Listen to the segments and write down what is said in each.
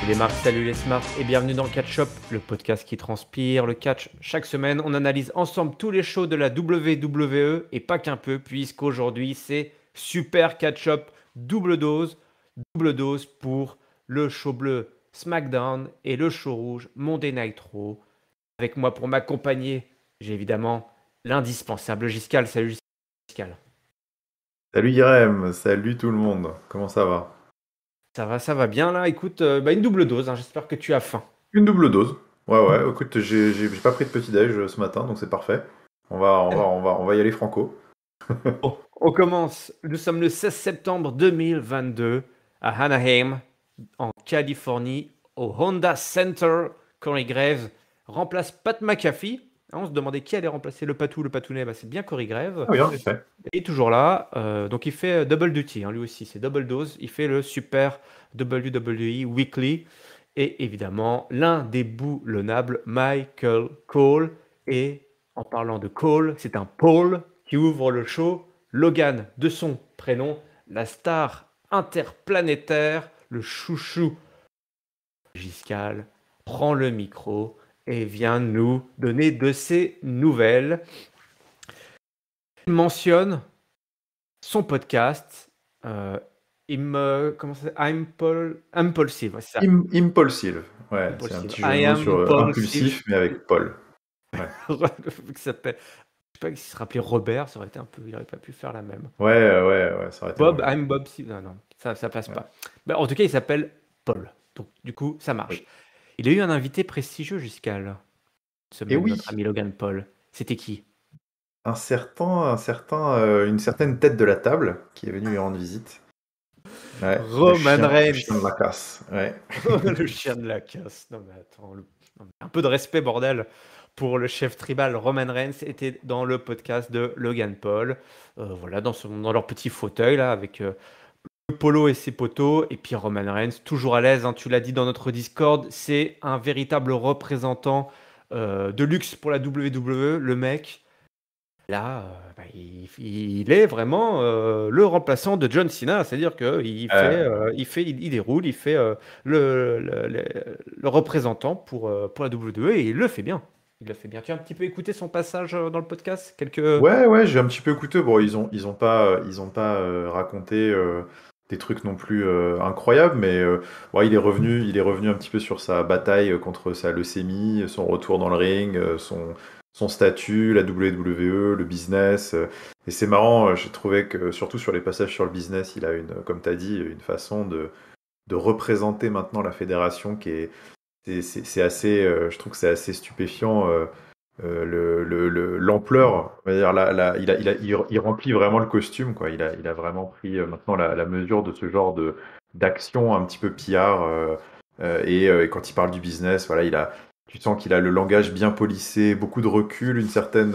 Les marques, salut les smarts et bienvenue dans Catch Up, le podcast qui transpire le catch. Chaque semaine, on analyse ensemble tous les shows de la WWE et pas qu'un peu, puisqu'aujourd'hui c'est Super Catch Up double dose pour le show bleu SmackDown et le show rouge Monday Night Raw. Avec moi pour m'accompagner, j'ai évidemment l'indispensable Giscal. Salut Giscal. Salut Irem, salut tout le monde, comment ça va? Ça va bien là. Écoute, une double dose, hein. J'espère que tu as faim. Une double dose. Ouais, écoute, j'ai pas pris de petit-déj ce matin, donc c'est parfait. On va y aller franco. Bon, on commence. Nous sommes le 16 septembre 2022 à Anaheim, en Californie, au Honda Center. Corey Graves remplace Pat McAfee. On se demandait qui allait remplacer le Patou, le Patounet. C'est bien Corey Graves. Ah oui, en effet. Il est toujours là. Donc il fait double duty, hein, lui aussi. C'est double dose. Il fait le super WWE Weekly. Et évidemment, l'un des boulonnables, Michael Cole. Et en parlant de Cole, c'est un Paul qui ouvre le show. Logan, de son prénom, la star interplanétaire, le chouchou Giscal, prend le micro et vient nous donner de ses nouvelles. Il mentionne son podcast, comment ça s'appelle? Impulsive, ouais, c'est ça. Impulsive, ouais, c'est un Impulsive. petit jeu de I mots am sur impulsive. impulsif, mais avec Paul. Ouais, Le mec s'appelle, je sais pas s'il se rappelait Robert, ça aurait été un peu, il aurait pas pu faire la même. ouais, ça aurait été Bob, drôle. I'm Bob, non, ça passe Ouais. pas. En tout cas, il s'appelle Paul. Donc, du coup, ça marche. Oui. Il a eu un invité prestigieux jusqu'à là, cette Et semaine, notre oui, ami Logan Paul. C'était qui? une certaine tête de la table qui est venue lui rendre visite. Ouais, Roman le Reigns. chien de la casse. Ouais. Le chien de la casse. Non, mais attends. Non, mais un peu de respect, bordel, pour le chef tribal. Roman Reigns était dans le podcast de Logan Paul. Voilà, dans leur petit fauteuil, là, avec le polo et ses poteaux. Et puis Roman Reigns, toujours à l'aise, hein, tu l'as dit dans notre Discord, c'est un véritable représentant de luxe pour la WWE. Le mec, là, il est vraiment le remplaçant de John Cena, c'est-à-dire qu'il déroule, il fait le représentant pour la WWE et il le fait bien. Il le fait bien. Tu as un petit peu écouté son passage dans le podcast? Ouais, j'ai un petit peu écouté. Bon, ils ont pas raconté des trucs non plus incroyables, mais ouais, il est revenu un petit peu sur sa bataille contre sa leucémie, son retour dans le ring, son statut, la WWE, le business. Et c'est marrant, j'ai trouvé que surtout sur les passages sur le business, il a comme tu as dit, une façon de représenter maintenant la fédération qui est, c'est assez, je trouve que c'est assez stupéfiant. L'ampleur, on va dire, il remplit vraiment le costume, quoi. Il a vraiment pris maintenant la mesure de ce genre d'action un petit peu pillard. Et quand il parle du business, voilà, tu sens qu'il a le langage bien polissé, beaucoup de recul, une certaine.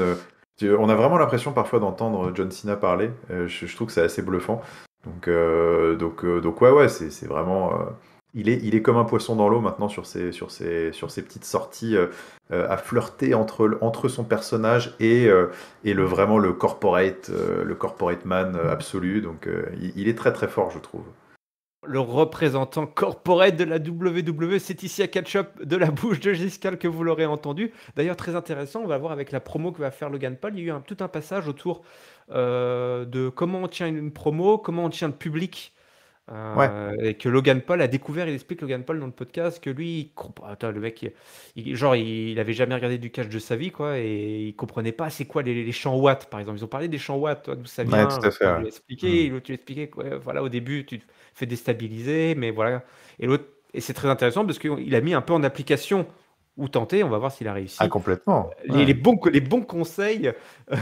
On a vraiment l'impression parfois d'entendre John Cena parler. Je trouve que c'est assez bluffant. Donc ouais, c'est vraiment. Il est comme un poisson dans l'eau maintenant sur ses petites sorties à flirter entre son personnage et vraiment le corporate man absolu. Donc il est très très fort, je trouve. Le représentant corporate de la WWE, c'est ici à Catch-Up de la bouche de Giscal que vous l'aurez entendu. D'ailleurs, très intéressant, on va voir avec la promo que va faire Logan Paul. Il y a eu tout un passage autour de comment on tient une promo, comment on tient le public. Ouais. Et que Logan Paul a découvert, il explique Logan Paul dans le podcast que lui, attends, le mec, il avait jamais regardé du catch de sa vie, quoi, et il comprenait pas c'est quoi les champs watts, par exemple. Ils ont parlé des champs watts, toi, d'où ça Ouais, vient. tout à fait. Il Ouais. lui a expliqué, Mhm. l'autre lui a expliqué, quoi, voilà, au début, tu te fais déstabiliser, mais voilà. Et l'autre, et c'est très intéressant parce qu'il a mis un peu en application ou tenté, on va voir s'il a Ah, réussi complètement. les, Ouais. les bons conseils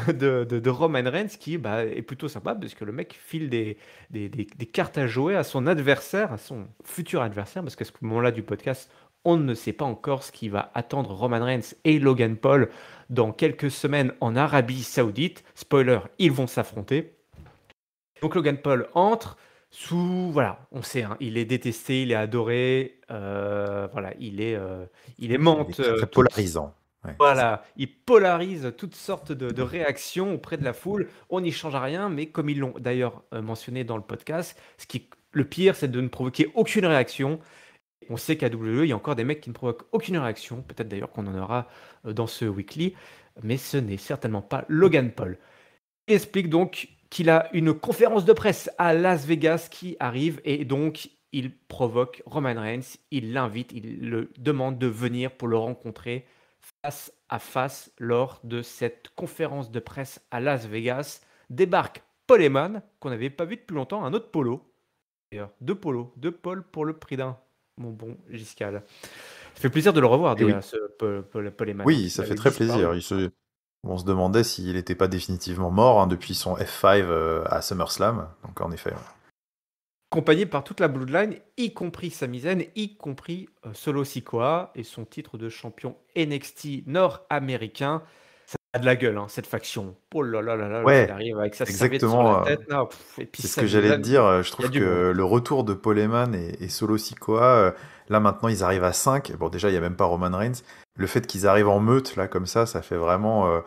de Roman Reigns qui est plutôt sympa parce que le mec file des cartes à jouer à son adversaire, à son futur adversaire, parce qu'à ce moment-là du podcast, on ne sait pas encore ce qui va attendre Roman Reigns et Logan Paul dans quelques semaines en Arabie Saoudite. Spoiler, ils vont s'affronter. Donc Logan Paul entre voilà, on sait, hein, il est détesté, il est adoré, voilà, il Il aimante est très très toute. polarisant. Ouais, c'est ça. Voilà, il polarise toutes sortes de réactions auprès de la foule. On n'y change rien, mais comme ils l'ont d'ailleurs mentionné dans le podcast, le pire, c'est de ne provoquer aucune réaction. On sait qu'à WWE, il y a encore des mecs qui ne provoquent aucune réaction. Peut-être d'ailleurs qu'on en aura dans ce weekly. Mais ce n'est certainement pas Logan Paul. Il explique donc qu'il a une conférence de presse à Las Vegas qui arrive et donc il provoque Roman Reigns. Il l'invite, il le demande de venir pour le rencontrer face à face lors de cette conférence de presse à Las Vegas. Débarque Paul Heyman, qu'on n'avait pas vu depuis longtemps, un autre polo. D'ailleurs, deux Paul pour le prix d'un. Mon bon Giscal. Ça fait plaisir de le revoir, Et oui. déjà, ce Paul Heyman. Oui, ça fait très plaisir. On se demandait s'il n'était pas définitivement mort depuis son F5 à SummerSlam. Donc en effet. Ouais. Accompagné par toute la Bloodline, y compris Sami Zayn, y compris Solo Sikoa et son titre de champion NXT nord-américain. Ça a de la gueule, hein, cette faction. Oh là là là là, l'autre, il Ouais, arrive avec sa serviette sur exactement. la tête. Là, et puis C'est ce que Sami j'allais te Zayn, dire. Je il y a trouve du monde. que le retour de Paul Heyman et Solo Sikoa, là maintenant ils arrivent à 5. Bon, déjà il n'y a même pas Roman Reigns. Le fait qu'ils arrivent en meute, là, comme ça fait vraiment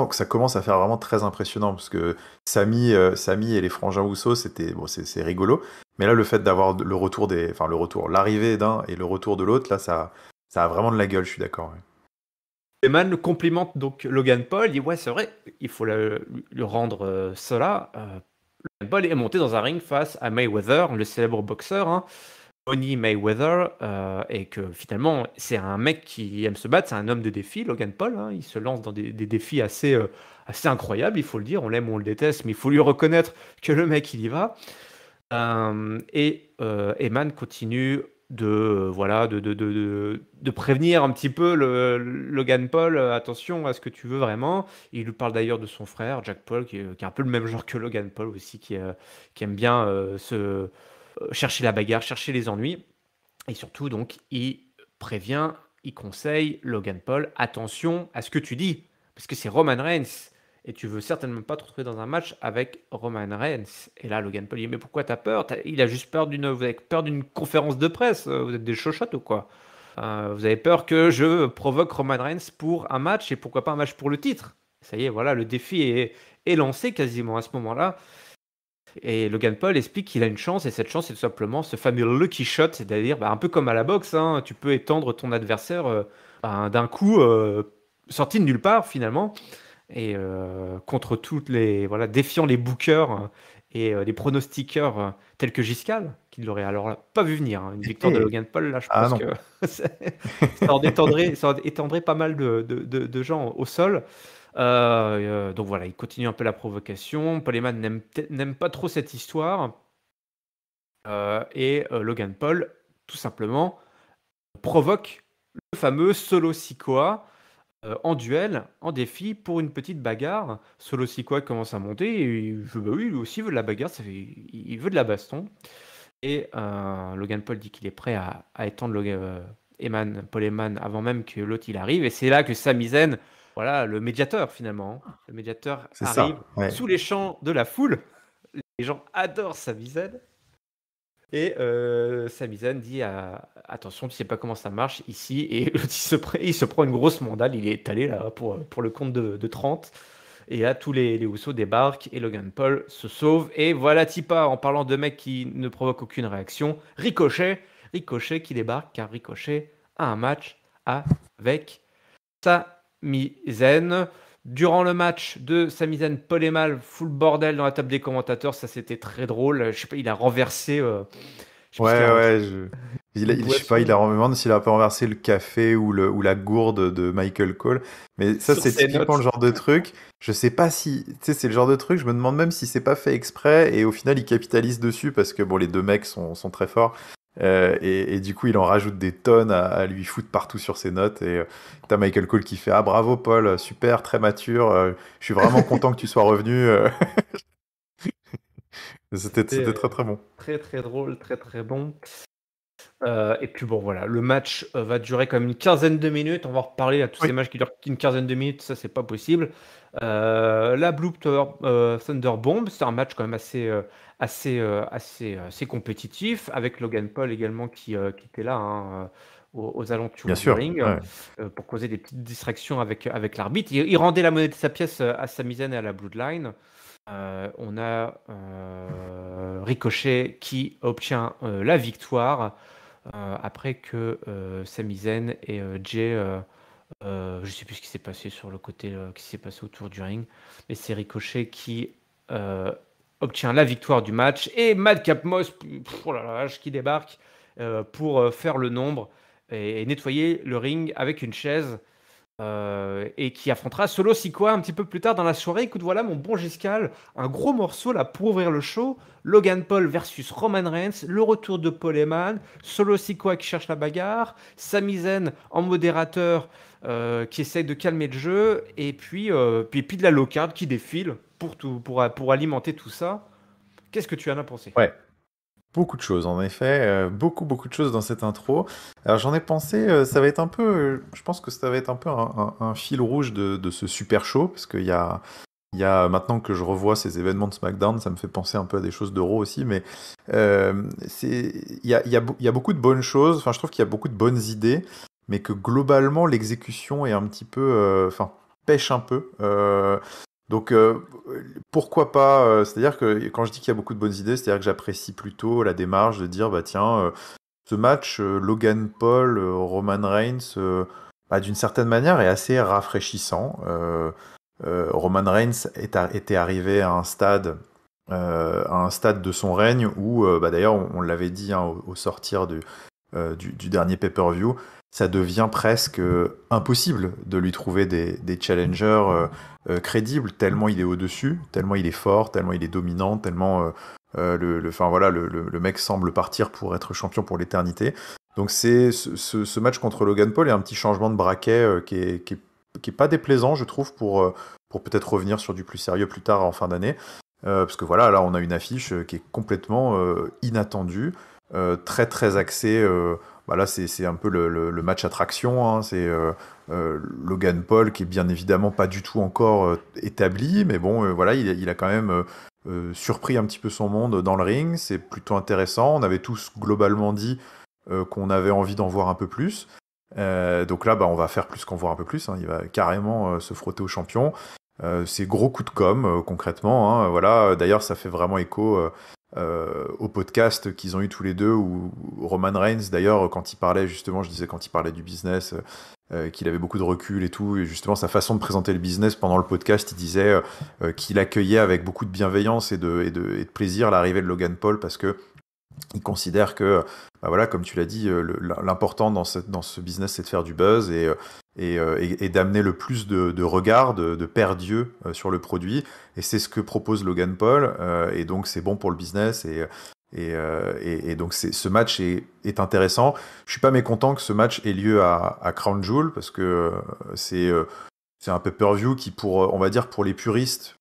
que ça commence à faire vraiment très impressionnant. Parce que Sami et les frangins Usos, c'est rigolo. Mais là, le fait d'avoir l'arrivée d'un et le retour de l'autre, là, ça a vraiment de la gueule, je suis d'accord. Ouais. Heyman complimente donc Logan Paul. Il dit ouais, c'est vrai, il faut lui rendre cela. Logan Paul est monté dans un ring face à Mayweather, le célèbre boxeur. Hein. Money Mayweather, et que finalement c'est un mec qui aime se battre, c'est un homme de défi, Logan Paul, hein, il se lance dans des défis assez incroyables, il faut le dire, on l'aime ou on le déteste, mais il faut lui reconnaître que le mec il y va. Heyman continue de prévenir un petit peu Logan Paul, attention à ce que tu veux vraiment. Il lui parle d'ailleurs de son frère, Jack Paul, qui est un peu le même genre que Logan Paul aussi, qui aime bien chercher la bagarre, chercher les ennuis. Et surtout, donc, il prévient, il conseille Logan Paul, attention à ce que tu dis, parce que c'est Roman Reigns. Et tu veux certainement pas te retrouver dans un match avec Roman Reigns. Et là, Logan Paul dit, mais pourquoi t'as peur? Il a juste peur vous avez peur d'une conférence de presse. Vous êtes des chochottes ou quoi? Vous avez peur que je provoque Roman Reigns pour un match et pourquoi pas un match pour le titre? Ça y est, voilà, le défi est lancé quasiment à ce moment-là. Et Logan Paul explique qu'il a une chance, et cette chance, c'est tout simplement ce fameux lucky shot, c'est-à-dire un peu comme à la boxe, hein, tu peux étendre ton adversaire d'un coup sorti de nulle part finalement, et contre toutes les défiant les bookers et les pronostiqueurs tels que Giscal, qui ne l'auraient alors là pas vu venir. Hein. Une victoire de Logan Paul, là, je Ah pense non. que ça en étendrait pas mal de gens au sol. Donc voilà, il continue un peu la provocation. Paul Heyman n'aime pas trop cette histoire. Logan Paul, tout simplement, provoque le fameux Solo Sikoa en duel, en défi, pour une petite bagarre. Solo Sikoa commence à monter et oui, lui aussi veut de la bagarre, il veut de la baston. Et Logan Paul dit qu'il est prêt à étendre Paul Heyman avant même que l'autre il arrive. Et c'est là que Sami Zayn, voilà, le médiateur finalement, hein, le médiateur C'est arrive ça. Ouais. sous les chants de la foule. Les gens adorent Sami Zayn. Et Sami Zayn dit attention, tu sais pas comment ça marche ici. Et l'autre, il se prend une grosse mandale. Il est étalé là pour le compte de 30. Et là, tous les Usos débarquent et Logan Paul se sauve. Et voilà Tipa, en parlant de mecs qui ne provoquent aucune réaction, Ricochet qui débarque, car Ricochet a un match avec Sami Zayn. Durant le match de Sami Zayn, Paul Heyman, full bordel dans la table des commentateurs, ça c'était très drôle. Je sais pas, il a renversé. Je sais pas ce qu'il a renversé. Ouais, je sais pas, il a me demande s'il a un peu renversé le café ou la gourde de Michael Cole. Mais ça, Sur c'est ses typiquement le notes. genre de truc. Je sais pas si, tu sais, c'est le genre de truc. Je me demande même si c'est pas fait exprès. Et au final, il capitalise dessus parce que bon, les deux mecs sont très forts. Et du coup, il en rajoute des tonnes à lui foutre partout sur ses notes. Et t'as Michael Cole qui fait: ah, bravo Paul, super, très mature. Je suis vraiment content que tu sois revenu. C'était très très bon. Très très drôle, très très bon. Et puis bon, voilà, le match va durer comme une quinzaine de minutes. On va en reparler à tous ces Oui, matchs qui durent qu'une quinzaine de minutes, ça c'est pas possible. La Blue Thunder Bomb, c'est un match quand même assez compétitif, avec Logan Paul également qui était là hein, aux alentours bien du sûr. ring Ouais. pour causer des petites distractions avec l'arbitre. Il rendait la monnaie de sa pièce à Sami Zayn et à la Bloodline. On a Ricochet qui obtient la victoire. après que Sami Zayn et Jay, je sais plus ce qui s'est passé sur le côté, qui s'est passé autour du ring, mais c'est Ricochet qui euh, obtient la victoire du match et Madcap Moss, oh la vache, qui débarque pour faire le nombre et nettoyer le ring avec une chaise. Et qui affrontera Solo Sikoa un petit peu plus tard dans la soirée. Écoute, voilà mon bon Giscal, un gros morceau là pour ouvrir le show. Logan Paul versus Roman Reigns, le retour de Paul Heyman, Solo Sikoa qui cherche la bagarre, Sami Zayn en modérateur qui essaye de calmer le jeu, et puis de la low card qui défile pour alimenter tout ça. Qu'est-ce que tu en as pensé? Ouais, beaucoup de choses en effet, beaucoup de choses dans cette intro. Alors j'en ai pensé, ça va être un peu, je pense que ça va être un peu un fil rouge de ce super show, parce qu'il y a maintenant que je revois ces événements de SmackDown, ça me fait penser un peu à des choses de Raw aussi, mais il y a beaucoup de bonnes choses, enfin je trouve qu'il y a beaucoup de bonnes idées, mais que globalement l'exécution est un petit peu, enfin pêche un peu. Donc pourquoi pas, c'est-à-dire que quand je dis qu'il y a beaucoup de bonnes idées, c'est-à-dire que j'apprécie plutôt la démarche de dire bah tiens, ce match Logan Paul, Roman Reigns, bah, d'une certaine manière est assez rafraîchissant. Roman Reigns était arrivé à un stade de son règne où, bah, d'ailleurs, on l'avait dit hein, au sortir du dernier pay-per-view, ça devient presque impossible de lui trouver des challengers crédibles, tellement il est au-dessus, tellement il est fort, tellement il est dominant, tellement enfin, voilà, le mec semble partir pour être champion pour l'éternité. Donc ce match contre Logan Paul est un petit changement de braquet qui est pas déplaisant, je trouve, pour peut-être revenir sur du plus sérieux plus tard en fin d'année. Parce que voilà, là on a une affiche qui est complètement inattendue, très très axée. Bah là c'est un peu le match attraction, hein, c'est Logan Paul qui est bien évidemment pas du tout encore établi, mais bon voilà, il a quand même surpris un petit peu son monde dans le ring, c'est plutôt intéressant. On avait tous globalement dit qu'on avait envie d'en voir un peu plus. Donc là, bah, on va faire plus qu'en voir un peu plus, hein. Il va carrément se frotter au champion. C'est gros coup de com, concrètement, hein. Voilà. D'ailleurs, ça fait vraiment écho au podcast qu'ils ont eu tous les deux, où Roman Reigns, d'ailleurs, quand il parlait, justement, je disais quand il parlait du business, qu'il avait beaucoup de recul et tout, et justement, sa façon de présenter le business pendant le podcast, il disait qu'il accueillait avec beaucoup de bienveillance et de plaisir l'arrivée de Logan Paul, parce que il considère que, bah voilà, comme tu l'as dit, l'important dans ce business, c'est de faire du buzz et d'amener le plus de regard, de paire d'yeux sur le produit. Et c'est ce que propose Logan Paul. Et donc, c'est bon pour le business. Et donc, ce match est intéressant. Je suis pas mécontent que ce match ait lieu à Crown Jewel, parce que c'est un pay-per-view qui, on va dire, pour les puristes,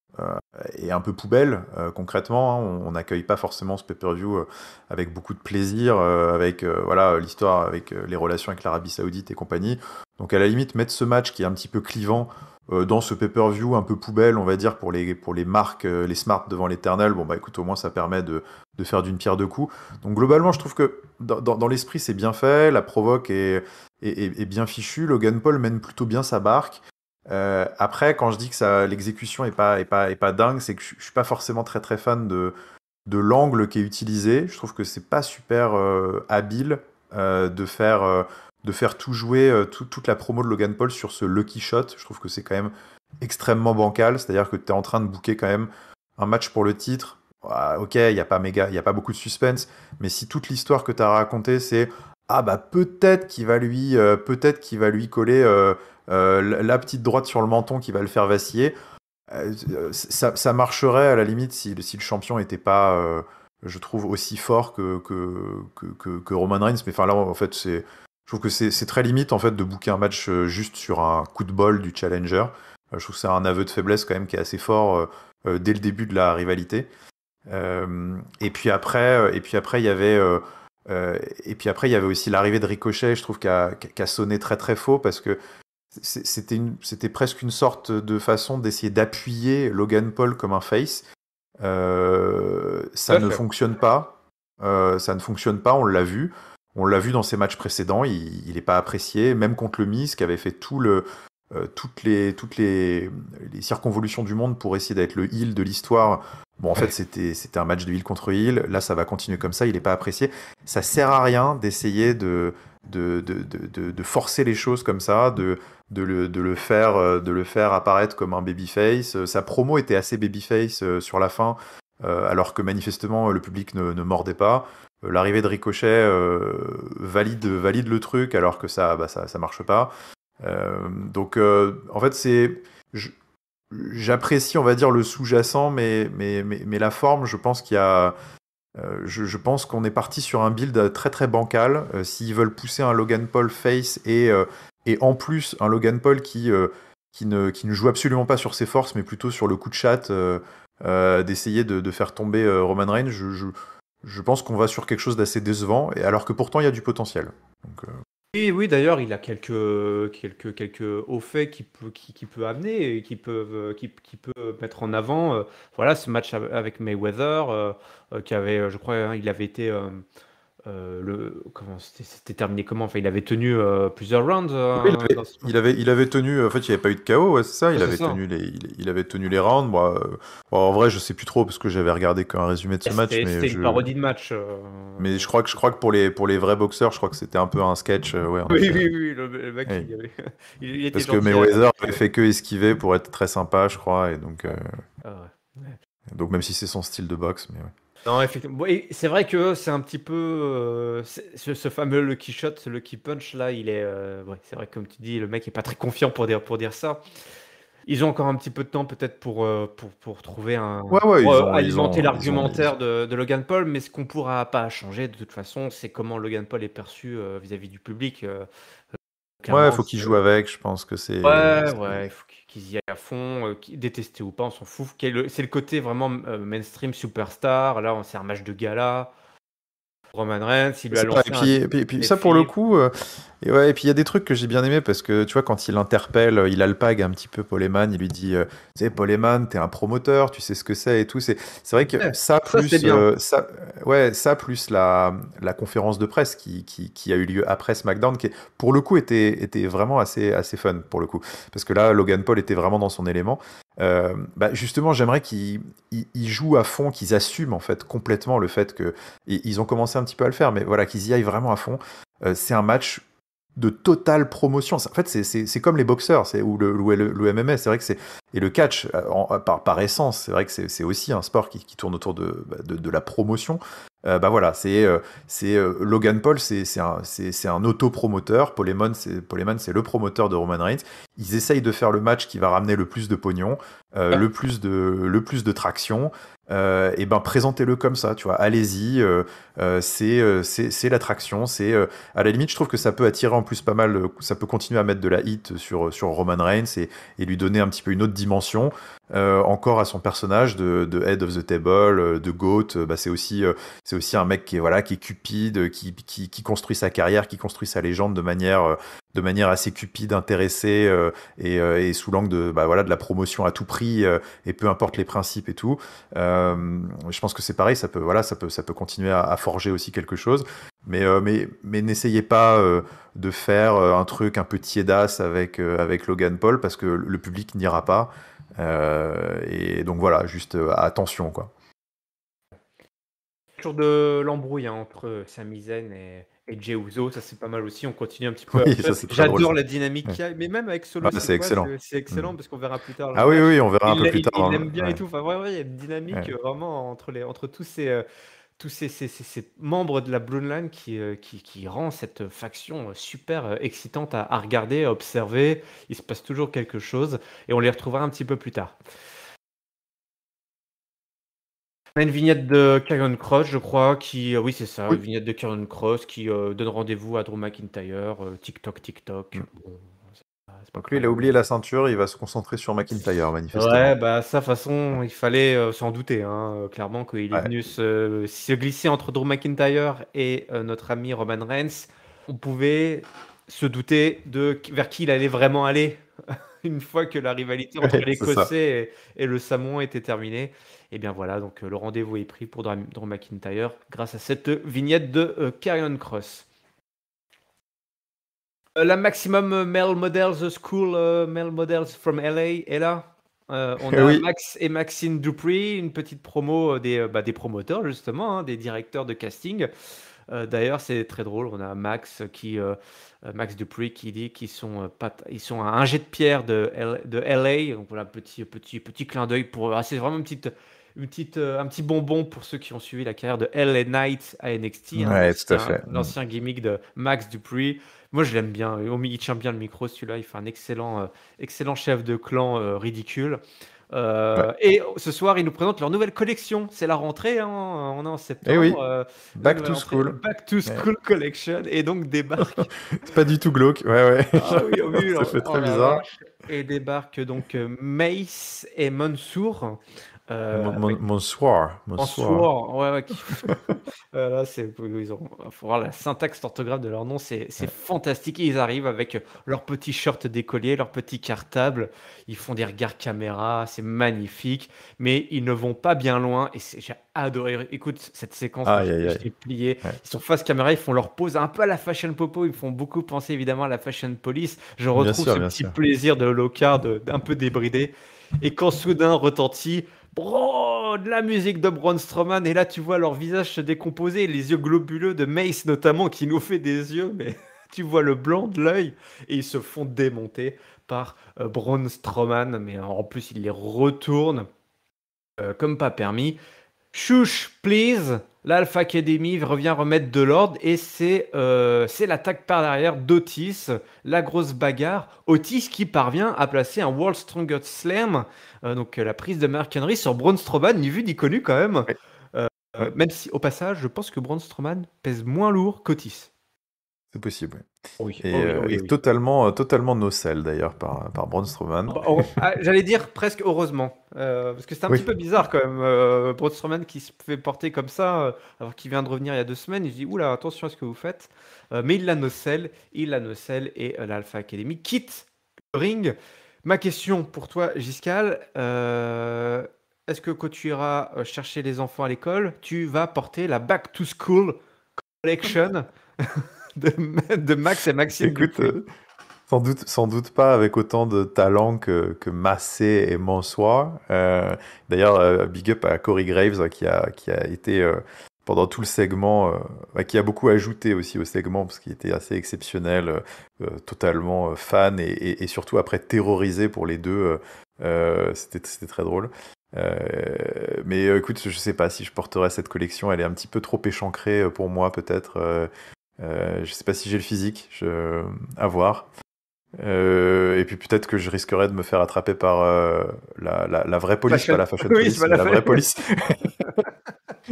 est un peu poubelle, concrètement, hein. On n'accueille pas forcément ce pay-per-view avec beaucoup de plaisir, avec voilà, l'histoire avec les relations avec l'Arabie Saoudite et compagnie. Donc à la limite, mettre ce match qui est un petit peu clivant dans ce pay-per-view un peu poubelle, on va dire, pour les marques, les smart devant l'éternel, bon bah écoute, au moins ça permet de faire d'une pierre deux coups. Donc globalement, je trouve que dans l'esprit, c'est bien fait, la provoque est bien fichue, Logan Paul mène plutôt bien sa barque. Après, quand je dis que l'exécution est pas dingue, c'est que je suis pas forcément très très fan de l'angle qui est utilisé. Je trouve que c'est pas super habile de faire tout jouer, toute la promo de Logan Paul sur ce lucky shot. Je trouve que c'est quand même extrêmement bancal. C'est-à-dire que tu es en train de booker quand même un match pour le titre. Ah, ok, il y a pas beaucoup de suspense, mais si toute l'histoire que tu as racontée, c'est ah bah peut-être qu'il va lui coller la petite droite sur le menton qui va le faire vaciller. Ça marcherait à la limite si le champion n'était pas, je trouve, aussi fort que Roman Reigns. Mais enfin là, en fait, je trouve que c'est très limite en fait de booker un match juste sur un coup de bol du challenger. Je trouve que c'est un aveu de faiblesse quand même qui est assez fort dès le début de la rivalité. Et puis après, il y avait. Et puis après, il y avait aussi l'arrivée de Ricochet, je trouve, qui a sonné très très faux, parce que c'était presque une sorte de façon d'essayer d'appuyer Logan Paul comme un face. Tout Ça à ne fait. fonctionne pas. Ça ne fonctionne pas, on l'a vu. On l'a vu dans ses matchs précédents, il n'est pas apprécié, même contre le Miz, qui avait fait toutes les circonvolutions du monde pour essayer d'être le heel de l'histoire. Bon, en fait, c'était un match de heel contre heel. Là, ça va continuer comme ça. Il n'est pas apprécié. Ça sert à rien d'essayer de forcer les choses comme ça, de le faire apparaître comme un babyface. Sa promo était assez babyface sur la fin, alors que manifestement, le public ne mordait pas. L'arrivée de Ricochet valide le truc, alors que ça marche pas. Donc, en fait, j'apprécie, on va dire, le sous-jacent, mais la forme, je pense qu'il y a. Je pense qu'on est parti sur un build très très bancal. S'ils veulent pousser un Logan Paul face et en plus un Logan Paul qui ne joue absolument pas sur ses forces, mais plutôt sur le coup de chat, d'essayer de faire tomber Roman Reigns, je pense qu'on va sur quelque chose d'assez décevant, et alors que pourtant il y a du potentiel. Donc, Et oui, d'ailleurs, il a quelques hauts faits qui peut amener et qui peut mettre en avant. Voilà, ce match avec Mayweather, qui avait, je crois, hein, il avait été. Comment c'était terminé comment? Enfin, il avait tenu plusieurs rounds oui, dans ce match. il avait tenu, en fait, il n'y avait pas eu de KO, ouais, c'est ça, Ouais, c'est ça. il avait tenu les rounds. Moi, bon, en vrai, je sais plus trop parce que j'avais regardé qu'un résumé de ce Et match, C'était une parodie de match. mais je crois que pour les vrais boxeurs, je crois que c'était un peu un sketch, ouais, en Oui, effet. oui, oui, le mec, Oui. il était Parce que gentil Mayweather avec. avait fait que esquiver pour être très sympa, je crois, et Ah ouais. donc même si c'est son style de boxe, mais ouais. Non, effectivement. Bon, et c'est vrai que c'est un petit peu ce fameux lucky shot, ce lucky punch là, il est. Ouais, c'est vrai que comme tu dis, le mec est pas très confiant pour dire ça. Ils ont encore un petit peu de temps peut-être pour trouver Ouais, ouais, pour ils alimenter ont, l'argumentaire de Logan Paul, mais ce qu'on pourra pas changer de toute façon, c'est comment Logan Paul est perçu vis-à-vis du public. ouais, Clairement, faut qu'ils jouent avec, je pense que ouais, ouais, il faut qu'ils y aillent à fond, détestés ou pas, on s'en fout. C'est le côté vraiment mainstream superstar. Là, c'est un match de gala. Roman Reigns, il lui a c'est ça, lancé un et puis ça pour le défi. coup, et ouais, et puis il y a des trucs que j'ai bien aimé parce que tu vois, quand il interpelle, il alpague un petit peu Paul Heyman, il lui dit, tu sais, Paul Heyman, t'es un promoteur, tu sais ce que c'est et tout. C'est vrai que Ouais, ça ça, c'est plus, bien. ouais, ça plus la conférence de presse qui a eu lieu après SmackDown, qui pour le coup était vraiment assez fun pour le coup, parce que là, Logan Paul était vraiment dans son élément. Bah justement, j'aimerais qu'ils jouent à fond, qu'ils assument en fait complètement le fait que ils ont commencé un petit peu à le faire, mais voilà, qu'ils y aillent vraiment à fond. C'est un match de totale promotion. En fait, c'est comme les boxeurs, le MMA, c'est vrai que c'est et le catch par essence, c'est vrai que c'est aussi un sport qui tourne autour de la promotion. Bah voilà, Logan Paul, c'est un autopromoteur. Paul Heyman, c'est le promoteur de Roman Reigns. Ils essayent de faire le match qui va ramener le plus de pognon, Ouais. le plus de traction. Et ben présentez-le comme ça, tu vois. Allez-y, c'est l'attraction. À la limite, je trouve que ça peut attirer en plus pas mal. Ça peut continuer à mettre de la hit sur Roman Reigns et lui donner un petit peu une autre dimension. Encore à son personnage de Head of the Table, de GOAT. Bah, c'est aussi un mec qui est voilà, qui est cupide, qui construit sa carrière, qui construit sa légende de manière assez cupide, intéressée et sous l'angle de bah, voilà, de la promotion à tout prix et peu importe les principes et tout. Je pense que c'est pareil, ça peut continuer à forger aussi quelque chose. Mais n'essayez pas de faire un truc un peu tiédasse avec Logan Paul parce que le public n'ira pas. Et donc voilà, juste attention quoi. Toujours de l'embrouille hein, entre Sami Zayn et Jey Uso, ça c'est pas mal aussi. On continue un petit peu Oui, après. ça c'est très drôle J'adore ça. la dynamique Ouais. qu'il y a, mais même avec Solo Ah, c'est Sikoa, excellent. c'est Mm. excellent parce qu'on verra plus tard le Ah oui, match. oui, on verra un peu plus tard Il dans le. l'aime bien et Ouais. tout. Enfin, ouais, il y a une dynamique Ouais. vraiment entre tous ces membres de la Bloodline qui rend cette faction super excitante à regarder, à observer. Il se passe toujours quelque chose et on les retrouvera un petit peu plus tard. On a une vignette de Karrion Kross, je crois, oui, c'est ça, une Oui. vignette de Karrion Kross qui donne rendez-vous à Drew McIntyre. TikTok, TikTok. Mm. Bon, c'est pas Donc lui, très il a grave. oublié la ceinture, il va se concentrer sur McIntyre, Ouais, manifestement. bah ça, de toute façon, il fallait s'en douter, hein, clairement, qu'il est Ouais. venu se glisser entre Drew McIntyre et notre ami Roman Reigns. On pouvait se douter vers qui il allait vraiment aller une fois que la rivalité entre Ouais, c'est ça. l'Écossais et le Samoan était terminée. Et bien voilà, donc le rendez-vous est pris pour Drew McIntyre grâce à cette vignette de Karrion Kross. La Maximum Male Models School, Male Models from LA est là. On Eh a oui, Max et Maxine Dupree, une petite promo des promoteurs, justement, hein, des directeurs de casting. D'ailleurs, c'est très drôle. On a Max Dupree qui dit qu'ils sont, pas, ils sont à un jet de pierre de LA. Donc voilà, petit clin d'œil pour. C'est vraiment un petit bonbon pour ceux qui ont suivi la carrière de LA Knight à NXT, hein, ouais, tout à fait. l'ancien gimmick de Max Dupree. Moi, je l'aime bien. Il tient bien le micro, celui-là. Il fait un excellent chef de clan ridicule. Ouais. Et ce soir, ils nous présentent leur nouvelle collection. C'est la rentrée, hein, on est en Eh septembre. oui, La back nouvelle to rentrée, school. Back to Ouais. School Collection. Et donc débarque. C'est pas du tout glauque, ouais, ouais. Ah oui, oh oui, Ça oh, fait oh très la bizarre. vache. Et débarque donc Mace et Mansour. Avec Bonsoir, bonsoir. Mansour, ouais, ouais, là, faut voir la syntaxe orthographe de leur nom, c'est Ouais. fantastique. Et ils arrivent avec leur petit short décollier, leur petit cartable. Ils font des regards caméra, c'est magnifique. Mais ils ne vont pas bien loin. Et j'ai adoré. Écoute, cette séquence, moi, Aïe, aïe, je aïe. l'ai pliée. Ouais. Ils sont face caméra, ils font leur pose un peu à la Fashion Popo. Ils me font beaucoup penser évidemment à la Fashion Police. Je Bien retrouve sûr, ce bien petit sûr. plaisir de Locard d'un peu débridé. Et quand soudain retentit. Bro, de la musique de Braun Strowman, et là tu vois leur visage se décomposer, les yeux globuleux de Mace notamment qui nous fait des yeux, mais tu vois le blanc de l'œil, et ils se font démonter par Braun Strowman, mais en plus il les retourne comme pas permis. Shush, please. L'Alpha Academy revient remettre de l'ordre et c'est l'attaque par derrière d'Otis, la grosse bagarre. Otis qui parvient à placer un World Strongest Slam, donc la prise de Mark Henry sur Braun Strowman, ni vu ni connu quand même. Ouais, Euh, ouais, Même si au passage, je pense que Braun Strowman pèse moins lourd qu'Otis. c'est possible. Ouais. Oui, Et, oh oui, oh oui, et oui. totalement no-sell d'ailleurs par Braun Strowman. Bah, j'allais dire presque heureusement, parce que c'était un petit Oui, peu bizarre quand même. Braun Strowman qui se fait porter comme ça, alors qu'il vient de revenir il y a 2 semaines. Il se dit oula, attention à ce que vous faites. Mais il la nocelle et l'Alpha Academy quitte le ring. Ma question pour toi, Giscal, est-ce que quand tu iras chercher les enfants à l'école, tu vas porter la Back to School Collection de Max et Maxime écoute, Dupuis? sans doute pas avec autant de talent que Massé et Mansoir. D'ailleurs, big up à Corey Graves qui a été pendant tout le segment, qui a beaucoup ajouté aussi au segment parce qu'il était assez exceptionnel, totalement fan et surtout après terrorisé pour les deux. C'était très drôle. Mais écoute, je sais pas si je porterai cette collection. Elle est un petit peu trop échancrée pour moi peut-être. Je sais pas si j'ai le physique. À voir. Et puis peut-être que je risquerais de me faire attraper par la vraie police, pas Fashion. la fashion Oui, c'est police, pas mais la la vraie fait. police.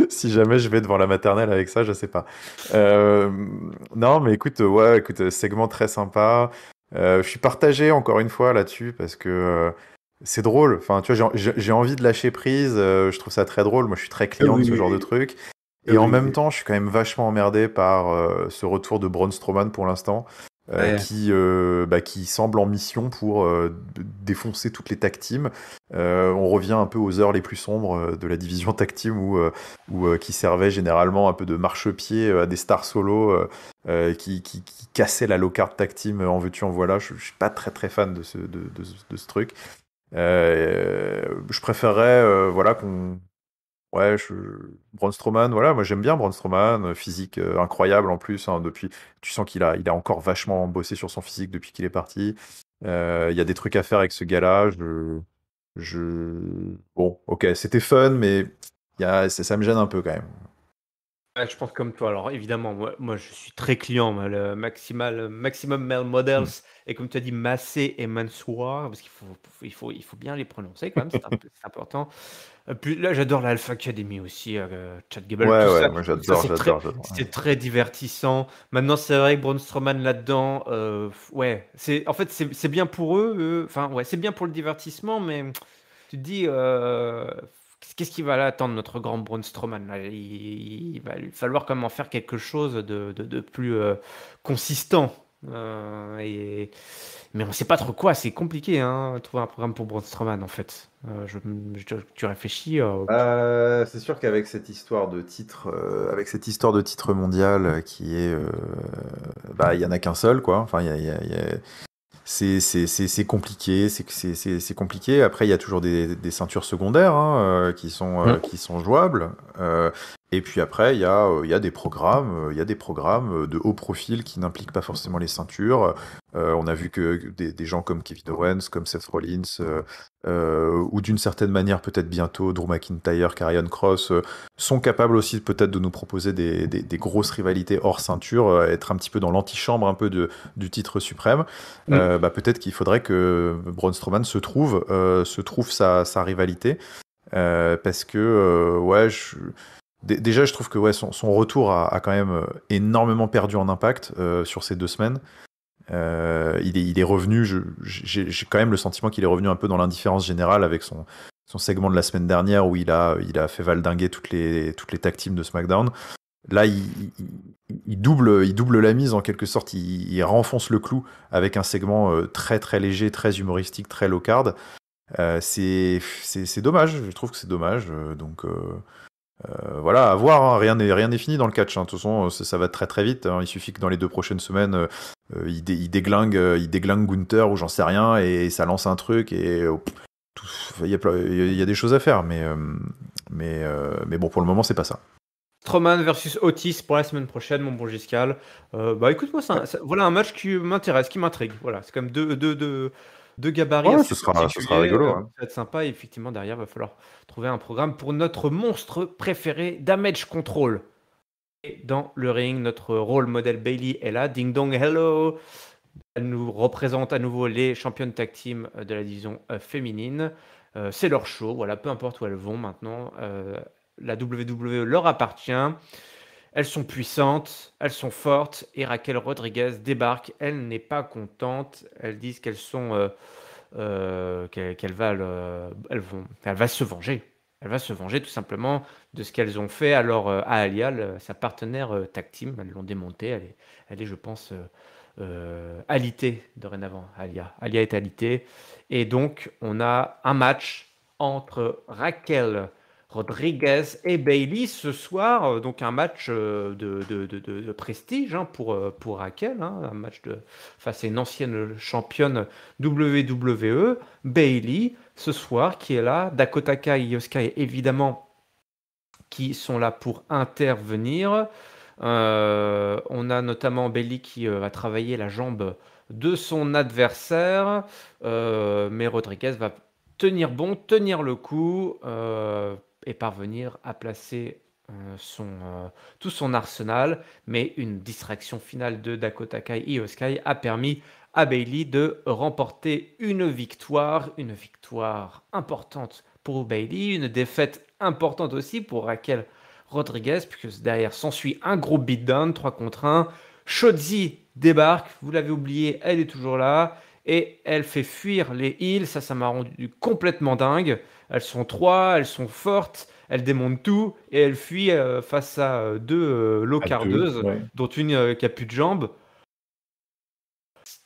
Si jamais je vais devant la maternelle avec ça, je sais pas. Euh, non, mais écoute, ouais, écoute, segment très sympa. Je suis partagé encore une fois là-dessus parce que c'est drôle. Enfin, tu vois, j'ai envie de lâcher prise. Je trouve ça très drôle. Moi, je suis très client de Oui, ce oui, genre de oui. truc. Et en Oui, même oui. temps, je suis quand même vachement emmerdé par ce retour de Braun Strowman pour l'instant, Ouais. qui semble en mission pour défoncer toutes les tag teams. On revient un peu aux heures les plus sombres de la division tag team où qui servait généralement un peu de marchepied à des stars solo qui cassaient la low card tag team en veux-tu en voilà. Je suis pas très très fan de ce truc. Je préférerais voilà qu'on Ouais, Braun Strowman, voilà, moi j'aime bien Braun Strowman, physique incroyable en plus, hein, depuis, tu sens il a encore vachement bossé sur son physique depuis qu'il est parti. Il y a des trucs à faire avec ce gars-là. Bon, ok, c'était fun, mais ça me gêne un peu quand même. Ouais, je pense comme toi. Alors évidemment, moi je suis très client, moi, le maximum male models Hmm. et comme tu as dit Massé et Mansour parce il faut bien les prononcer quand même, c'est important. Puis là j'adore l'Alpha Academy aussi, Chad Gable, Ouais, tout ouais, ça, moi tout ça j'adore, j'adore, j'adore. Ouais. c'est très divertissant. Maintenant c'est vrai que Braun Strowman là-dedans, ouais, c'est en fait c'est bien pour eux, enfin ouais, c'est bien pour le divertissement, mais tu te dis, qu'est-ce qui va l'attendre, notre grand Braun Strowman là? Il va lui falloir quand même en faire quelque chose de plus consistant. Mais on ne sait pas trop quoi, c'est compliqué hein, de trouver un programme pour Braun Strowman en fait. Tu réfléchis. C'est sûr qu'avec avec cette histoire de titre mondial qui est, il y en a qu'un seul, quoi. Enfin, c'est compliqué, c'est compliqué. Après, il y a toujours des ceintures secondaires hein, qui sont jouables. Et puis après, il y a des programmes, il y a des programmes de haut profil qui n'impliquent pas forcément les ceintures. On a vu que des gens comme Kevin Owens, comme Seth Rollins, ou d'une certaine manière peut-être bientôt Drew McIntyre, Karrion Kross, sont capables aussi peut-être de nous proposer des grosses rivalités hors ceinture, être un petit peu dans l'antichambre un peu du titre suprême. Peut-être qu'il faudrait que Braun Strowman se trouve sa rivalité, parce que déjà je trouve que son retour a quand même énormément perdu en impact sur ces 2 semaines. Il est revenu, j'ai quand même le sentiment qu'il est revenu un peu dans l'indifférence générale avec son segment de la semaine dernière où il a fait valdinguer toutes les tag teams de SmackDown. Là, il double la mise en quelque sorte, il renfonce le clou avec un segment très très léger, très humoristique, très low card. C'est dommage, je trouve que c'est dommage. Voilà, à voir, hein, rien n'est fini dans le catch. Hein. De toute façon, ça va très très vite. Hein. Il suffit que dans les 2 prochaines semaines, il déglingue Gunther ou j'en sais rien et ça lance un truc et il y a des choses à faire, mais bon, pour le moment, c'est pas ça. Strowman versus Otis pour la semaine prochaine, mon bon Giscal. Écoute-moi, voilà un match qui m'intéresse, qui m'intrigue. Voilà, c'est comme deux gabarits assez Ce sera particuliers. rigolo. Ça va être sympa. Et effectivement, derrière, il va falloir trouver un programme pour notre monstre préféré, Damage Control. Et dans le ring, notre rôle modèle Bayley est là. Ding dong, hello. Elle nous représente à nouveau les championnes tag team de la division féminine. C'est leur show, voilà, peu importe où elles vont maintenant. La WWE leur appartient. Elles sont puissantes, elles sont fortes. Et Raquel Rodriguez débarque. Elle n'est pas contente. Elles disent qu'elles sont, qu'elle va se venger. Elle va se venger tout simplement de ce qu'elles ont fait alors à Alia, sa partenaire tag team. Elles l'ont démontée. Elle est, je pense, alitée dorénavant. Alia est alitée. Et donc, on a un match entre Raquel Rodriguez et Bayley ce soir. Donc, un match de prestige hein, pour Raquel. Hein, un match face à une ancienne championne WWE. Bayley, ce soir, qui est là. Dakota Kai et Io Sky, évidemment, qui sont là pour intervenir. On a notamment Bayley qui va travailler la jambe de son adversaire, mais Rodriguez va tenir bon, tenir le coup et parvenir à placer tout son arsenal, mais une distraction finale de Dakota Kai et Io Sky a permis à Bayley de remporter une victoire importante pour Bayley, une défaite importante aussi pour Raquel Rodriguez, puisque derrière s'ensuit un gros beatdown, 3 contre 1. Shotzi débarque, vous l'avez oublié, elle est toujours là, et elle fait fuir les heels, ça m'a rendu complètement dingue. Elles sont 3, elles sont fortes, elles démontent tout, et elles fuient face à 2 low-cardeuses, dont une qui a plus de jambes.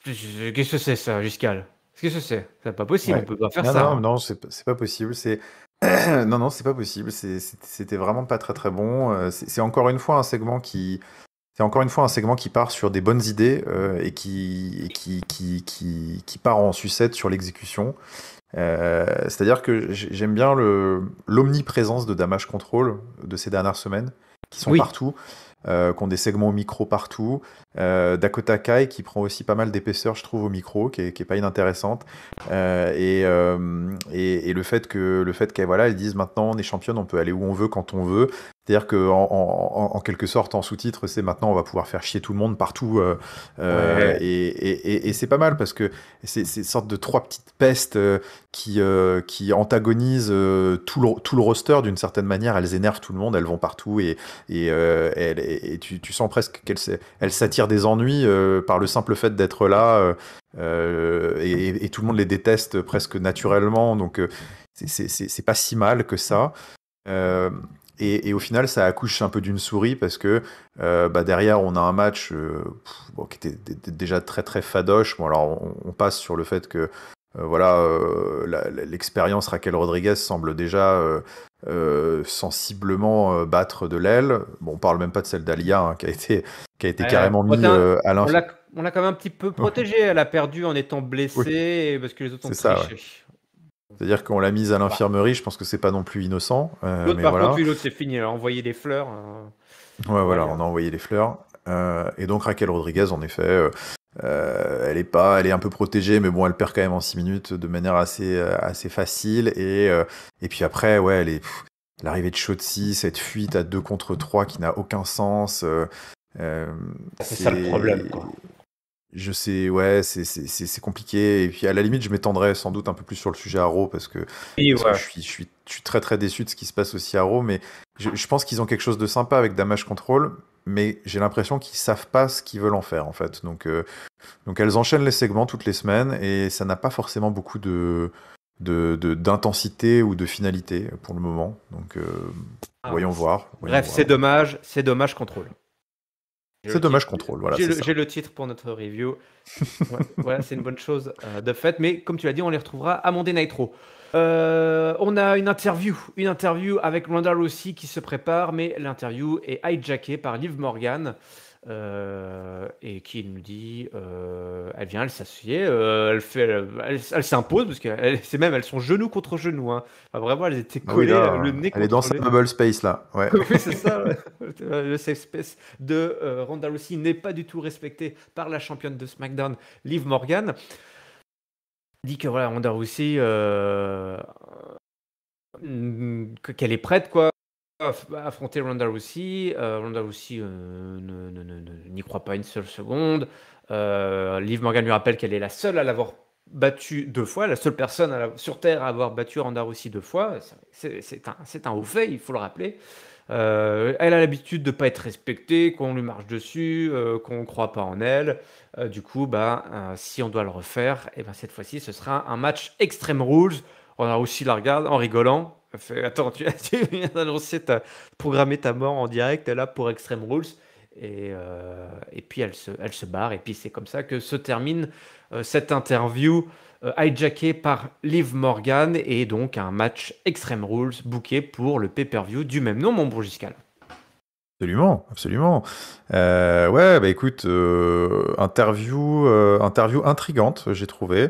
Qu'est-ce que c'est ça, Giscal? Qu'est-ce que c'est? C'est pas possible, on peut pas faire ça. Non, c'est pas possible. Non, c'est pas possible. C'était vraiment pas très très bon. C'est encore une fois un segment qui part sur des bonnes idées et qui part en sucette sur l'exécution. C'est-à-dire que j'aime bien l'omniprésence de Damage Control de ces dernières semaines, qui sont partout, qui ont des segments au micro partout. Dakota Kai qui prend aussi pas mal d'épaisseur, je trouve, au micro, qui est pas inintéressante. Et le fait qu'elle voilà, ils disent maintenant on est championne, on peut aller où on veut quand on veut. C'est-à-dire que en quelque sorte en sous-titre, c'est maintenant on va pouvoir faire chier tout le monde partout et c'est pas mal parce que c'est une sorte de 3 petites pestes qui antagonisent tout le roster d'une certaine manière. Elles énervent tout le monde, elles vont partout et tu sens presque qu'elles s'attirent des ennuis par le simple fait d'être là et tout le monde les déteste presque naturellement, donc c'est pas si mal que ça. Et au final, ça accouche un peu d'une souris parce que derrière, on a un match qui était déjà très très fadoche. Bon, alors on passe sur le fait que l'expérience Raquel Rodriguez semble déjà sensiblement battre de l'aile. Bon, on parle même pas de celle d'Alia hein, qui a été carrément mise à l'infini. on l'a quand même un petit peu protégée. Elle a perdu en étant Oui, blessée parce que les autres ont c'est ça, ouais. triché. C'est-à-dire qu'on l'a mise à Bah, l'infirmerie, je pense que c'est pas non plus innocent, l'autre, mais par contre, voilà. oui, l'autre, c'est fini. Elle a envoyé des fleurs. Ouais, voilà, Voilà. on a envoyé les fleurs. Et donc Raquel Rodriguez, en effet, elle est un peu protégée, mais bon, elle perd quand même en 6 minutes de manière assez facile. Et puis après, ouais, l'arrivée de Shotzi, cette fuite à 2 contre 3 qui n'a aucun sens. C'est ça le problème, C'est. quoi. Je sais, ouais, c'est compliqué. Et puis à la limite, je m'étendrai sans doute un peu plus sur le sujet à Raw Et parce que ouais. je suis très très déçu de ce qui se passe aussi à Raw. Mais je pense qu'ils ont quelque chose de sympa avec Damage Control, mais j'ai l'impression qu'ils savent pas ce qu'ils veulent en faire en fait. Donc elles enchaînent les segments toutes les semaines et ça n'a pas forcément beaucoup d'intensité ou de finalité pour le moment. Donc Ah, voyons voir. bref, c'est dommage, contrôle. C'est Dommage Control, voilà, c'est ça. J'ai le titre pour notre review. Ouais, voilà, c'est une bonne chose de fait. Mais comme tu l'as dit, on les retrouvera à Monday Night Raw. On a une interview avec Ronda Rousey qui se prépare, mais l'interview est hijackée par Liv Morgan et qui nous dit, elle vient, elle s'assied, elle s'impose parce que elles sont genou contre genou. Hein. Enfin, vraiment, elles étaient Ah oui, collées, le là, nez elle est dans contre sa nez. bubble space là. Ouais. Oui, c'est ça. Ouais. Le safe space de Ronda Rousey n'est pas du tout respecté par la championne de SmackDown, Liv Morgan. Dit que voilà, Ronda Rousey, qu'elle est prête quoi, à affronter Ronda Rousey. Ronda Rousey n'y croit pas une seule seconde. Liv Morgan lui rappelle qu'elle est la seule à l'avoir battue 2 fois, la seule personne sur Terre à avoir battu Ronda Rousey 2 fois. C'est un haut fait, il faut le rappeler. Elle a l'habitude de ne pas être respectée, qu'on lui marche dessus, qu'on ne croit pas en elle. Du coup, si on doit le refaire, et ben, cette fois-ci, ce sera un match Extreme Rules. On a aussi la regarde en rigolant. Elle fait, attends, tu viens d'annoncer, programmer ta mort en direct là pour Extreme Rules. Et puis elle se barre. Et puis c'est comme ça que se termine cette interview hijacké par Liv Morgan et donc un match Extreme Rules booké pour le pay-per-view du même nom, mon bon Giscal. Absolument, absolument. Ouais, bah écoute, interview intrigante, j'ai trouvé.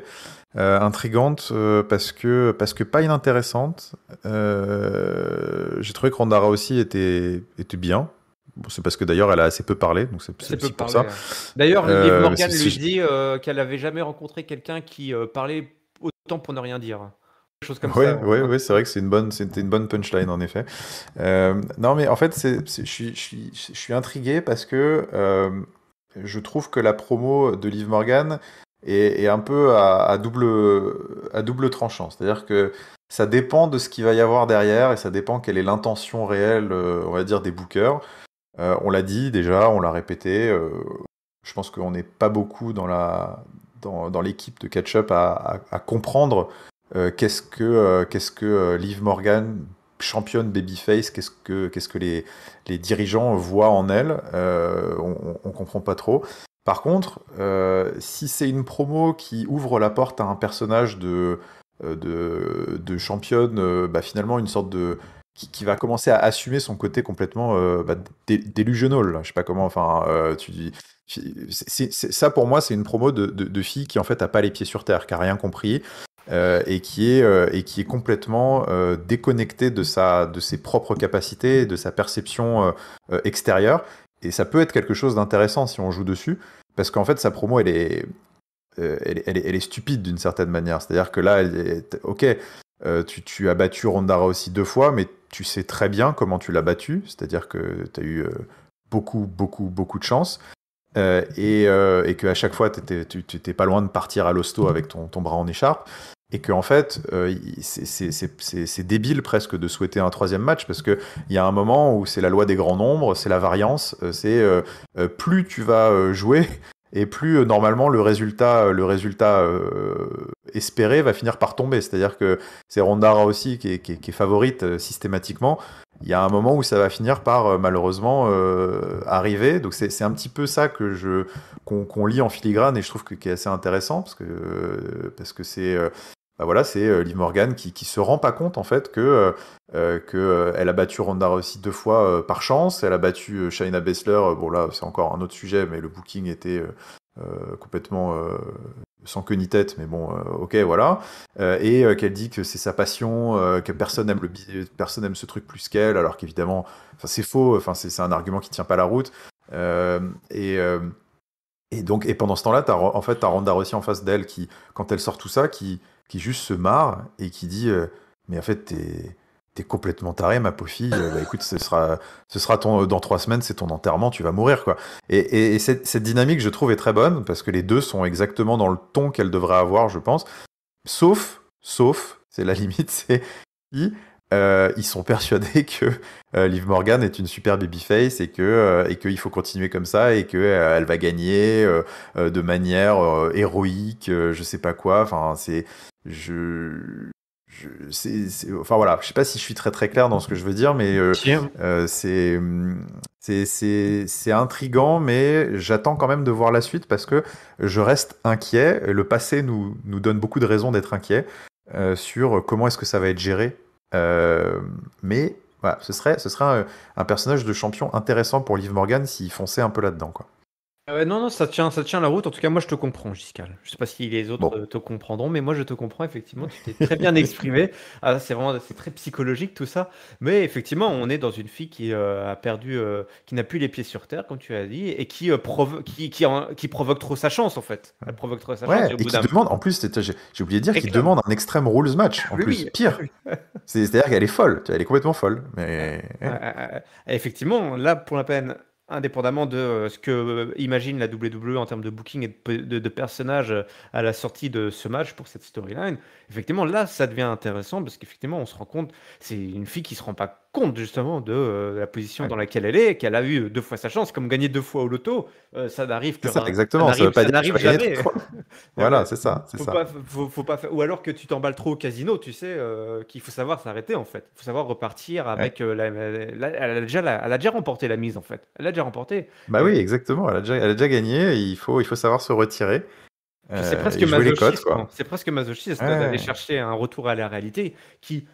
Intrigante parce que pas inintéressante. J'ai trouvé que Ronda Rousey était bien. Bon, c'est parce que d'ailleurs elle a assez peu parlé, donc c'est C'est peu aussi pour parlé. ça. D'ailleurs, Liv Morgan C'est lui dit qu'elle avait jamais rencontré quelqu'un qui parlait autant pour ne rien dire. Quelque chose comme ça. ouais, c'est vrai que c'était une bonne punchline en effet. Non, mais en fait, je suis intrigué parce que je trouve que la promo de Liv Morgan est un peu à double tranchant. C'est-à-dire que ça dépend de ce qu'il va y avoir derrière et ça dépend quelle est l'intention réelle, on va dire, des bookers. On l'a dit déjà, on l'a répété. Je pense qu'on n'est pas beaucoup dans l'équipe de Catch-Up à comprendre qu'est-ce que Liv Morgan, championne babyface, qu'est-ce que les dirigeants voient en elle. On comprend pas trop. Par contre, si c'est une promo qui ouvre la porte à un personnage de championne, finalement une sorte de qui va commencer à assumer son côté complètement delusional. Je sais pas comment. Enfin, tu dis. Ça pour moi, c'est une promo de fille qui en fait a pas les pieds sur terre, qui a rien compris. Et qui est complètement déconnecté de ses propres capacités, de sa perception extérieure. Et ça peut être quelque chose d'intéressant si on joue dessus, parce qu'en fait sa promo elle est stupide d'une certaine manière. C'est-à-dire que là, ok, tu as battu Ronda Rousey 2 fois, mais tu sais très bien comment tu l'as battu. C'est-à-dire que tu as eu beaucoup de chance. Et qu'à chaque fois, tu n'étais pas loin de partir à l'hosto avec ton bras en écharpe. Et que en fait, c'est débile presque de souhaiter un troisième match parce qu'il y a un moment où c'est la loi des grands nombres, c'est la variance, plus tu vas jouer et plus normalement le résultat espéré va finir par tomber. C'est-à-dire que c'est Ronda Rousey qui est favorite systématiquement. Il y a un moment où ça va finir par malheureusement arriver. Donc c'est un petit peu ça qu'on lit en filigrane et je trouve qui est assez intéressant parce que c'est c'est Liv Morgan qui se rend pas compte en fait que elle a battu Ronda Rousey 2 fois par chance. Elle a battu Shayna Baszler. Bon là c'est encore un autre sujet, mais le booking était complètement sans queue ni tête, mais bon, ok, voilà. Et qu'elle dit que c'est sa passion, que personne aime ce truc plus qu'elle, alors qu'évidemment, c'est faux, c'est un argument qui tient pas la route. Euh, et, euh, et pendant ce temps-là, en fait, t'as Ronda Rousey en face d'elle qui, quand elle sort tout ça, qui juste se marre et qui dit mais en fait, t'es complètement taré, ma pauvre fille. Bah écoute, ce sera dans 3 semaines, c'est ton enterrement, tu vas mourir, quoi. Et cette dynamique, je trouve, est très bonne parce que les deux sont exactement dans le ton qu'elles devraient avoir, je pense. Sauf, c'est la limite, c'est si ils sont persuadés que Liv Morgan est une super babyface et qu'il faut continuer comme ça et que elle va gagner de manière héroïque, je sais pas quoi. Enfin, je, enfin voilà, je sais pas si je suis très très clair dans ce que je veux dire, mais Tiens. c'est intriguant, mais j'attends quand même de voir la suite parce que je reste inquiet. Le passé nous donne beaucoup de raisons d'être inquiets sur comment est-ce que ça va être géré. Mais voilà, ce serait un personnage de champion intéressant pour Liv Morgan s'il fonçait un peu là-dedans, quoi. Non, non, ça tient la route. En tout cas, moi, je te comprends, Giscal. Je sais pas si les autres Bon, te comprendront, mais moi, je te comprends. Effectivement, tu t'es très bien exprimé. Ah, c'est très psychologique tout ça. Mais effectivement, on est dans une fille qui a perdu, qui n'a plus les pieds sur terre, comme tu as dit, et qui provoque trop sa chance, en fait. Elle provoque trop sa chance. ouais, Et au et bout qui d'un demande, en plus, j'ai oublié de dire qu'il réclame. demande un Extreme Rules match, en Oui, plus, oui. pire. C'est-à-dire qu'elle est folle, elle est complètement folle. Mais ouais. Effectivement, là, pour la peine, indépendamment de ce que imagine la WWE en termes de booking et de personnages à la sortie de ce match pour cette storyline, effectivement, là, ça devient intéressant parce qu'effectivement, on se rend compte, c'est une fille qui se rend pas compte justement de la position Ouais. dans laquelle elle est, qu'elle a eu 2 fois sa chance, comme gagner 2 fois au loto, ça n'arrive que C'est ça, exactement. Ça veut pas ça dire que tu n'arrive vas gagner jamais. 3 fois. Mais ouais. Voilà, c'est ça, c'est ça. Faut pas ou alors que tu t'emballes trop au casino, tu sais, qu'il faut savoir s'arrêter en fait. Il faut savoir repartir Ouais. avec elle a déjà remporté la mise en fait. Elle a déjà remporté. Bah Et oui, exactement. Elle a déjà gagné. Et il faut savoir se retirer puis c'est presque et jouer les codes, masochiste, hein. quoi. C'est presque masochiste d'aller Ouais. chercher un retour à la réalité qui,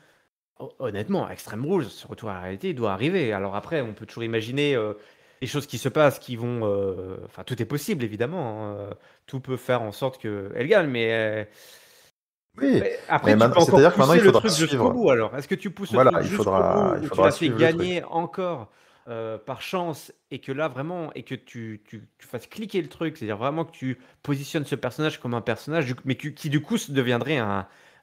honnêtement, à Extreme Rules, ce retour à la réalité il doit arriver. Alors après, on peut toujours imaginer les choses qui se passent, qui vont, enfin tout est possible évidemment, hein. Tout peut faire en sorte qu'elle gagne, mais Oui, mais mais après, tu peux encore c'est-à-dire que maintenant, pousser il le faudra truc jusqu'au suivre. bout alors. Est-ce que tu pousses le Voilà, truc il jusqu'au faudra, bout il où tu la faudra fais suivre le truc. gagner encore par chance et que là vraiment, et que tu fasses cliquer le truc, c'est-à-dire vraiment que tu positionnes ce personnage comme un personnage, mais qui du coup deviendrait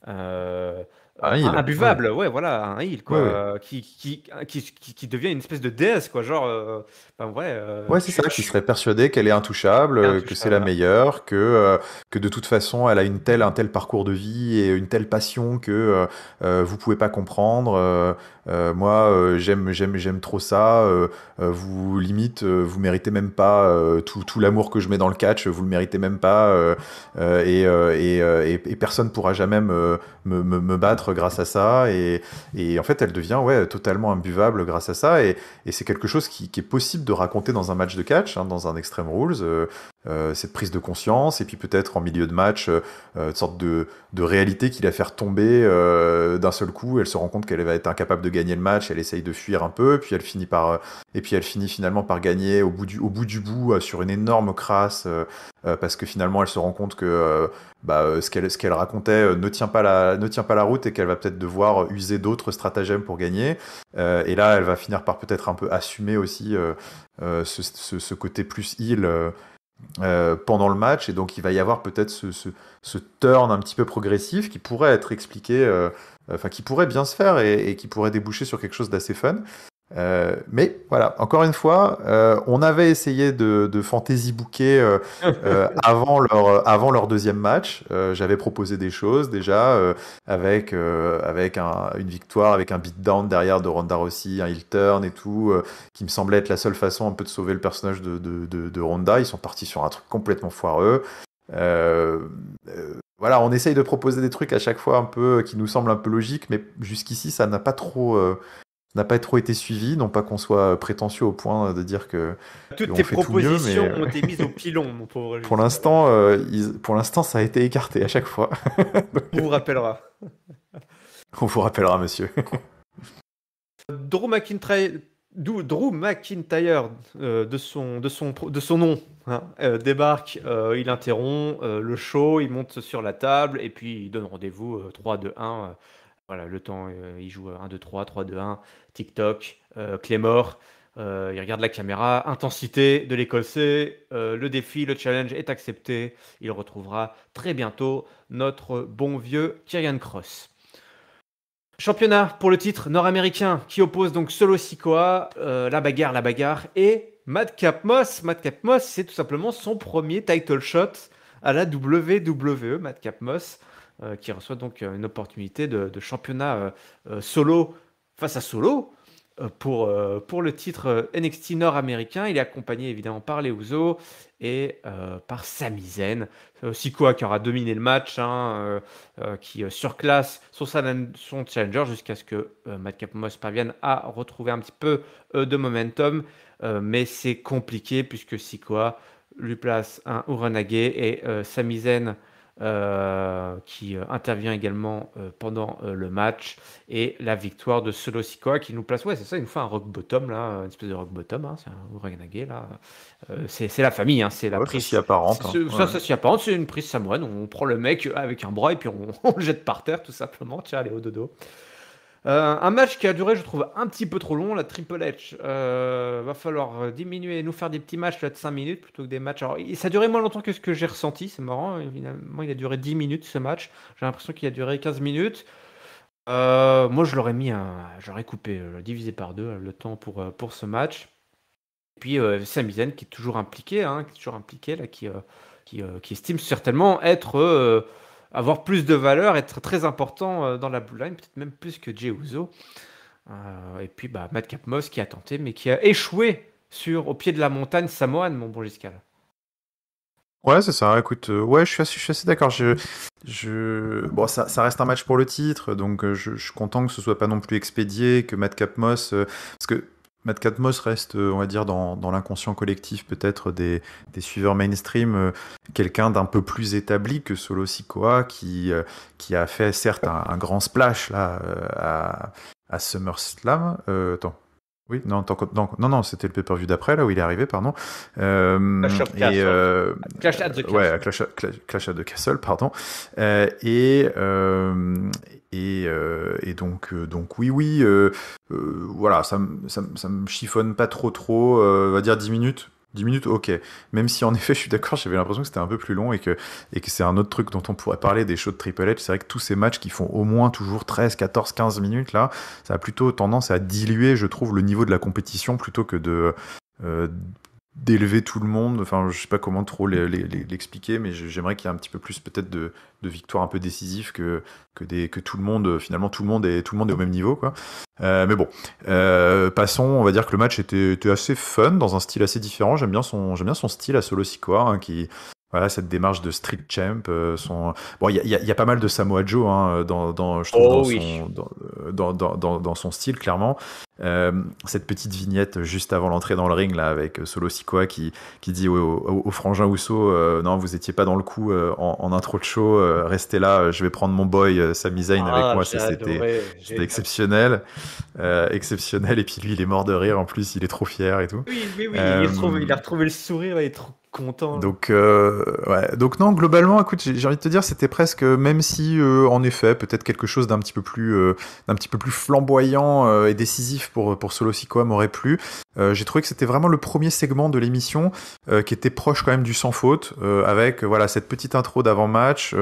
euh, Un un heal. Oui, imbuvable, ouais, voilà, un heal, oui, oui. quoi, qui devient une espèce de déesse, quoi, genre, enfin, ouais, Ouais, c'est ça, qui serait persuadée qu'elle est intouchable, que c'est intouchable, la voilà. meilleure, que de toute façon, elle a un tel parcours de vie et une telle passion que vous pouvez pas comprendre. Moi, j'aime trop ça. Vous, limite, vous méritez même pas tout l'amour que je mets dans le catch, vous le méritez même pas. Et personne pourra jamais me battre grâce à ça. Et en fait, elle devient ouais, totalement imbuvable grâce à ça. Et c'est quelque chose qui est possible de raconter dans un match de catch, hein, dans un Extreme Rules, cette prise de conscience, et puis peut-être en milieu de match, une sorte de réalité qui la faire tomber d'un seul coup. Elle se rend compte qu'elle va être incapable de gagner le match, elle essaye de fuir un peu, puis et puis elle finit finalement par gagner au bout du bout sur une énorme crasse, parce que finalement elle se rend compte que ce qu'elle racontait ne tient pas la route et qu'elle va peut-être devoir user d'autres stratagèmes pour gagner. Et là, elle va finir par peut-être un peu assumer aussi ce côté plus heal pendant le match. Et donc, il va y avoir peut-être ce turn un petit peu progressif qui pourrait être expliqué, enfin, qui pourrait bien se faire et qui pourrait déboucher sur quelque chose d'assez fun. Mais voilà, encore une fois, on avait essayé de fantasy booker avant leur deuxième match. J'avais proposé des choses déjà avec une victoire, avec un beatdown derrière de Ronda Rousey, un heel turn et tout, qui me semblait être la seule façon un peu de sauver le personnage de Ronda. Ils sont partis sur un truc complètement foireux. Euh, voilà, on essaye de proposer des trucs à chaque fois un peu qui nous semblent un peu logiques, mais jusqu'ici ça n'a pas trop été suivi, non pas qu'on soit prétentieux au point de dire que Toutes qu'on tes fait tout mieux, propositions mais ont été mises au pilon, mon pauvre pour Giscard. l'instant, ça a été écarté à chaque fois. On vous rappellera. On vous rappellera, monsieur. Drew McIntyre, Drew McIntyre, de son nom, hein, débarque, il interrompt le show, il monte sur la table et puis il donne rendez-vous 3, 2, 1. Voilà, le temps, il joue 1, 2, 3, 3, 2, 1, TikTok, Claymore. Il regarde la caméra, intensité de l'écossais, le défi, le challenge est accepté. Il retrouvera très bientôt notre bon vieux Kieran Cross. Championnat pour le titre nord-américain qui oppose donc Solo Sikoa, la bagarre, et Madcap Moss. Madcap Moss, c'est tout simplement son premier title shot à la WWE. Madcap Moss qui reçoit donc une opportunité de championnat solo face à Solo pour le titre NXT nord-américain. Il est accompagné évidemment par les Usos et par Sami Zayn. Sikoa qui aura dominé le match, hein, qui surclasse son challenger jusqu'à ce que Madcap Moss parvienne à retrouver un petit peu de momentum. Mais c'est compliqué puisque Sikoa lui place un Uranage et Sami Zayn qui intervient également pendant le match, et la victoire de Solo Sikoa qui nous place, ouais c'est ça, une fois un rock bottom là, une espèce de rock bottom, hein, c'est un Uranage là, c'est la famille, hein, c'est la Ouais, ça prise, s'y apparente. ça s'y apparente, c'est une prise samouraine, on prend le mec avec un bras et puis on le jette par terre tout simplement, tiens allez au dodo. Un match qui a duré, je trouve, un petit peu trop long. La Triple H va falloir diminuer, nous faire des petits matchs là, de 5 minutes plutôt que des matchs. Alors, ça a duré moins longtemps que ce que j'ai ressenti, c'est marrant. Évidemment, il a duré 10 minutes ce match. J'ai l'impression qu'il a duré 15 minutes. Moi, je l'aurais j'aurais coupé, divisé par deux le temps pour ce match. Et puis, Sami Zayn qui est toujours impliqué, hein, là, qui estime certainement avoir plus de valeur, être très important dans la Blue Line, peut-être même plus que Jey Uso. Et puis Madcap Moss qui a tenté, mais qui a échoué au pied de la montagne samoane, mon bon Giscal. Ouais, c'est ça. Écoute, ouais, je suis assez d'accord. Bon, ça reste un match pour le titre, donc je suis content que ce soit pas non plus expédié, que Madcap Moss, parce que Madcap Moss reste, on va dire, dans l'inconscient collectif peut-être des suiveurs mainstream, quelqu'un d'un peu plus établi que Solo Sikoa, qui a fait certes un grand splash là à SummerSlam. Attends. Oui, non, non, c'était le pay-per-view d'après, là où il est arrivé, pardon. Clash of Castle. Clash at the Castle. Ouais, Clash at the Castle, pardon. Et donc oui, voilà, ça me chiffonne pas trop, on va dire 10 minutes. 10 minutes, ok. Même si en effet, je suis d'accord, j'avais l'impression que c'était un peu plus long et que c'est un autre truc dont on pourrait parler, des shows de Triple H. C'est vrai que tous ces matchs qui font au moins toujours 13, 14, 15 minutes, là, ça a plutôt tendance à diluer, je trouve, le niveau de la compétition plutôt que d'élever tout le monde. Enfin, je sais pas comment trop l'expliquer, mais j'aimerais qu'il y ait un petit peu plus peut-être de victoires un peu décisives que tout le monde, finalement tout le monde est au même niveau, quoi. Mais bon, passons. On va dire que le match était assez fun dans un style assez différent. J'aime bien son style à Solo Sikoa, hein, qui voilà, cette démarche de street champ. Bon, il y a pas mal de Samoa Joe, hein, je trouve, dans son style, clairement. Cette petite vignette juste avant l'entrée dans le ring là, avec Solo Sikoa qui dit au frangin Uso, non, vous étiez pas dans le coup en intro de show, restez là, je vais prendre mon boy Sami Zayn avec moi. C'était exceptionnel, exceptionnel. Et puis lui, il est mort de rire, en plus il est trop fier et tout. Oui, il a retrouvé le sourire, il est trop content. Donc non, globalement, écoute, j'ai envie de te dire, c'était presque, même si en effet peut-être quelque chose d'un petit peu plus flamboyant et décisif pour Solo Sikoa m'aurait plu. J'ai trouvé que c'était vraiment le premier segment de l'émission qui était proche quand même du sans faute, avec voilà cette petite intro d'avant-match,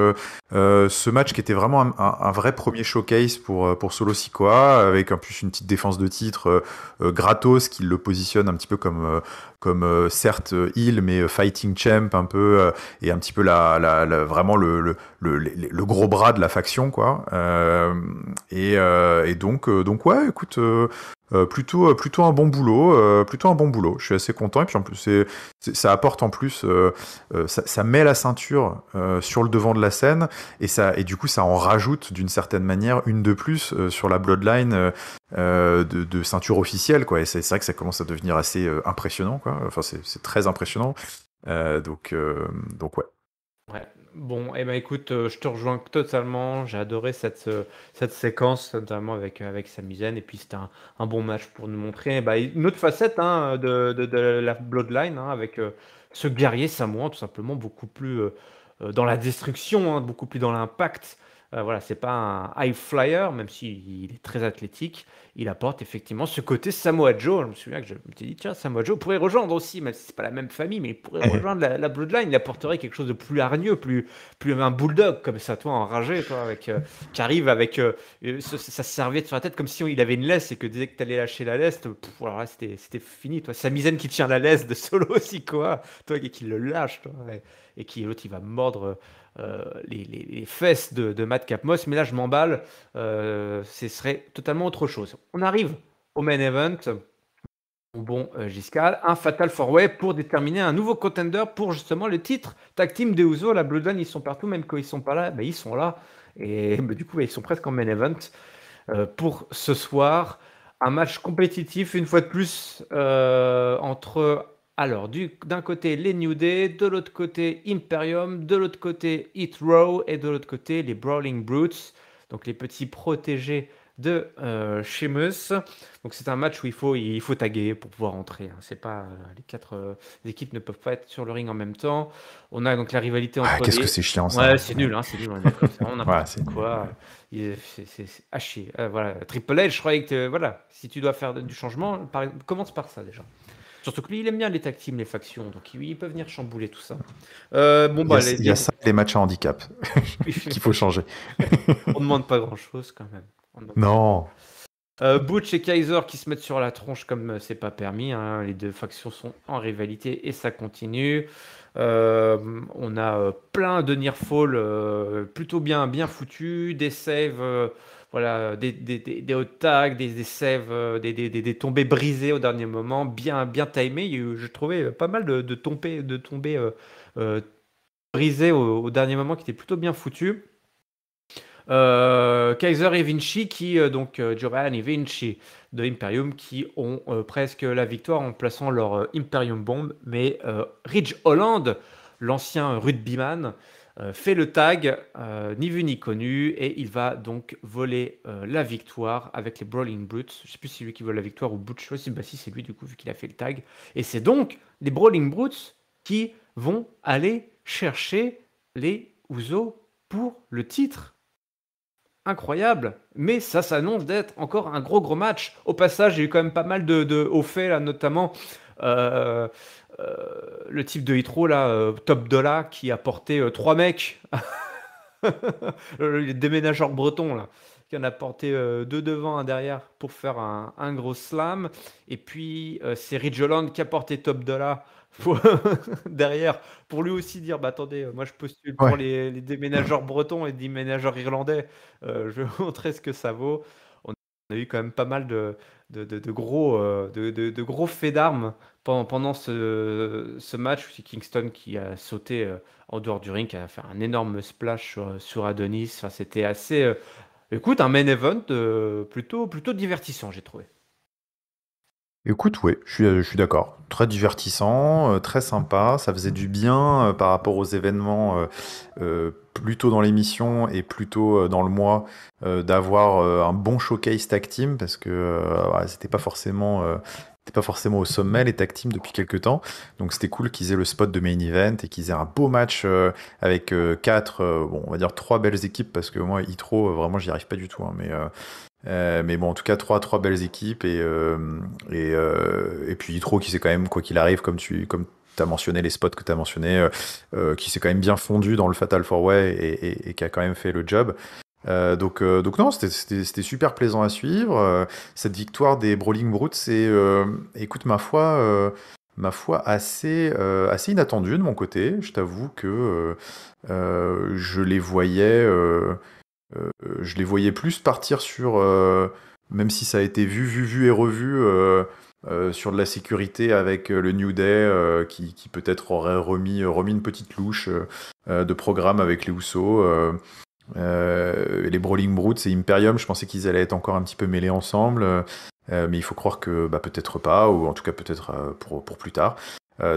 ce match qui était vraiment un vrai premier showcase pour Solo Sikoa, avec en plus une petite défense de titre gratos qui le positionne un petit peu comme certes heel mais fighting champ un peu, et un petit peu vraiment le gros bras de la faction, quoi. Et donc ouais, écoute, plutôt un bon boulot, je suis assez content. Et puis en plus ça apporte en plus, ça met la ceinture sur le devant de la scène, et du coup ça en rajoute d'une certaine manière une de plus sur la bloodline de ceinture officielle, quoi. Et c'est vrai que ça commence à devenir assez impressionnant, quoi. Enfin c'est très impressionnant, donc ouais. Ouais. Bon, eh ben écoute, je te rejoins totalement. J'ai adoré cette séquence, notamment avec Sami Zayn. Et puis c'était un bon match pour nous montrer bah, une autre facette hein, de la Bloodline, hein, avec ce guerrier samoan, tout simplement, beaucoup plus dans la destruction, hein, beaucoup plus dans l'impact. Voilà, c'est pas un high flyer, même s'il est très athlétique. Il apporte effectivement ce côté Samoa Joe. Je me souviens que je m'étais dit, tiens, Samoa Joe pourrait rejoindre aussi, même si c'est pas la même famille, mais il pourrait rejoindre la Bloodline. Il apporterait quelque chose de plus hargneux, plus un bulldog comme ça, toi, enragé, toi, qui arrive avec sa serviette sur la tête comme si il avait une laisse et que dès que t'allais lâcher la laisse, alors là, c'était fini, toi. Sami Zayn qui tient la laisse de Solo Sikoa, toi, et qui le lâche, toi, et qui l'autre, il va mordre les fesses de Matt Capmos. Mais là, je m'emballe, ce serait totalement autre chose. On arrive au main event. Bon, Giscal, un Fatal 4-Way pour déterminer un nouveau contender pour justement le titre Tag Team des Usos. La Bloodline, ils sont partout, même quand ils sont pas là, bah, ils sont là. Et bah, du coup, ils sont presque en main event pour ce soir. Un match compétitif, une fois de plus, entre, alors, d'un côté, les New Day, de l'autre côté, Imperium, de l'autre côté, Hit Row, et de l'autre côté, les Brawling Brutes, donc les petits protégés de Sheamus. Donc c'est un match où il faut taguer pour pouvoir entrer, hein. C'est pas les quatre équipes ne peuvent pas être sur le ring en même temps. On a donc la rivalité Ah, entre qu'est-ce que les. c'est chiant Ouais, ça. c'est nul, hein, c'est nul, on est d'accord. C'est vraiment Ouais, n'importe c'est nul. quoi. C'est à chier. Voilà. Triple H, je croyais que voilà, si tu dois faire du changement, commence par ça déjà. Surtout que lui, il aime bien les tag teams, les factions, donc il peut venir chambouler tout ça. Bon, bah, Il y a ça, les matchs à handicap qu'il faut changer. on demande pas grand-chose quand même. On demande pas Non. Butch et Kaiser qui se mettent sur la tronche comme c'est pas permis, hein. Les deux factions sont en rivalité et ça continue. On a plein de near fall plutôt bien foutus, des saves, voilà, des hot tags, des saves, des tombées brisées au dernier moment, bien timées. Je trouvais pas mal de tombées brisées au dernier moment qui étaient plutôt bien foutues. Kaiser et Vinci donc Giovanni Vinci de Imperium qui ont presque la victoire en plaçant leur Imperium Bomb, mais Ridge Holland, l'ancien rugbyman, fait le tag, ni vu ni connu, et il va donc voler la victoire avec les Brawling Brutes. Je sais plus si c'est lui qui vole la victoire ou Butch. Bah si, c'est lui du coup vu qu'il a fait le tag. Et c'est donc les Brawling Brutes qui vont aller chercher les Usos pour le titre. Incroyable, mais ça s'annonce d'être encore un gros match. Au passage, j'ai eu quand même pas mal de hauts faits là, notamment euh, le type de Hitro là, Top Dollar, qui a porté trois mecs, les déménageurs bretons là, qui en a porté deux devant, un derrière pour faire un gros slam. Et puis c'est Ridge Holland qui a porté Top Dollar derrière pour lui aussi dire bah attendez, moi je postule pour Ouais. les déménageurs bretons et les déménageurs irlandais. Je vais vous montrer ce que ça vaut. On a eu quand même pas mal de gros faits d'armes pendant ce match. C'est Kingston qui a sauté en dehors du ring, qui a fait un énorme splash sur Adonis. Enfin, c'était assez écoute, un main event plutôt divertissant, j'ai trouvé. Écoute, ouais, je suis d'accord. Très divertissant, très sympa. Ça faisait du bien par rapport aux événements plus tôt dans l'émission et plus tôt dans le mois d'avoir un bon showcase tag team parce que ouais, c'était pas forcément au sommet les tag teams depuis quelques temps. Donc c'était cool qu'ils aient le spot de main event et qu'ils aient un beau match avec bon, on va dire trois belles équipes parce que moi, Hitro, vraiment, j'y arrive pas du tout, hein, mais bon, en tout cas, trois belles équipes et puis Hitro qui s'est quand même, quoi qu'il arrive, comme t'as mentionné les spots que t'as mentionné, qui s'est quand même bien fondu dans le Fatal 4-Way et qui a quand même fait le job. Donc non, c'était super plaisant à suivre. Cette victoire des Brawling Brutes, c'est, écoute, ma foi assez inattendue de mon côté. Je t'avoue que je les voyais. Je les voyais plus partir sur, même si ça a été vu et revu, sur de la sécurité avec le New Day, qui peut-être aurait remis une petite louche de programme avec les Usos. Les Brawling Brutes et Imperium, je pensais qu'ils allaient être encore un petit peu mêlés ensemble, mais il faut croire que bah, peut-être pas, ou en tout cas peut-être pour plus tard.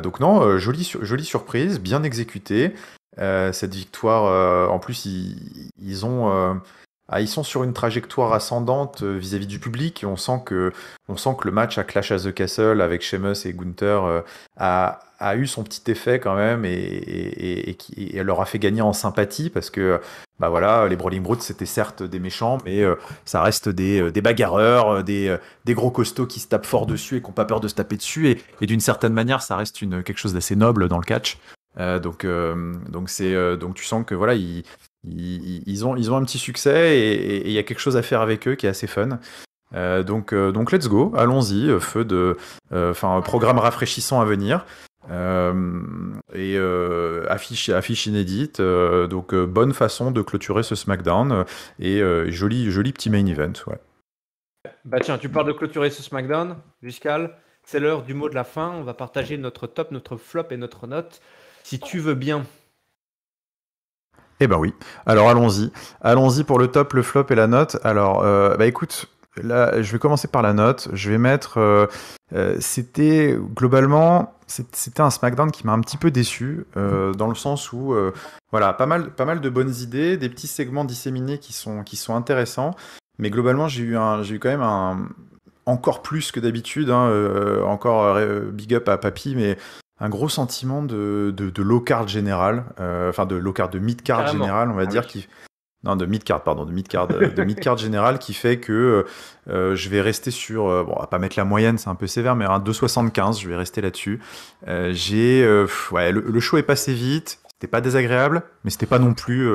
Donc non, jolie surprise, bien exécutée. Cette victoire, en plus, ils sont sur une trajectoire ascendante vis-à-vis du public. On sent que le match à Clash at the Castle avec Sheamus et Gunther a eu son petit effet quand même et leur a fait gagner en sympathie parce que bah voilà, les Brawling Brutes c'était certes des méchants, mais ça reste des bagarreurs, des gros costauds qui se tapent fort dessus et qui n'ont pas peur de se taper dessus. Et d'une certaine manière, ça reste quelque chose d'assez noble dans le catch. Donc tu sens que voilà, ils ont un petit succès et il y a quelque chose à faire avec eux qui est assez fun. Donc let's go, allons-y, programme rafraîchissant à venir. Affiche inédite, bonne façon de clôturer ce SmackDown et joli petit main event, ouais. Bah tiens, tu parles de clôturer ce SmackDown, Giscal. C'est l'heure du mot de la fin. On va partager notre top, notre flop et notre note. Si tu veux bien. Eh ben oui. Alors allons-y. Allons-y pour le top, le flop et la note. Alors, écoute, là, je vais commencer par la note. Je vais mettre. C'était un SmackDown qui m'a un petit peu déçu, dans le sens où, voilà, pas mal de bonnes idées, des petits segments disséminés qui sont intéressants. Mais globalement, j'ai eu quand même encore plus que d'habitude, hein, encore big up à Papy, mais un gros sentiment de low card général, de low card, de mid card général, on va dire, oui. Non, de mid-card, pardon, de mid-card général qui fait que je vais rester sur, bon, on va pas mettre la moyenne, c'est un peu sévère, mais un 2,75, je vais rester là-dessus. Le show est passé vite, c'était pas désagréable, mais c'était pas non plus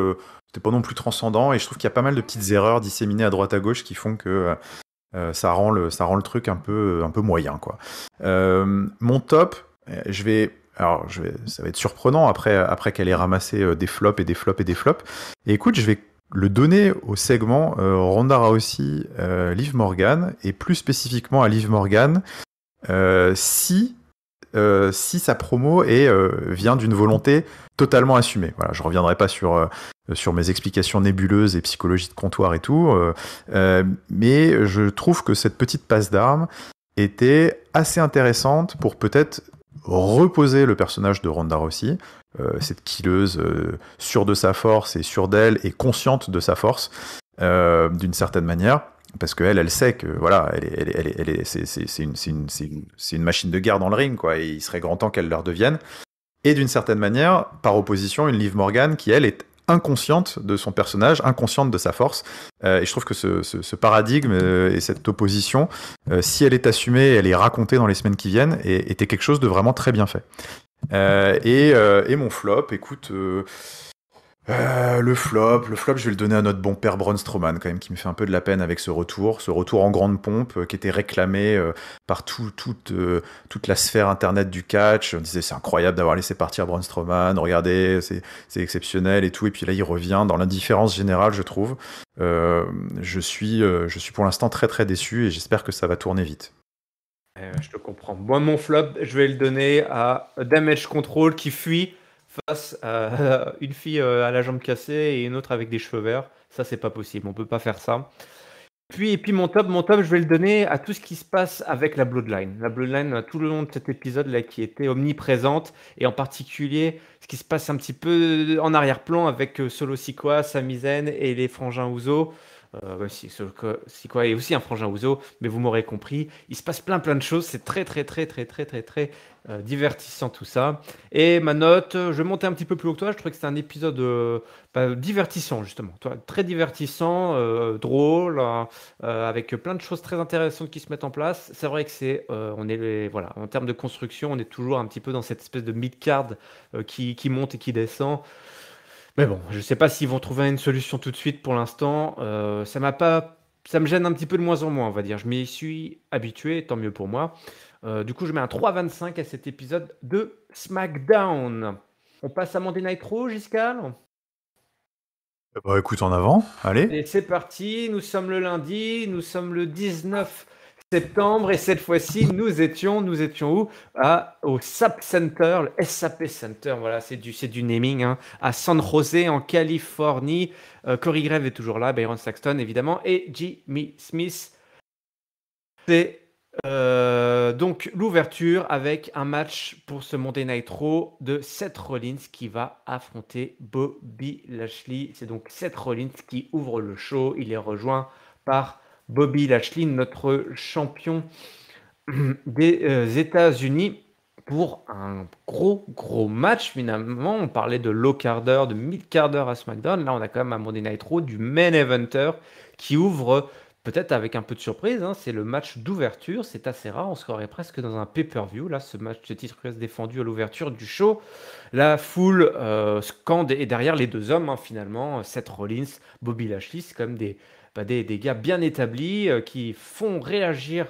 transcendant, et je trouve qu'il y a pas mal de petites erreurs disséminées à droite à gauche qui font que ça rend le truc un peu moyen, quoi. Mon top, ça va être surprenant après qu'elle ait ramassé des flops et des flops et des flops. Et écoute, je vais le donner au segment Ronda Rousey, Liv Morgan, et plus spécifiquement à Liv Morgan, si sa promo vient d'une volonté totalement assumée. Voilà, je reviendrai pas sur mes explications nébuleuses et psychologie de comptoir et tout, mais je trouve que cette petite passe d'armes était assez intéressante pour peut-être reposer le personnage de Ronda Rousey, cette killeuse sûre de sa force et sûre d'elle et consciente de sa force, d'une certaine manière, parce qu'elle sait que voilà, c'est une machine de guerre dans le ring, quoi, et il serait grand temps qu'elle leur devienne. Et d'une certaine manière, par opposition, une Liv Morgan qui, elle, est inconsciente de son personnage, inconsciente de sa force. Et je trouve que ce paradigme et cette opposition, si elle est assumée, elle est racontée dans les semaines qui viennent, était quelque chose de vraiment très bien fait. Et mon flop, écoute, le flop, je vais le donner à notre bon père Braun Strowman, quand même, qui me fait un peu de la peine avec ce retour en grande pompe, qui était réclamé par toute la sphère internet du catch. On disait c'est incroyable d'avoir laissé partir Braun Strowman, regardez, c'est exceptionnel et tout. Et puis là, il revient dans l'indifférence générale, je trouve. Je suis pour l'instant très très déçu et j'espère que ça va tourner vite. Je te comprends. Moi, mon flop, je vais le donner à Damage Control qui fuit face à une fille à la jambe cassée et une autre avec des cheveux verts. Ça, c'est pas possible. On peut pas faire ça. Et puis mon top, je vais le donner à tout ce qui se passe avec la Bloodline. La Bloodline, tout le long de cet épisode-là, qui était omniprésente, et en particulier ce qui se passe un petit peu en arrière-plan avec Solo Sikoa, Sami Zayn et les frangins Ouzo. Sikoa est aussi un frangin Ouzo, mais vous m'aurez compris. Il se passe plein de choses. C'est très divertissant tout ça. Et ma note, je vais monter un petit peu plus haut que toi. Je trouvais que c'était un épisode divertissant, justement. Très divertissant, drôle, avec plein de choses très intéressantes qui se mettent en place. C'est vrai que voilà, en termes de construction, on est toujours un petit peu dans cette espèce de mid-card qui monte et qui descend. Mais bon, je ne sais pas s'ils vont trouver une solution tout de suite pour l'instant. Ça me gêne un petit peu de moins en moins, on va dire. Je m'y suis habitué, tant mieux pour moi. Du coup, je mets un 3,25 à cet épisode de SmackDown. On passe à Monday Night Raw, Giscal ? Bah écoute, en avant, allez. Et c'est parti, nous sommes le lundi, nous sommes le 19 septembre, et cette fois-ci, nous étions où ? Au SAP Center, le SAP Center, voilà, c'est du naming, hein, à San José, en Californie. Corey Graves est toujours là, Byron Saxton, évidemment, et Jimmy Smith. C'est Donc l'ouverture avec un match pour ce Monday Night Raw de Seth Rollins qui va affronter Bobby Lashley. C'est donc Seth Rollins qui ouvre le show. Il est rejoint par Bobby Lashley, notre champion des États-Unis, pour un gros match finalement. On parlait de low carder, de mid carder à SmackDown. Là, on a quand même un Monday Night Raw du main eventer qui ouvre peut-être avec un peu de surprise. Hein. C'est le match d'ouverture. C'est assez rare. On se croirait presque dans un pay-per-view. Là, ce match de titre US défendu à l'ouverture du show. La foule scande et derrière les deux hommes, hein, finalement, Seth Rollins, Bobby Lashley, c'est quand même des gars bien établis qui font réagir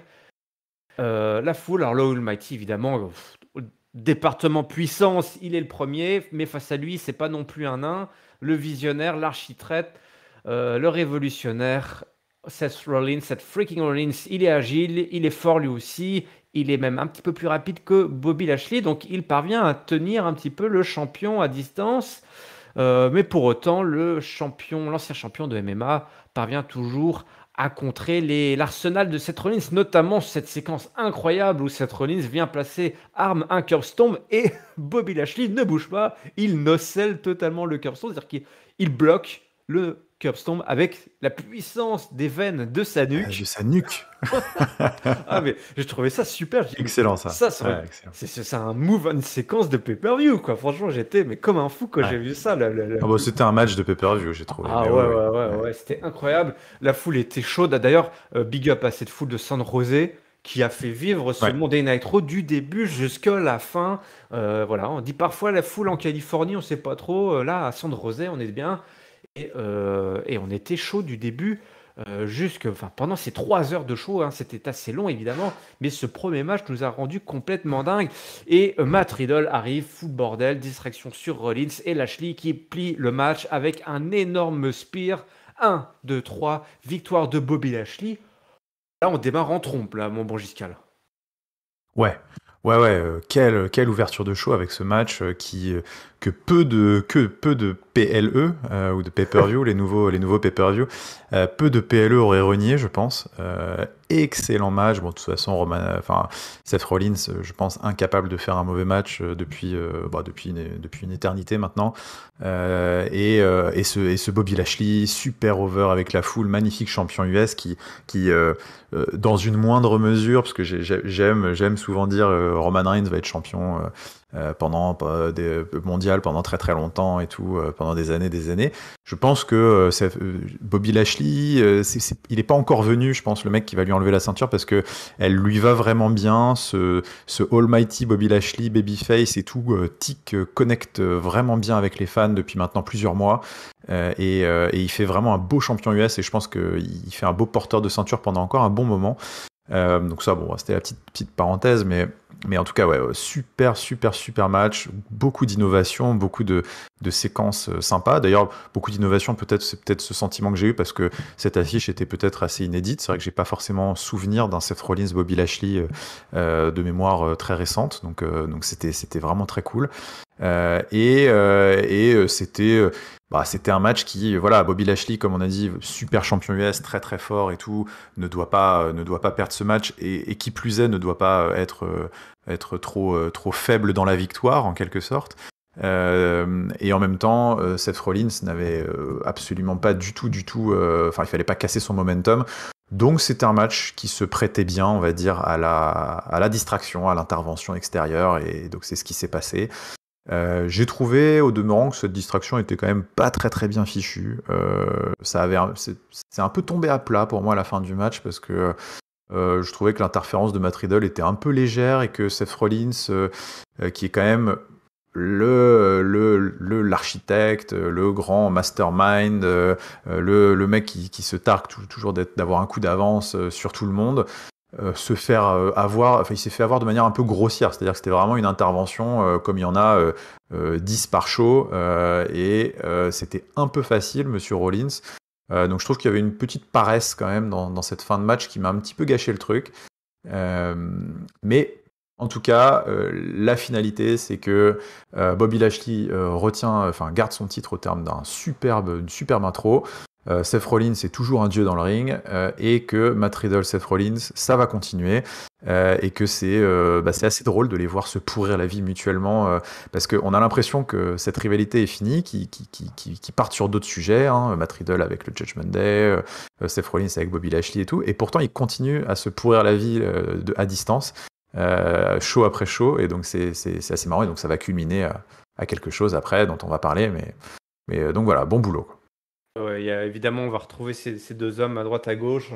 la foule. Alors, Low Almighty, évidemment, au département puissance, il est le premier, mais face à lui, c'est pas non plus un nain. Le visionnaire, l'architraite, le révolutionnaire, Seth Rollins, Seth freaking Rollins, il est agile, il est fort lui aussi. Il est même un petit peu plus rapide que Bobby Lashley, donc il parvient à tenir un petit peu le champion à distance. Mais pour autant, l'ancien champion de MMA parvient toujours à contrer l'arsenal de Seth Rollins, notamment cette séquence incroyable où Seth Rollins vient placer arme un curbstone et Bobby Lashley ne bouge pas, il nocelle totalement le curbstone, c'est-à-dire qu'il bloque le curbstone avec la puissance des veines de sa nuque. Sa nuque. Ah mais j'ai trouvé ça super. Excellent ça. Ouais, excellent. C'est un move, une séquence de pay-per-view quoi. Franchement j'étais mais comme un fou quand j'ai vu ça. C'était un match de pay-per-view j'ai trouvé. Ah ouais, c'était incroyable. La foule était chaude. D'ailleurs big up à cette foule de San José qui a fait vivre ce Monday Night Raw du début jusqu'à la fin. Voilà, on dit parfois la foule en Californie on sait pas trop. Là à San José on est bien et on était chaud du début. Pendant ces 3 heures de show, hein, c'était assez long évidemment, mais ce premier match nous a rendu complètement dingue. Et Matt Riddle arrive, fou de bordel, distraction sur Rollins et Lashley qui plie le match avec un énorme spear. 1, 2, 3, victoire de Bobby Lashley. Là, on démarre en trompe, là, mon bon Giscal. Ouais. Quelle ouverture de show avec ce match que peu de PLE ou de pay-per-view, les nouveaux pay-per-view, peu de PLE auraient renié, je pense. Excellent match. Bon, de toute façon, Seth Rollins, je pense, incapable de faire un mauvais match depuis une éternité maintenant. Et ce Bobby Lashley, super over avec la foule, magnifique champion US qui dans une moindre mesure, parce que j'aime souvent dire Roman Reigns va être champion pendant mondial pendant très très longtemps et tout, pendant des années. Je pense que Bobby Lashley, il n'est pas encore venu, je pense, le mec qui va lui enlever la ceinture, parce que elle lui va vraiment bien, ce almighty Bobby Lashley, babyface et tout, connecte vraiment bien avec les fans depuis maintenant plusieurs mois. Et il fait vraiment un beau champion US, et je pense qu'il fait un beau porteur de ceinture pendant encore un bon moment. Donc ça, bon, c'était la petite parenthèse, mais en tout cas, ouais, super match, beaucoup d'innovation, beaucoup de séquences sympas. D'ailleurs, beaucoup d'innovation, c'est peut-être ce sentiment que j'ai eu, parce que cette affiche était peut-être assez inédite. C'est vrai que j'ai pas forcément souvenir d'un Seth Rollins Bobby Lashley de mémoire très récente, donc c'était vraiment très cool. C'était un match qui, voilà, Bobby Lashley, comme on a dit, super champion US, très très fort et tout, ne doit pas perdre ce match, et qui plus est, ne doit pas être trop faible dans la victoire, en quelque sorte. Et en même temps, Seth Rollins n'avait absolument pas du tout, il fallait pas casser son momentum. Donc c'était un match qui se prêtait bien, on va dire, à la distraction, à l'intervention extérieure, et donc c'est ce qui s'est passé. J'ai trouvé au demeurant que cette distraction était quand même pas très très bien fichue. C'est un peu tombé à plat pour moi à la fin du match, parce que je trouvais que l'interférence de Matt Riddle était un peu légère, et que Seth Rollins, qui est quand même l'architecte, le grand mastermind, le mec qui se targue toujours d'avoir un coup d'avance sur tout le monde, il s'est fait avoir de manière un peu grossière. C'est-à-dire que c'était vraiment une intervention comme il y en a 10 par show, et c'était un peu facile, monsieur Rollins. Donc je trouve qu'il y avait une petite paresse quand même dans cette fin de match qui m'a un petit peu gâché le truc. Mais en tout cas, la finalité, c'est que Bobby Lashley garde son titre au terme d'une superbe intro. Seth Rollins est toujours un dieu dans le ring, et que Matt Riddle, Seth Rollins, ça va continuer, et que c'est assez drôle de les voir se pourrir la vie mutuellement, parce qu'on a l'impression que cette rivalité est finie, qui partent sur d'autres sujets, hein, Matt Riddle avec le Judgment Day, Seth Rollins avec Bobby Lashley et tout, et pourtant ils continuent à se pourrir la vie à distance, show après show, et donc c'est assez marrant, et donc ça va culminer à quelque chose après dont on va parler, mais donc voilà, bon boulot, quoi. Ouais, évidemment, on va retrouver ces deux hommes à droite à gauche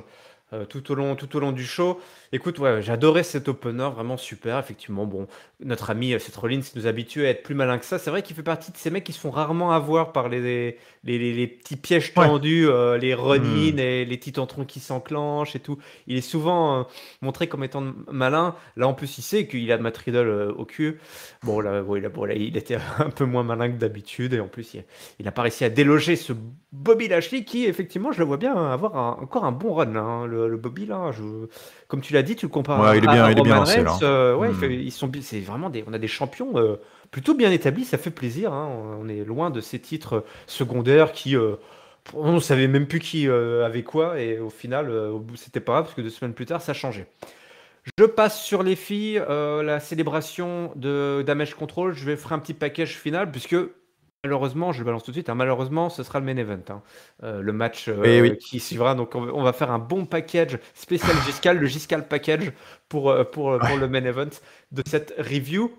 tout au long du show. Écoute, ouais, j'adorais cet opener, vraiment super. Effectivement, bon, notre ami Seth Rollins nous habitue à être plus malin que ça. C'est vrai qu'il fait partie de ces mecs qui se font rarement avoir par les petits pièges Ouais. tendus, les run-in et les petits tantrons qui s'enclenchent et tout. Il est souvent montré comme étant malin. Là, en plus, il sait qu'il a Matt Riddle au cul. Bon, là, il était un peu moins malin que d'habitude. Et en plus, il a pas réussi à déloger ce Bobby Lashley qui, effectivement, je le vois bien avoir encore un bon run, hein, le Bobby, là. Comme tu l'as dit, tu le compares Ouais, à il est bien Roman lancé, là. Reigns. Ouais, c'est vraiment on a des champions plutôt bien établis, ça fait plaisir, hein. On est loin de ces titres secondaires qui, on ne savait même plus qui avait quoi, et au final, au bout, c'était pas grave, parce que 2 semaines plus tard, ça changeait. Je passe sur les filles, la célébration de Damage Control. Je vais faire un petit package final, puisque malheureusement, je le balance tout de suite, hein, malheureusement, ce sera le main event, hein. Le match Oui. qui suivra. Donc, on va faire un bon package spécial Giscal, le Giscal package pour le main event de cette review.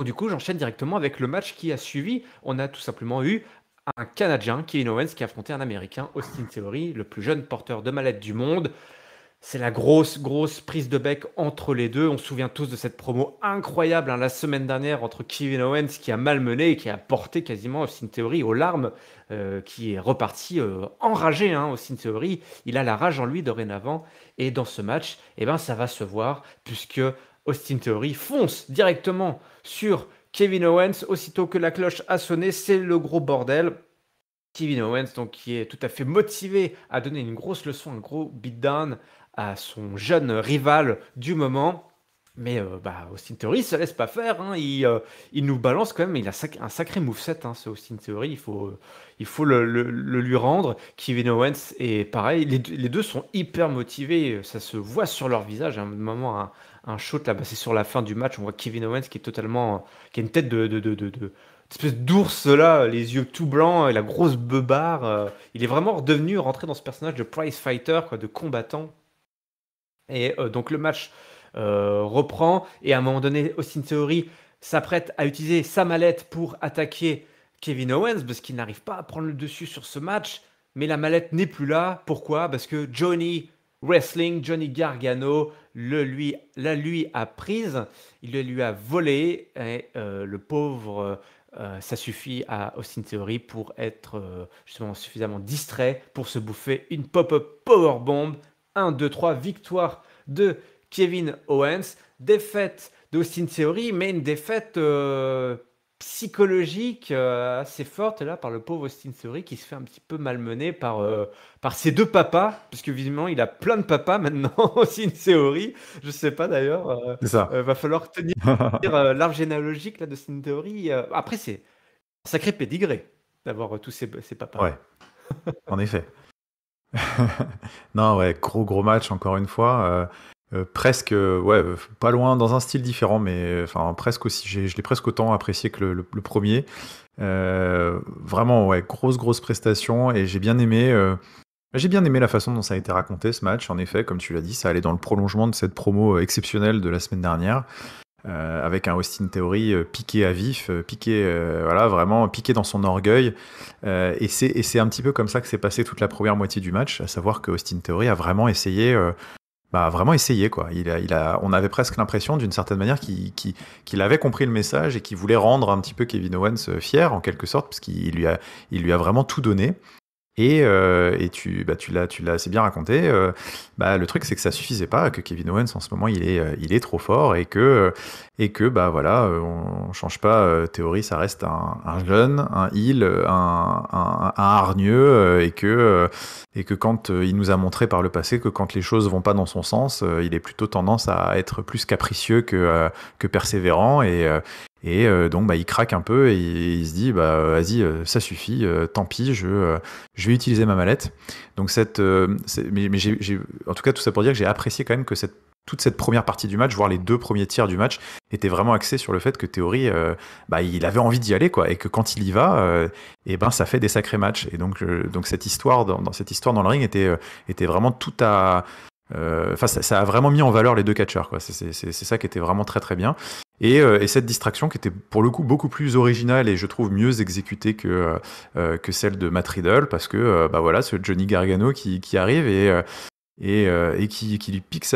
Du coup, j'enchaîne directement avec le match qui a suivi. On a tout simplement eu un Canadien, Kevin Owens, qui a affronté un Américain, Austin Theory, le plus jeune porteur de mallette du monde. C'est la grosse prise de bec entre les deux. On se souvient tous de cette promo incroyable, hein, la semaine dernière entre Kevin Owens qui a malmené et qui a porté quasiment Austin Theory aux larmes, qui est reparti enragé, hein, Austin Theory. Il a la rage en lui dorénavant. Et dans ce match, eh ben, ça va se voir puisque Austin Theory fonce directement sur Kevin Owens. Aussitôt que la cloche a sonné, c'est le gros bordel. Kevin Owens, donc, qui est tout à fait motivé à donner une grosse leçon, un gros beatdown à son jeune rival du moment. Mais Austin Theory ne se laisse pas faire, hein. Il nous balance quand même. Il a un sacré moveset, hein, ce Austin Theory. Il faut le lui rendre. Kevin Owens est pareil. Les deux sont hyper motivés. Ça se voit sur leur visage. À un moment, un shoot là, c'est sur la fin du match. On voit Kevin Owens qui est totalement, qui a une tête de espèce d'ours là, les yeux tout blancs et la grosse beubare. Il est vraiment rentré dans ce personnage de prize fighter, quoi, de combattant. Et donc le match reprend, et à un moment donné, Austin Theory s'apprête à utiliser sa mallette pour attaquer Kevin Owens parce qu'il n'arrive pas à prendre le dessus sur ce match, mais la mallette n'est plus là. Pourquoi? Parce que Johnny Wrestling, Johnny Gargano, lui a prise, il le lui a volé, et le pauvre, ça suffit à Austin Theory pour être justement suffisamment distrait pour se bouffer une pop-up powerbomb. 1, 2, 3, victoire de Kevin Owens, défaite d'Austin Theory, mais une défaite psychologique assez forte là par le pauvre Austin Theory qui se fait un petit peu malmener par ses deux papas, puisque visiblement il a plein de papas maintenant, Austin Theory. Je sais pas d'ailleurs, C'est ça. va falloir tenir l'arbre généalogique là d'Austin Theory. Après, c'est un sacré pédigré d'avoir tous ces papas. Ouais, en effet. Non, ouais, gros match encore une fois. Presque, pas loin, dans un style différent, mais enfin presque aussi. Je l'ai presque autant apprécié que le premier. Vraiment, ouais, grosse prestation, et j'ai bien aimé. J'ai bien aimé la façon dont ça a été raconté, ce match. En effet, comme tu l'as dit, ça allait dans le prolongement de cette promo exceptionnelle de la semaine dernière. Avec un Austin Theory piqué à vif, voilà, vraiment piqué dans son orgueil. Et c'est un petit peu comme ça que s'est passé toute la première moitié du match, à savoir que Austin Theory a vraiment essayé, quoi. On avait presque l'impression, d'une certaine manière, qu'il avait compris le message et qu'il voulait rendre un petit peu Kevin Owens fier, en quelque sorte, parce qu'il lui a vraiment tout donné. Et tu l'as assez bien raconté. Le truc, c'est que ça suffisait pas, que Kevin Owens en ce moment il est trop fort, et que voilà, on change pas. Theory, ça reste un jeune, un heel, un hargneux, et que quand il nous a montré par le passé que quand les choses vont pas dans son sens, il est plutôt tendance à être plus capricieux que persévérant, Et donc il craque un peu et il se dit vas-y, ça suffit, tant pis, je vais utiliser ma mallette. Donc mais en tout cas tout ça pour dire que j'ai apprécié quand même que toute cette première partie du match, voire les 2 premiers tiers du match, était vraiment axé sur le fait que Theory, il avait envie d'y aller, quoi, et que quand il y va, ça fait des sacrés matchs. Et donc cette histoire cette histoire dans le ring était vraiment tout à ça a vraiment mis en valeur les 2 catcheurs, quoi. C'est ça qui était vraiment très très bien. Et cette distraction qui était pour le coup beaucoup plus originale et je trouve mieux exécutée que celle de Matt Riddle, parce que ce Johnny Gargano qui arrive et qui lui pique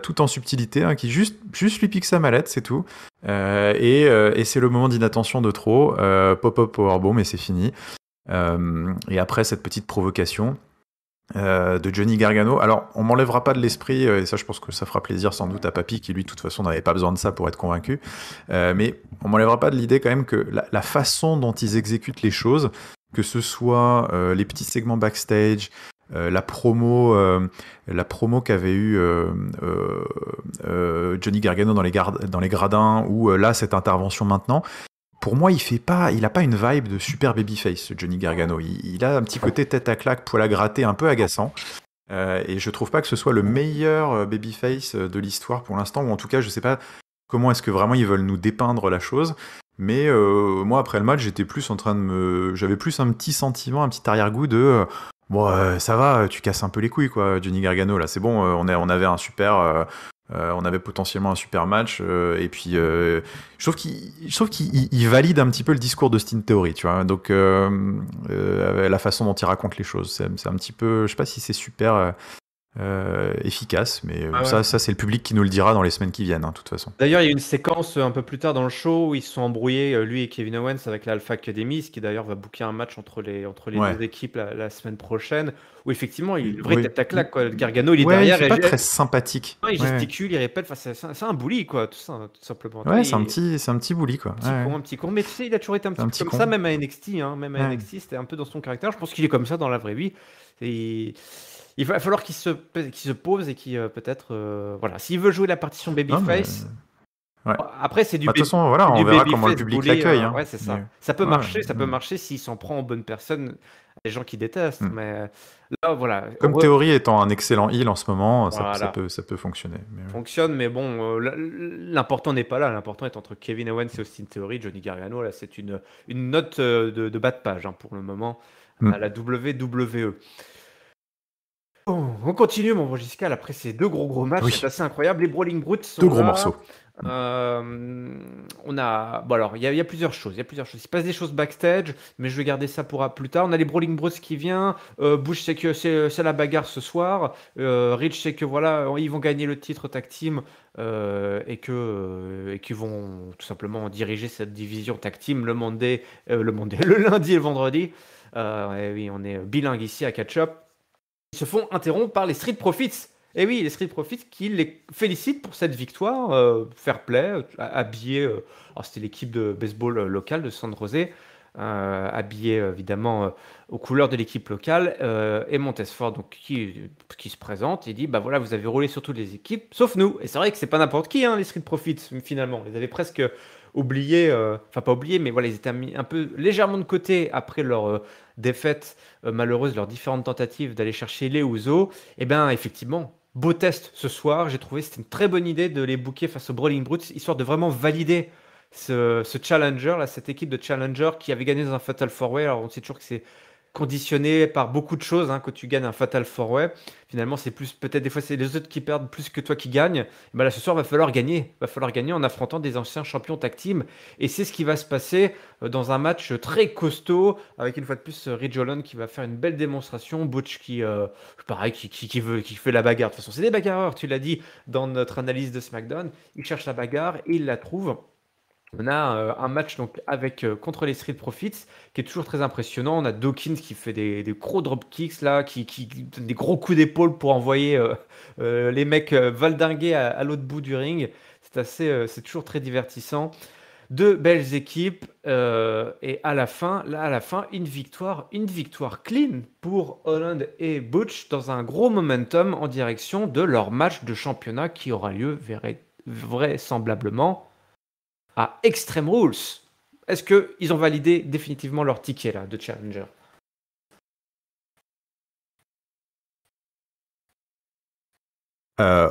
tout en subtilité, hein, qui juste lui pique sa mallette, c'est tout. Et c'est le moment d'inattention de trop. Pop-up powerbomb et c'est fini. Et après cette petite provocation de Johnny Gargano. Alors, on m'enlèvera pas de l'esprit, et ça, je pense que ça fera plaisir sans doute à Papy, qui lui, de toute façon, n'avait pas besoin de ça pour être convaincu. Mais on m'enlèvera pas de l'idée quand même que la façon dont ils exécutent les choses, que ce soit les petits segments backstage, la promo qu'avait eu Johnny Gargano dans les gradins, ou là, cette intervention maintenant, pour moi, il a pas une vibe de super babyface, ce Johnny Gargano. Il a un petit côté tête à claque, poil à gratter, un peu agaçant. Et je trouve pas que ce soit le meilleur babyface de l'histoire pour l'instant, ou en tout cas, je sais pas comment est-ce que vraiment ils veulent nous dépeindre la chose. Mais moi, après le match, j'avais plus un petit sentiment, un petit arrière-goût de ça va, tu casses un peu les couilles, quoi, Johnny Gargano. Là, c'est bon, on avait on avait potentiellement un super match, et puis je trouve qu'il valide un petit peu le discours de Austin Theory, tu vois. Donc la façon dont il raconte les choses, c'est un petit peu, je sais pas si c'est super efficace, mais ça c'est le public qui nous le dira dans les semaines qui viennent, hein, de toute façon. D'ailleurs, il y a une séquence un peu plus tard dans le show où ils se sont embrouillés, lui et Kevin Owens, avec l'Alpha Academy, ce qui d'ailleurs va booker un match entre les 2 équipes la semaine prochaine, où effectivement, il devrait tête à claque, quoi. Gargano, il est derrière. Il est pas très sympathique. Il gesticule, il répète, c'est un bully, quoi, tout simplement. Ouais, c'est un petit bully, quoi. Un petit con, mais tu sais, il a toujours été un petit peu comme ça, même à NXT, hein, NXT, c'était un peu dans son caractère. Je pense qu'il est comme ça dans la vraie vie. Il va falloir qu'il se pose et qu'il peut-être voilà, s'il veut jouer la partition babyface. Après, c'est du de toute façon, voilà, on verra comment le public l'accueille. Hein. Ouais, c'est ça. Ça peut marcher, ça peut marcher s'il s'en prend aux bonnes personnes, les gens qui détestent. Mais là, voilà. Comme Theory étant un excellent heel en ce moment, ça peut fonctionner. Fonctionne, mais bon, l'important n'est pas là. L'important est entre Kevin Owens et Austin Theory. Johnny Gargano, là, c'est une note de bas de page, hein, pour le moment à la WWE. Oh, on continue, mon Giscal, après ces 2 gros matchs, c'est assez incroyable. Les Brawling Brutes sont 2 gros morceaux. On a, alors il y a plusieurs choses. Il se passe des choses backstage, mais je vais garder ça pour plus tard. On a les Brawling Brutes qui viennent. Bush sait que c'est la bagarre ce soir. Rich sait que voilà, ils vont gagner le titre tag team et qu'ils vont tout simplement diriger cette division tag team le lundi et le vendredi. Et oui, on est bilingue ici à Catch Up. Ils se font interrompre par les Street Profits. Et oui, les Street Profits qui les félicitent pour cette victoire, fair play, habillés. Alors c'était l'équipe de baseball locale de San Jose, habillée évidemment aux couleurs de l'équipe locale. Et Montesfort, donc, qui se présente et dit voilà, vous avez roulé sur toutes les équipes, sauf nous. Et c'est vrai que c'est pas n'importe qui, hein, les Street Profits, finalement. Ils avaient presque oublié, enfin pas oublié, mais voilà, ils étaient mis un peu légèrement de côté après leur défaite malheureuse, leurs différentes tentatives d'aller chercher les Usos. Et bien, effectivement, beau test ce soir. J'ai trouvé que c'était une très bonne idée de les booker face aux Brawling Brutes, histoire de vraiment valider ce challenger, là, cette équipe de challenger qui avait gagné dans un Fatal 4-Way. Alors, on sait toujours que c'est conditionné par beaucoup de choses, hein, quand tu gagnes un Fatal 4-Way. Finalement, c'est plus, peut-être des fois, c'est les autres qui perdent plus que toi qui gagnes. Là, ce soir, va falloir gagner en affrontant des anciens champions tag team. Et c'est ce qui va se passer dans un match très costaud, avec une fois de plus Ridge Holland qui va faire une belle démonstration. Butch qui fait la bagarre. De toute façon, c'est des bagarreurs, tu l'as dit dans notre analyse de SmackDown. Il cherche la bagarre et il la trouve. On a un match donc contre les Street Profits qui est toujours très impressionnant. On a Dawkins qui fait des gros dropkicks là, qui donne des gros coups d'épaule pour envoyer les mecs valdinguer à l'autre bout du ring. C'est toujours très divertissant. 2 belles équipes et à la fin, une victoire clean pour Holland et Butch dans un gros momentum en direction de leur match de championnat qui aura lieu vraisemblablement à Extreme Rules. Est-ce qu'ils ont validé définitivement leur ticket là, de Challenger?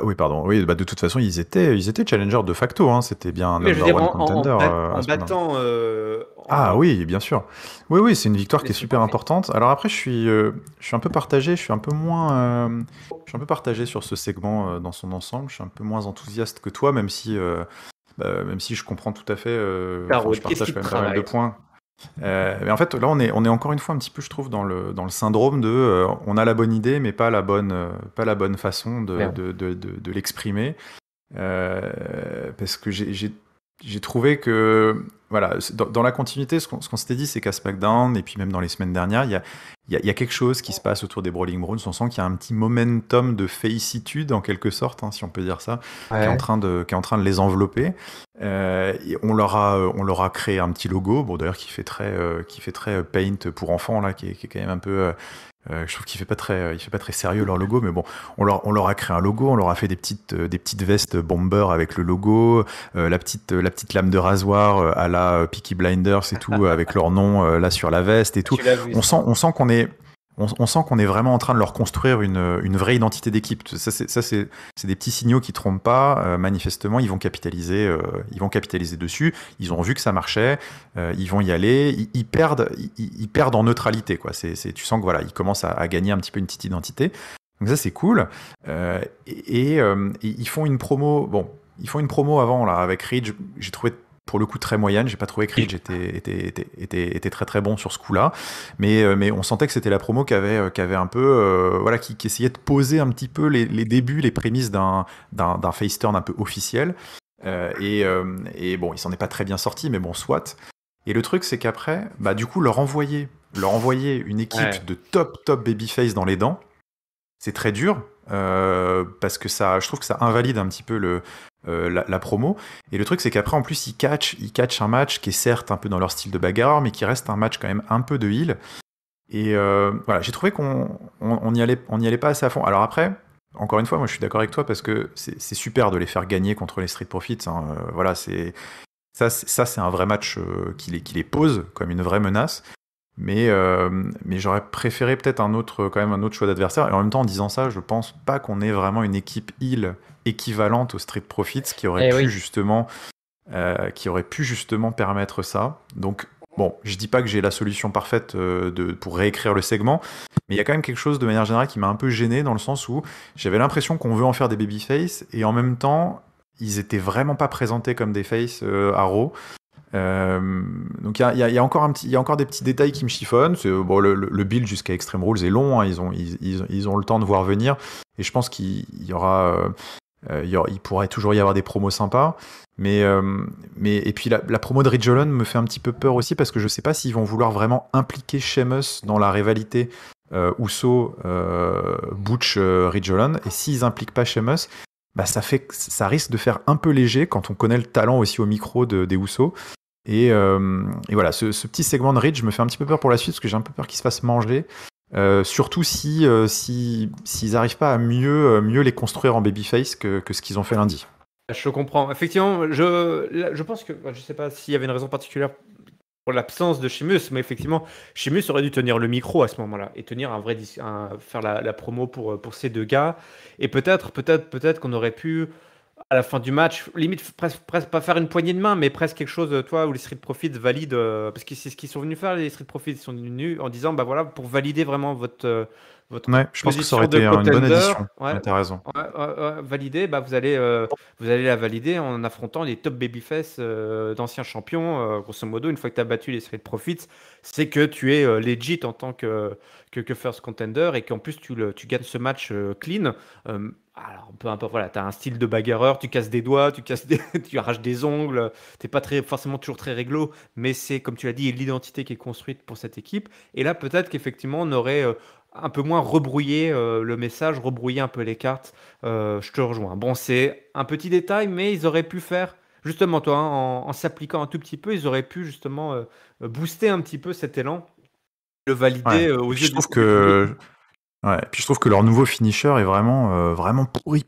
Oui, pardon. Oui, bah, de toute façon, ils étaient challengers de facto. Hein. C'était bien un Mais je veux number dire, one contender en à ce moment-là. battant Ah oui, bien sûr. Oui, oui, c'est une victoire les qui est Street super Profits. importante. Alors après, je suis un peu partagé. Je suis un peu moins, je suis un peu partagé sur ce segment dans son ensemble. Je suis un peu moins enthousiaste que toi, même si je comprends tout à fait. Enfin, Caro, je qu'est-ce partage qui quand te même pas mal de travaille? points. Mais en fait, là, on est encore une fois un petit peu, je trouve, dans le syndrome de, on a la bonne idée, mais pas la bonne façon Merde. de l'exprimer. Parce que j'ai trouvé que, voilà, dans la continuité, ce qu'on s'était dit, c'est qu'à SmackDown, et puis même dans les semaines dernières, il y a quelque chose qui se passe autour des Brawling Browns. On sent qu'il y a un petit momentum de félicitude, en quelque sorte, hein, si on peut dire ça, Ouais. qui est en train de les envelopper. Et on leur a créé un petit logo, bon d'ailleurs qui fait très paint pour enfants là, qui est quand même un peu je trouve qu'il fait pas très sérieux leur logo, mais bon, on leur a créé un logo, on leur a fait des petites vestes bomber avec le logo, la petite lame de rasoir à la Peaky Blinders et tout, avec leur nom là sur la veste et tout. Tu l'as vu ça. On sent qu'on est vraiment en train de leur construire une vraie identité d'équipe. C'est des petits signaux qui trompent pas. Manifestement, ils vont capitaliser dessus. Ils ont vu que ça marchait. Ils vont y aller. Ils perdent en neutralité, quoi. Tu sens que voilà, ils commencent à gagner un petit peu une petite identité. Donc ça, c'est cool. Et ils font une promo. Bon, ils font une promo avant là avec Ridge. J'ai trouvé pour le coup très moyenne. J'ai pas trouvé que Ridge était très très bon sur ce coup-là, mais on sentait que c'était la promo qui avait un peu voilà qui essayait de poser un petit peu les débuts, les prémices d'un face turn un peu officiel. Et bon, il s'en est pas très bien sorti, mais bon, soit. Et le truc, c'est qu'après, bah du coup, leur envoyer une Ouais. équipe de top babyface dans les dents, c'est très dur parce que je trouve que ça invalide un petit peu la promo. Et le truc, c'est qu'après, en plus, ils catchent un match qui est certes un peu dans leur style de bagarre, mais qui reste un match quand même un peu de heel. Et voilà, j'ai trouvé on y allait pas assez à fond. Alors après, encore une fois, moi, je suis d'accord avec toi parce que c'est super de les faire gagner contre les Street Profits. Hein. Voilà, c'est un vrai match qui les pose comme une vraie menace. Mais j'aurais préféré peut-être quand même un autre choix d'adversaire. Et en même temps, en disant ça, je pense pas qu'on ait vraiment une équipe heel équivalente aux Street Profits Eh oui. qui aurait pu justement permettre ça. Donc, bon, je dis pas que j'ai la solution parfaite pour réécrire le segment, mais il y a quand même quelque chose de manière générale qui m'a un peu gêné dans le sens où j'avais l'impression qu'on veut en faire des babyface et en même temps, ils étaient vraiment pas présentés comme des faces à Raw. Donc il y a encore il y a encore des petits détails qui me chiffonnent. Bon, le build jusqu'à Extreme Rules est long, hein, ils ont le temps de voir venir. Et je pense qu'il y aura, il pourrait toujours y avoir des promos sympas. Et puis la promo de Ridge Holland me fait un petit peu peur aussi parce que je sais pas s'ils vont vouloir vraiment impliquer Sheamus dans la rivalité Uso Butch Ridge Holland. Et s'ils impliquent pas Sheamus, bah ça risque de faire un peu léger quand on connaît le talent aussi au micro des Usos. Et voilà, ce petit segment de Ridge me fait un petit peu peur pour la suite parce que j'ai un peu peur qu'il se fasse manger. Surtout s'ils n'arrivent pas à mieux les construire en babyface que ce qu'ils ont fait lundi. Je comprends. Effectivement, je pense que je sais pas s'il y avait une raison particulière pour l'absence de Sheamus, mais effectivement, Sheamus aurait dû tenir le micro à ce moment-là et tenir faire la promo pour ces deux gars. Et peut-être qu'on aurait pu à la fin du match, limite presque pas faire une poignée de main, mais presque quelque chose, toi, où les Street Profits valident, parce que c'est ce qu'ils sont venus faire, les Street Profits, ils sont venus en disant, bah voilà, pour valider vraiment votre Ouais, je pense que ça aurait position de été une bonne contender, addition. ouais, Ouais, t'as raison. valider, bah vous allez la valider en affrontant les top babyface d'anciens champions, grosso modo, une fois que tu as battu les Street Profits, c'est que tu es legit en tant que first contender et qu'en plus tu gagnes ce match clean. Alors, peu importe, voilà, tu as un style de bagarreur, tu casses des doigts, tu arraches des ongles, t'es pas forcément toujours très réglo, mais c'est, comme tu l'as dit, l'identité qui est construite pour cette équipe. Et là, peut-être qu'effectivement, on aurait un peu moins rebrouillé le message, rebrouillé un peu les cartes. Je te rejoins. Bon, c'est un petit détail, mais ils auraient pu faire, justement, toi, hein, en s'appliquant un tout petit peu, ils auraient pu justement booster un petit peu cet élan, le Ouais. valider aux Et puis yeux je trouve du public. que Ouais, puis je trouve que leur nouveau finisher est vraiment pourri.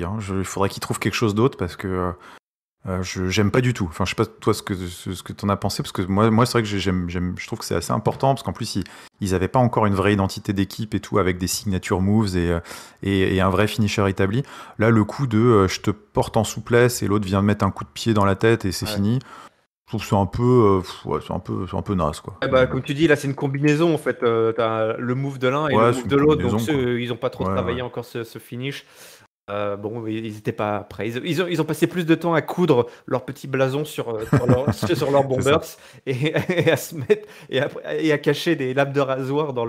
Hein. Il faudrait qu'ils trouvent quelque chose d'autre parce que J'aime pas du tout. Enfin, je sais pas toi ce que t'en as pensé, parce que moi c'est vrai que je trouve que c'est assez important, parce qu'en plus ils avaient pas encore une vraie identité d'équipe et tout, avec des signature moves et un vrai finisher établi. Là, le coup de je te porte en souplesse et l'autre vient me mettre un coup de pied dans la tête et c'est Ouais. fini. Je trouve que c'est un peu, ouais, c'est un peu naze quoi. Mais bon, Comme tu dis, là, c'est une combinaison en fait. T'as le move de l'un et le ouais, c'est move une de l'autre, donc combinaison quoi. ceux, ils ont pas trop Ouais, ouais. travaillé encore ce finish. Bon, ils étaient pas prêts. Ils ont passé plus de temps à coudre leur petit blason sur leurs C'est ça. bombers et à se mettre et à cacher des lames de rasoir dans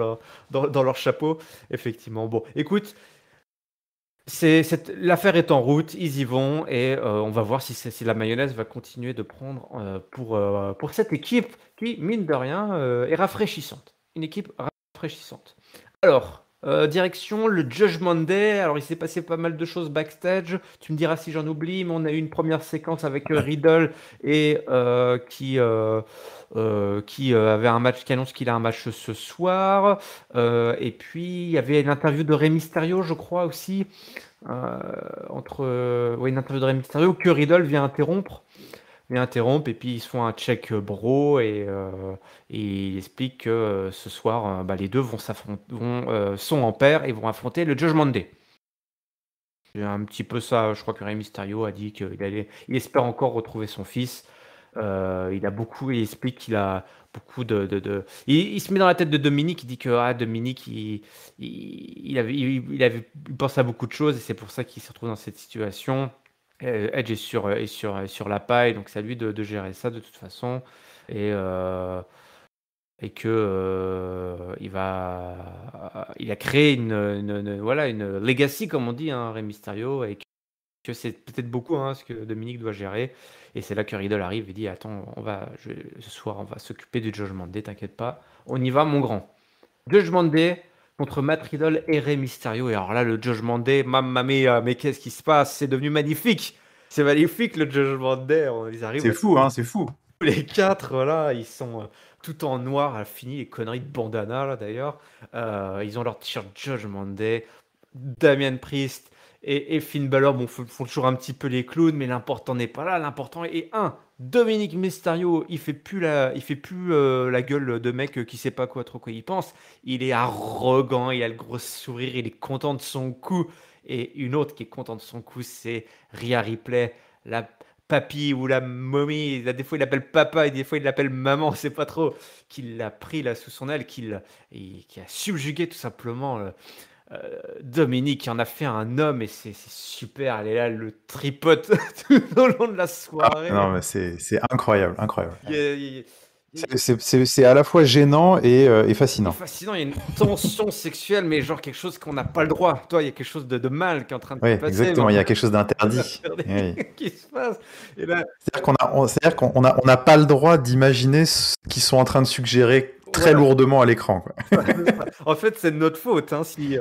leur chapeau. Effectivement. Bon, écoute, l'affaire est en route, ils y vont et on va voir si la mayonnaise va continuer de prendre pour cette équipe qui, mine de rien, est rafraîchissante. Une équipe rafraîchissante. Alors, direction le Judgment Day. Alors, il s'est passé pas mal de choses backstage. Tu me diras si j'en oublie, mais on a eu une première séquence avec Riddle et qui avait un match, qui annonce qu'il a un match ce soir. Et puis, il y avait l'interview de Rey Mysterio, je crois aussi. Ouais, une interview de Rey Mysterio que Riddle vient interrompre, et puis ils se font un check bro et il explique que ce soir, bah, les deux sont en paire et vont affronter le Judgment Day. C'est un petit peu ça. Je crois que Rey Mysterio a dit il espère encore retrouver son fils. Il explique qu'il a beaucoup Il se met dans la tête de Dominique. Il dit que Dominique, il pense à beaucoup de choses et c'est pour ça qu'il se retrouve dans cette situation. Edge est sur la paille, donc c'est à lui de gérer ça de toute façon. Et que il a créé voilà, une legacy, comme on dit, hein, Rey Mysterio, et que c'est peut-être beaucoup, hein, ce que Dominique doit gérer. Et c'est là que Riddle arrive et dit: attends, ce soir, on va s'occuper du Judgment Day, t'inquiète pas, on y va, mon grand. Judgment Day contre Matt Riddle et Rey Mysterio. Et alors là, le Judgment Day, mamma mia, mais qu'est-ce qui se passe? C'est devenu magnifique. C'est magnifique, le Judgment Day. Ils arrivent C'est fou, hein, c'est fou. tous les quatre, voilà, ils sont tout en noir, à fini, les conneries de bandana, là, d'ailleurs. Ils ont leur t-shirt Judgment Day. Damian Priest et Finn Balor, bon, font toujours un petit peu les clowns, mais l'important n'est pas là. L'important est Dominique Mysterio, il fait plus la gueule de mec qui sait pas quoi trop quoi il pense. Il est arrogant, il a le gros sourire, il est content de son coup. Et une autre qui est contente de son coup, c'est Rhea Ripley, la papy ou la mommy. Là, des fois il l'appelle papa et des fois il l'appelle maman, on sait pas trop. Qui l'a pris là sous son aile, qui a subjugué tout simplement Dominique, qui en a fait un homme, et c'est super. Elle est là, elle le tripote tout au long de la Ah, soirée. non, mais c'est incroyable, incroyable. Il y a- il y a- il y a- C'est à la fois gênant et C'est fascinant. fascinant, il y a une tension sexuelle, mais genre quelque chose qu'on n'a pas le droit. Toi, il y a quelque chose de mal qui est en train de Oui, se passer, mais exactement. Il y a quelque chose d'interdit. regardez Oui. qui se passe. Et là, C'est-à-dire qu'on n'a pas le droit d'imaginer ce qu'ils sont en train de suggérer très voilà. lourdement à l'écran, quoi. En fait, c'est de notre faute, hein, si se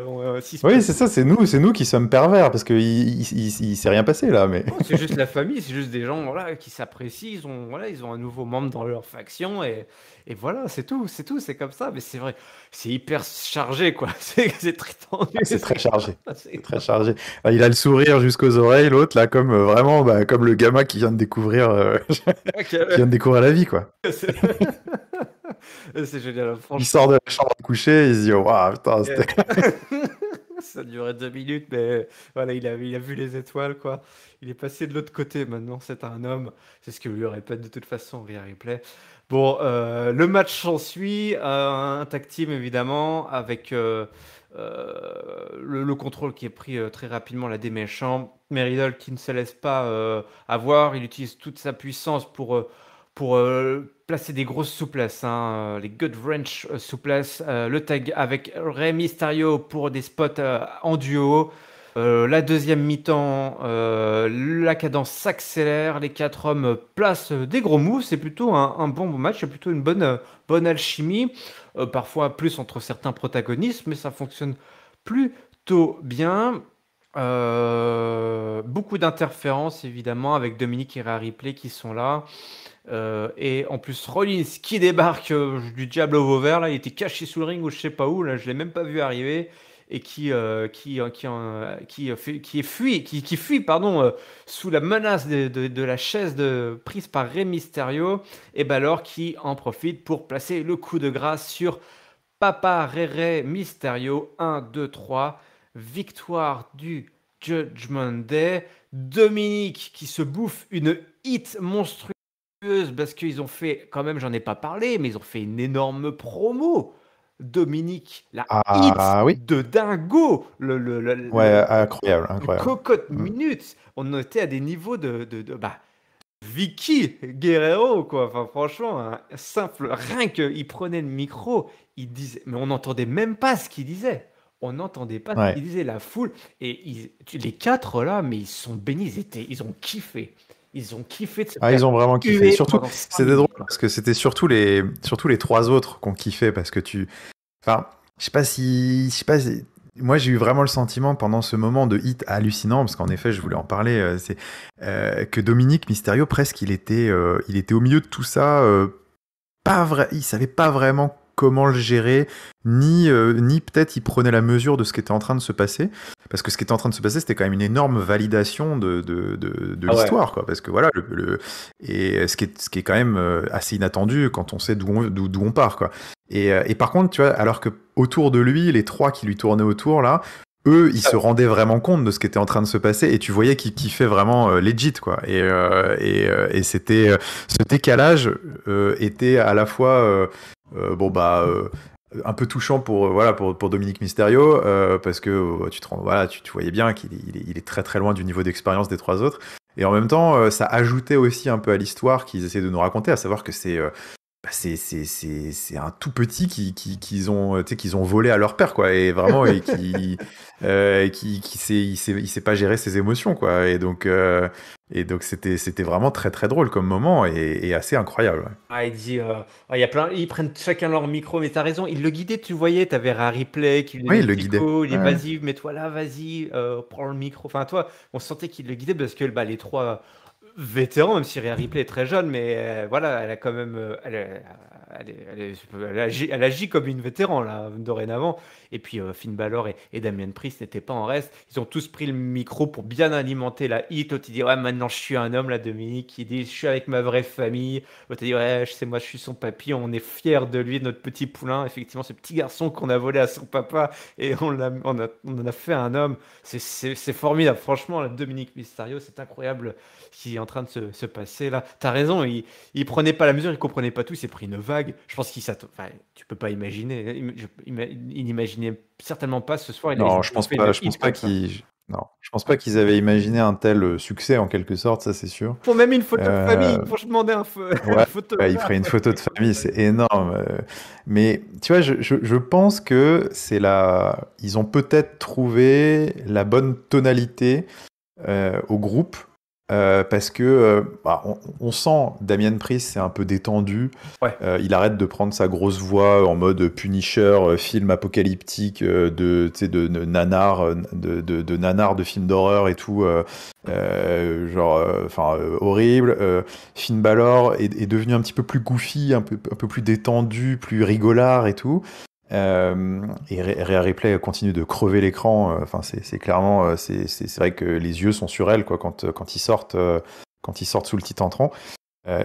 Oui, passe. c'est ça, c'est nous qui sommes pervers, parce il s'est rien passé là, mais. Non, c'est juste la famille, c'est juste des gens, voilà, qui s'apprécient, ils ont un nouveau membre dans leur faction, et voilà, c'est tout, c'est comme ça. Mais c'est vrai, c'est hyper chargé, quoi. C'est très tendu. C'est très chargé. C'est C'est- très chargé. Ah, il a le sourire jusqu'aux oreilles, l'autre là, comme vraiment, bah, comme le gamin qui vient de découvrir, qui vient de découvrir la vie, quoi. c'est c'est génial, Il franchement. sort de la chambre à coucher, il se dit, waouh, putain, Yeah. c'était. Ça durait 2 minutes, mais voilà, il a vu les étoiles, quoi. Il est passé de l'autre côté maintenant, c'est un homme. C'est ce que lui répète de toute façon Rhea Ripley. Bon, le match s'ensuit, un tag team évidemment, avec le contrôle qui est pris très rapidement, la des méchants. Mais Riddle qui ne se laisse pas avoir, il utilise toute sa puissance pour placer des grosses souplesses, hein, les gut wrench souplesses, le tag avec Rey Mysterio pour des spots en duo. La deuxième mi-temps, la cadence s'accélère, les quatre hommes placent des gros moves, c'est plutôt un bon match, c'est plutôt une bonne alchimie, parfois plus entre certains protagonistes, mais ça fonctionne plutôt bien. Beaucoup d'interférences évidemment avec Dominique et Rhea Ripley qui sont là. Et en plus, Rollins qui débarque du diable au Vauvert, là, il était caché sous le ring ou je sais pas où, là, je l'ai même pas vu arriver. et qui fuit pardon, sous la menace de la chaise prise par Rey Mysterio, et Balor qui en profite pour placer le coup de grâce sur Papa Rey Mysterio. 1, 2, 3, victoire du Judgment Day. Dominique qui se bouffe une hit monstrueuse parce qu'ils ont fait, quand même, j'en ai pas parlé, mais ils ont fait une énorme promo. Dominique, la oui. hit de dingo, Ouais, incroyable. cocotte minute. On était à des niveaux Vicky Guerrero, quoi. Enfin, franchement, un simple, rien qu'il prenait le micro, il disait, mais on n'entendait même pas ce qu'il disait. On n'entendait pas ce qu'il disait, la foule. Et les 4 là, mais ils sont bénis, ils ont kiffé. Ils ont kiffé de se faire ils ont vraiment kiffé. tuer Surtout, pendant 5 c'était drôle minutes, quoi. parce que c'était surtout les 3 autres qu'on kiffait parce que enfin, je sais pas si, moi j'ai eu vraiment le sentiment pendant ce moment de hit hallucinant parce qu'en effet, je voulais en parler, c'est que Dominique Mysterio presque il était au milieu de tout ça, pas vrai, il savait pas vraiment comment le gérer, ni peut-être il prenait la mesure de ce qui était en train de se passer, parce que ce qui était en train de se passer, c'était quand même une énorme validation de l'histoire, quoi, parce que voilà, et ce qui est quand même assez inattendu quand on sait d'où on part, quoi. Et par contre, tu vois, alors que autour de lui, les 3 qui lui tournaient autour, là, eux, ils se rendaient vraiment compte de ce qui était en train de se passer, et tu voyais qu'ils kiffaient vraiment legit, quoi. Et c'était ce décalage était à la fois un peu touchant pour Dominique Mysterio, parce que tu voyais bien qu'il est très très loin du niveau d'expérience des 3 autres, et en même temps ça ajoutait aussi un peu à l'histoire qu'ils essaient de nous raconter, à savoir que c'est un tout petit qu'ils ont volé à leur père, quoi, et vraiment il sait pas gérer ses émotions, quoi, et donc c'était vraiment très très drôle comme moment et assez incroyable. Il dit, il y a plein, ils prennent chacun leur micro, mais t'as raison, il le guidait, tu voyais, t'avais un replay qui lui Oui, donnait il le le petit guidait. coup, il dit Ouais. vas-y, mets-toi là, vas-y, prends le micro. Enfin, toi, on sentait qu'il le guidait parce que les 3 vétérans, même si Rhea Ripley est très jeune, mais voilà, elle a quand même, elle agit comme une vétéran là, dorénavant. Et puis Finn Balor et Damian Priest n'étaient pas en reste. Ils ont tous pris le micro pour bien alimenter la hit. L'autre il dit ouais, maintenant je suis un homme, là, Dominique. Il dit je suis avec ma vraie famille. L'autre dit ouais, je sais, moi je suis son papy. On est fiers de lui, de notre petit poulain. Effectivement, ce petit garçon qu'on a volé à son papa et on en a fait un homme. C'est formidable, franchement, là, Dominique Mysterio, c'est incroyable ce qui est en train de se passer là. T'as raison, il prenait pas la mesure, il comprenait pas tout, il s'est pris une vague. Je pense tu peux pas imaginer. Il n'imaginait certainement pas ce soir. Non, je pense pas qu'ils avaient imaginé un tel succès en quelque sorte, ça c'est sûr. Ils font même une photo de famille. Faut se demander une photo. Il ferait une photo de famille, c'est énorme. Mais tu vois, je pense que ils ont peut-être trouvé la bonne tonalité au groupe. Parce que on sent Damian Priest, c'est un peu détendu. Ouais. Il arrête de prendre sa grosse voix en mode Punisher, film apocalyptique de nanar, de nanar de film d'horreur et tout, horrible. Finn Balor est devenu un petit peu plus goofy, un peu plus détendu, plus rigolard et tout. Et Rhea Ripley continue de crever l'écran. Enfin, c'est clairement, c'est vrai que les yeux sont sur elle, quoi, quand ils sortent sous le petit entrant.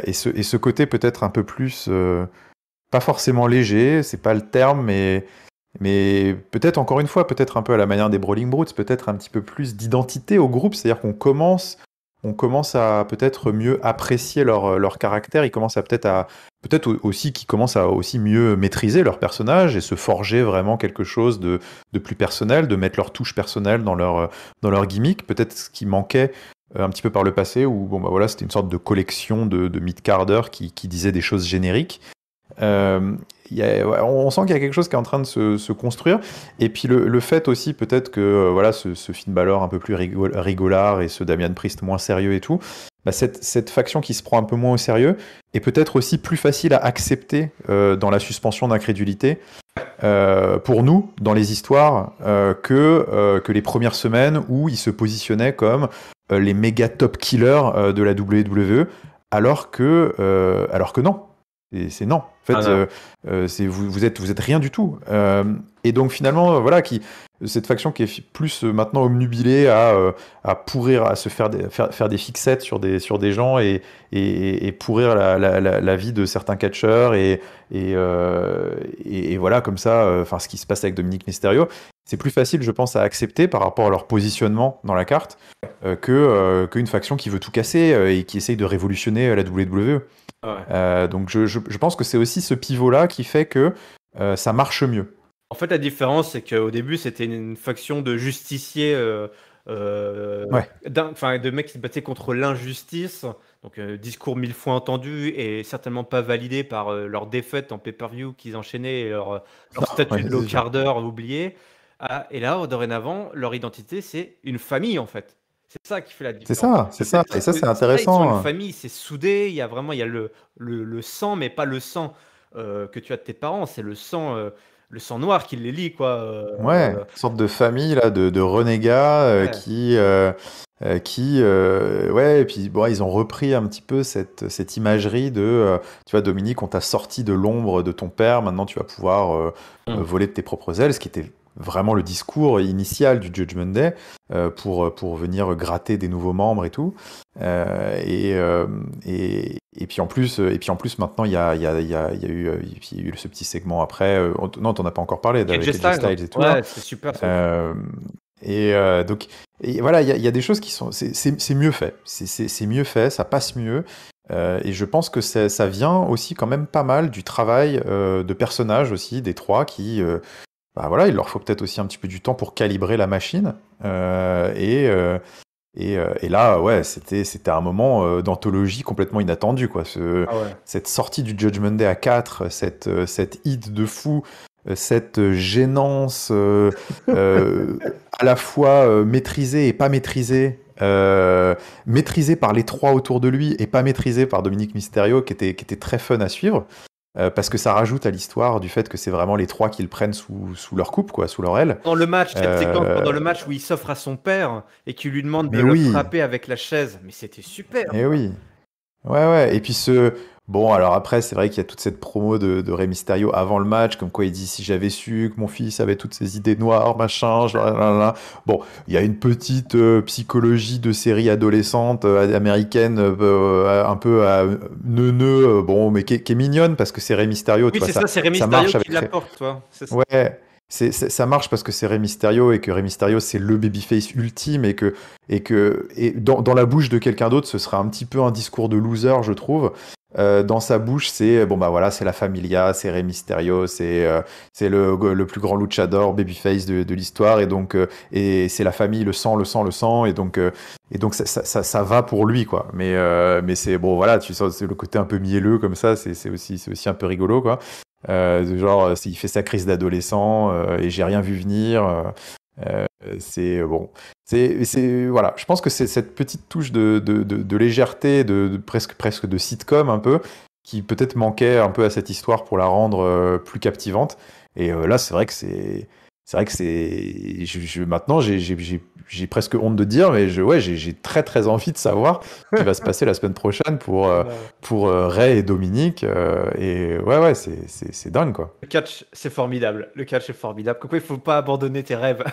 Et ce côté peut-être un peu plus, pas forcément léger, c'est pas le terme, mais peut-être encore une fois, peut-être un peu à la manière des Brawling Brutes, peut-être un petit peu plus d'identité au groupe, c'est-à-dire qu'on commence à peut-être mieux apprécier leur caractère, ils commencent à peut-être aussi qu'ils commencent à aussi mieux maîtriser leur personnage et se forger vraiment quelque chose de plus personnel, de mettre leur touche personnelle dans leur gimmick, peut-être ce qui manquait un petit peu par le passé, où c'était une sorte de collection de mid-carders qui disaient des choses génériques. On sent qu'il y a quelque chose qui est en train de se construire, et puis le fait aussi peut-être que ce Finn Balor un peu plus rigolard et ce Damian Priest moins sérieux et tout, cette faction qui se prend un peu moins au sérieux est peut-être aussi plus facile à accepter dans la suspension d'incrédulité pour nous dans les histoires que les premières semaines où ils se positionnaient comme les méga top killers de la WWE, alors que non. C'est non. En fait, Ah non. vous êtes rien du tout. Et donc finalement, voilà, cette faction qui est plus maintenant omnubilée à pourrir, à se faire faire des fixettes sur des gens et pourrir la vie de certains catcheurs et voilà, comme ça, enfin, ce qui se passe avec Dominique Mysterio, c'est plus facile, je pense, à accepter par rapport à leur positionnement dans la carte qu'une faction qui veut tout casser et qui essaye de révolutionner la WWE. Ouais. Donc je pense que c'est aussi ce pivot-là qui fait que ça marche mieux. En fait, la différence, c'est qu'au début, c'était une faction de justiciers, Ouais. enfin, de mecs qui se battaient contre l'injustice. Donc, discours 1000 fois entendu et certainement pas validé par leur défaite en pay-per-view qu'ils enchaînaient et leur statut Ouais, de low c'est sûr. carder oublié. Ah, et là, dorénavant, leur identité, c'est une famille, en fait. C'est ça qui fait la C'est différence. ça, c'est ça. Et ça, c'est Ils sont une intéressant. famille, c'est soudé. Il y a vraiment le sang, mais pas le sang que tu as de tes parents. C'est le sang noir qui les lie, quoi. Ouais, une sorte de famille là, de renégats Ouais. ouais, et puis bon, ils ont repris un petit peu cette imagerie de, tu vois, Dominique, on t'a sorti de l'ombre de ton père, maintenant tu vas pouvoir voler de tes propres ailes, ce qui était vraiment le discours initial du Judgment Day pour venir gratter des nouveaux membres et tout. Et puis en plus, maintenant il y a eu ce petit segment après. Non, t'en as pas encore parlé avec AJ AJ Styles, Styles et tout là. ouais, c'est super ça. Euh, donc, et voilà, il y a des choses qui sont, c'est mieux fait. C'est mieux fait, ça passe mieux. Et je pense que ça vient aussi quand même pas mal du travail de personnages aussi des trois bah voilà, il leur faut peut-être aussi un petit peu du temps pour calibrer la machine. Et là, ouais, c'était un moment d'anthologie complètement inattendu, quoi. Ah ouais. Cette sortie du Judgment Day à 4, cette hit de fou, cette gênance à la fois maîtrisée et pas maîtrisée, maîtrisée par les trois autour de lui et pas maîtrisée par Dominique Mysterio, qui était très fun à suivre. Parce que ça rajoute à l'histoire du fait que c'est vraiment les trois qui le prennent sous leur coupe, quoi, sous leur aile. Pendant le match, cette séquence pendant le Euh, match où il s'offre à son père et qui lui demande de mais le oui, frapper avec la chaise, mais c'était super. mais oui. Ouais, ouais. Et puis bon, alors après, c'est vrai qu'il y a toute cette promo de Rey Mysterio avant le match, comme quoi il dit si j'avais su que mon fils avait toutes ces idées noires, machin, blablabla. Bon, il y a une petite psychologie de série adolescente américaine, un peu neuneu, bon, mais qui est mignonne parce que c'est Rey Mysterio, tu Oui, vois, c'est ça, c'est Rey ça Mysterio marche qui avec l'apporte, toi. C'est ça. Ouais, ça marche parce que c'est Rey Mysterio et que Rey Mysterio c'est le babyface ultime et dans la bouche de quelqu'un d'autre ce serait un petit peu un discours de loser, je trouve. Dans sa bouche c'est bon bah voilà, c'est la familia, c'est Rey Mysterio, c'est le plus grand luchador babyface de l'histoire et c'est la famille, le sang et donc ça va pour lui quoi. Mais c'est bon voilà, tu sens c'est le côté un peu mielleux comme ça, c'est aussi un peu rigolo quoi. Genre, il fait sa crise d'adolescent et j'ai rien vu venir. C'est bon. Voilà. Je pense que c'est cette petite touche de légèreté, presque de sitcom un peu, qui peut-être manquait un peu à cette histoire pour la rendre plus captivante. Et là, c'est vrai que maintenant, j'ai presque honte de dire, mais ouais, j'ai très très envie de savoir ce qui va se passer la semaine prochaine pour Ray et Dominique. Et ouais, c'est dingue, quoi. Le catch, c'est formidable. Le catch est formidable. Comme quoi, il faut pas abandonner tes rêves.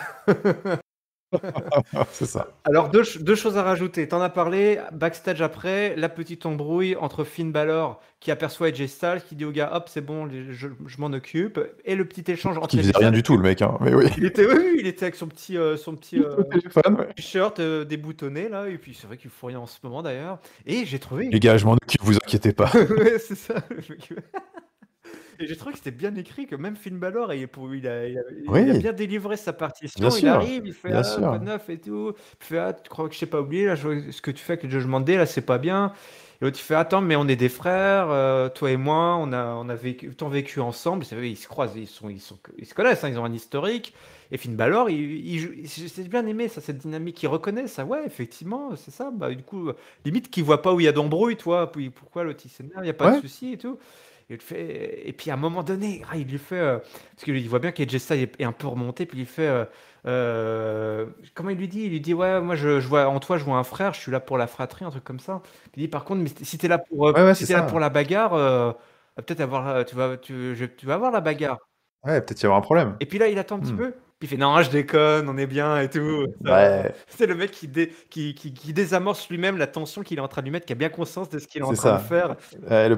C'est ça. Alors, deux choses à rajouter. T'en as parlé, backstage après, la petite embrouille entre Finn Balor qui aperçoit AJ Styles, qui dit au gars, hop, c'est bon, je m'en occupe. Et le petit échange entre Qui AJ faisait rien Styles. du tout, le mec, hein. Mais oui. Oui, il était avec son petit Au téléphone, ouais. t-shirt déboutonné, là. Et puis, c'est vrai qu'il faut rien en ce moment, d'ailleurs. Et j'ai trouvé. Les gars, je m'en occupe, vous inquiétez pas. Ouais, c'est ça. Et j'ai trouvé que c'était bien écrit, que même Finn Balor, il a Oui, bien délivré sa bien partition. Il sûr. arrive, il fait Bien ah, quoi sûr. de neuf et tout. Il fait ah, tu crois que je t'ai pas oublié là, ce que tu fais avec le Judgment Day là, c'est pas bien. Et l'autre il fait attends, mais on est des frères, toi et moi, on a tant vécu ensemble. Vous savez, ils se croisent, ils se connaissent, hein, ils ont un historique. Et Finn Balor, j'ai bien aimé ça, cette dynamique, il reconnaît ça. Ouais, effectivement, c'est ça. Bah, du coup, limite qu'il voit pas où il y a d'embrouille, toi. Puis pourquoi l'autre il s'énerve, il y a pas de Ouais. souci et tout. Et puis à un moment donné, il lui fait. Parce qu'il voit bien qu'AJ Styles est un peu remonté, puis il lui fait. Comment il lui dit? Il lui dit ouais, moi je vois en toi, je vois un frère, je suis là pour la fratrie, un truc comme ça. Il dit par contre, mais si t'es là pour, Ouais, ouais, si c'est t'es là pour ça. la bagarre, va peut-être avoir, tu vas avoir la bagarre. Ouais, peut-être y avoir un problème. Et puis là, il attend un petit Hmm. peu. Puis il fait non, je déconne, on est bien et tout. Ça va. Ouais, C'est le mec qui désamorce lui-même la tension qu'il est en train de lui mettre, qui a bien conscience de ce qu'il est en c'est train de ça. faire. Le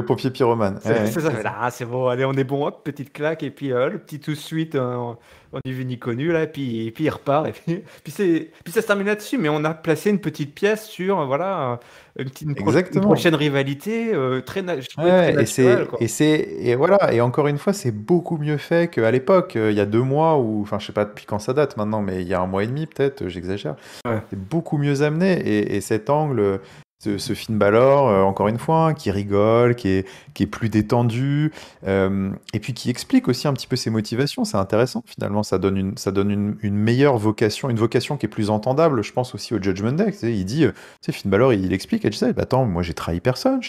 pompier pyromane. C'est Ouais, c'est ça, c'est mais ça. là, c'est bon, allez, on est bon, hop, petite claque, et puis le petit tout de suite, on y vu ni connu, là, et puis il repart, et puis ça se termine là-dessus, mais on a placé une petite pièce sur, voilà, une Exactement. prochaine rivalité, je trouvais très Ouais, naturelle, quoi. et voilà. Et encore une fois, c'est beaucoup mieux fait qu'à l'époque, il y a 2 mois, ou, enfin, je sais pas depuis quand ça date maintenant, mais il y a 1 mois et demi, peut-être, j'exagère. Ouais. C'est beaucoup mieux amené. Et cet angle, ce Finn Balor, encore une fois, hein, qui rigole, qui est plus détendu, et puis qui explique aussi un petit peu ses motivations. C'est intéressant, finalement. Ça donne une meilleure vocation, une vocation qui est plus entendable. Je pense aussi au Judgment Day. Tu sais, il dit, tu sais, Finn Balor, il explique, elle dit, bah, attends, moi j'ai trahi personne.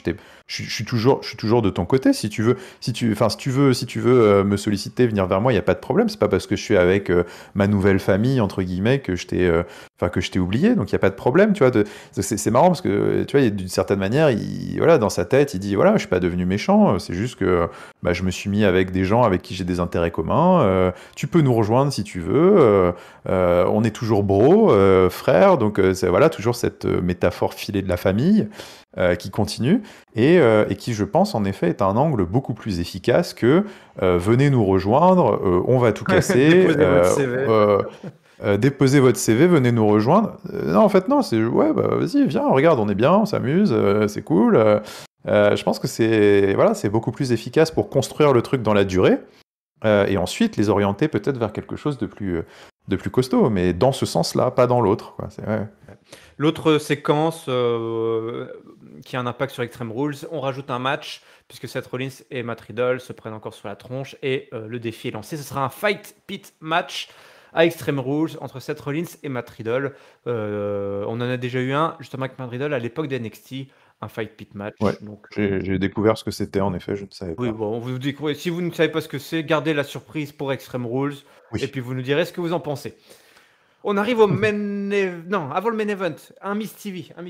Je suis toujours de ton côté. Si tu veux me solliciter, venir vers moi, il y a pas de problème. C'est pas parce que je suis avec ma nouvelle famille entre guillemets que je t'ai oublié. Donc il y a pas de problème, tu vois. C'est marrant parce que tu vois, d'une certaine manière, voilà, dans sa tête, il dit voilà, je suis pas devenu méchant. C'est juste que bah, je me suis mis avec des gens avec qui j'ai des intérêts communs. Tu peux nous rejoindre si tu veux. On est toujours bro, frère. Donc c'est voilà, toujours cette métaphore filée de la famille. Qui continue et qui, je pense, en effet, est un angle beaucoup plus efficace que venez nous rejoindre, on va tout casser, Déposez votre CV. déposez votre CV, venez nous rejoindre. Non, en fait, non, c'est ouais, bah, vas-y, viens, regarde, on est bien, on s'amuse, c'est cool. Je pense que c'est beaucoup plus efficace pour construire le truc dans la durée et ensuite les orienter peut-être vers quelque chose de plus costaud, mais dans ce sens-là, pas dans l'autre, quoi. Ouais. L'autre séquence qui a un impact sur Extreme Rules, on rajoute un match puisque Seth Rollins et Matt Riddle se prennent encore sur la tronche et le défi est lancé. Ce sera un Fight Pit match à Extreme Rules entre Seth Rollins et Matt Riddle. On en a déjà eu un justement avec Matt Riddle à l'époque d'NXT, un Fight Pit match. Ouais, Donc, j'ai découvert ce que c'était, en effet, je ne savais oui, pas. bon, vous découvrez. Si vous ne savez pas ce que c'est, gardez la surprise pour Extreme Rules et Oui. puis vous nous direz ce que vous en pensez. On arrive au non, avant le main event, un Miss TV, un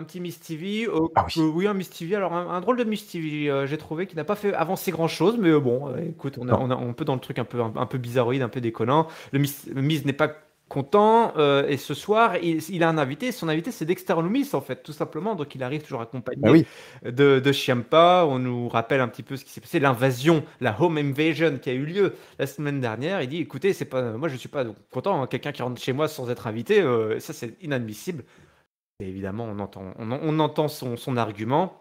petit Miss TV. Ah oui. Oui, un Miss TV. Alors un drôle de Miss TV, j'ai trouvé, qui n'a pas fait avancer grand chose, mais bon, écoute, Non. on peut dans le truc un peu bizarroïde, un peu déconnant. Le Miz n'est pas content et ce soir, il a un invité. Son invité, c'est Dexter Lumis en fait, tout simplement. Donc il arrive toujours accompagné Ah oui. de Ciampa. On nous rappelle un petit peu ce qui s'est passé, l'invasion, la home invasion qui a eu lieu la semaine dernière. Il dit, écoutez, c'est pas, moi je suis pas content, hein, quelqu'un qui rentre chez moi sans être invité, ça c'est inadmissible. Et évidemment, on entend son argument.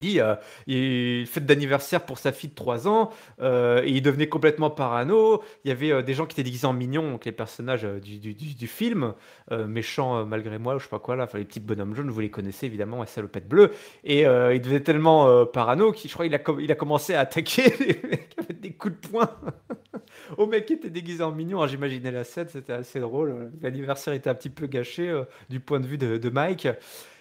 Il dit, fête d'anniversaire pour sa fille de 3 ans, et il devenait complètement parano. Il y avait des gens qui étaient déguisés en mignons, donc les personnages du film, méchants malgré moi, ou je sais pas quoi, là, enfin, les petits bonhommes jaunes, vous les connaissez évidemment, la salopette bleue. Et il devenait tellement parano qu'il, je crois, il a commencé à attaquer les mecs avec des coups de poing au mec qui était déguisé en mignon. Alors, j'imaginais la scène, c'était assez drôle. L'anniversaire était un petit peu gâché du point de vue de Mike.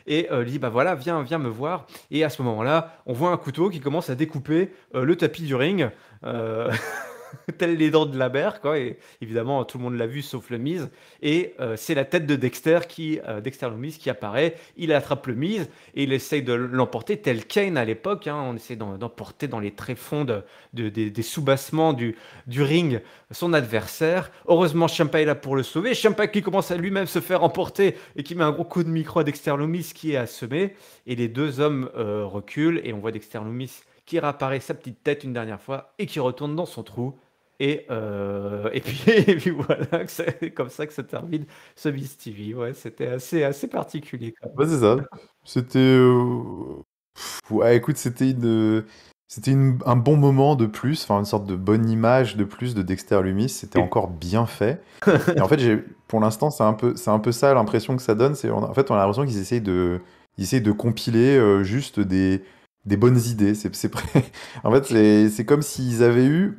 Et il dit, bah voilà, viens me voir. Et à ce moment-là, on voit un couteau qui commence à découper le tapis du ring, tel les dents de la mer, quoi. Et évidemment, tout le monde l'a vu, sauf le Miz. Et c'est la tête de Dexter Lumis qui apparaît. Il attrape le Miz et il essaye de l'emporter, tel Kane à l'époque. Hein. On essaie d'emporter dans les tréfonds des soubassements du ring son adversaire. Heureusement, Ciampa est là pour le sauver. Ciampa qui commence à lui-même se faire emporter et qui met un gros coup de micro à Dexter Lumis qui est assommé. Et les deux hommes reculent et on voit Dexter Lumis qui réapparaît sa petite tête une dernière fois et qui retourne dans son trou. Et puis voilà, c'est comme ça que se termine ce Miss TV. Ouais, c'était assez particulier, quand même. Ouais, c'est ça. C'était. Ouais, écoute, un bon moment de plus, enfin une sorte de bonne image de plus de Dexter Lumis. C'était Oui. encore bien fait. Et en fait, pour l'instant, c'est un peu ça l'impression que ça donne. En fait, on a l'impression qu'ils essayent de compiler juste des bonnes idées. En fait, c'est comme s'ils avaient eu.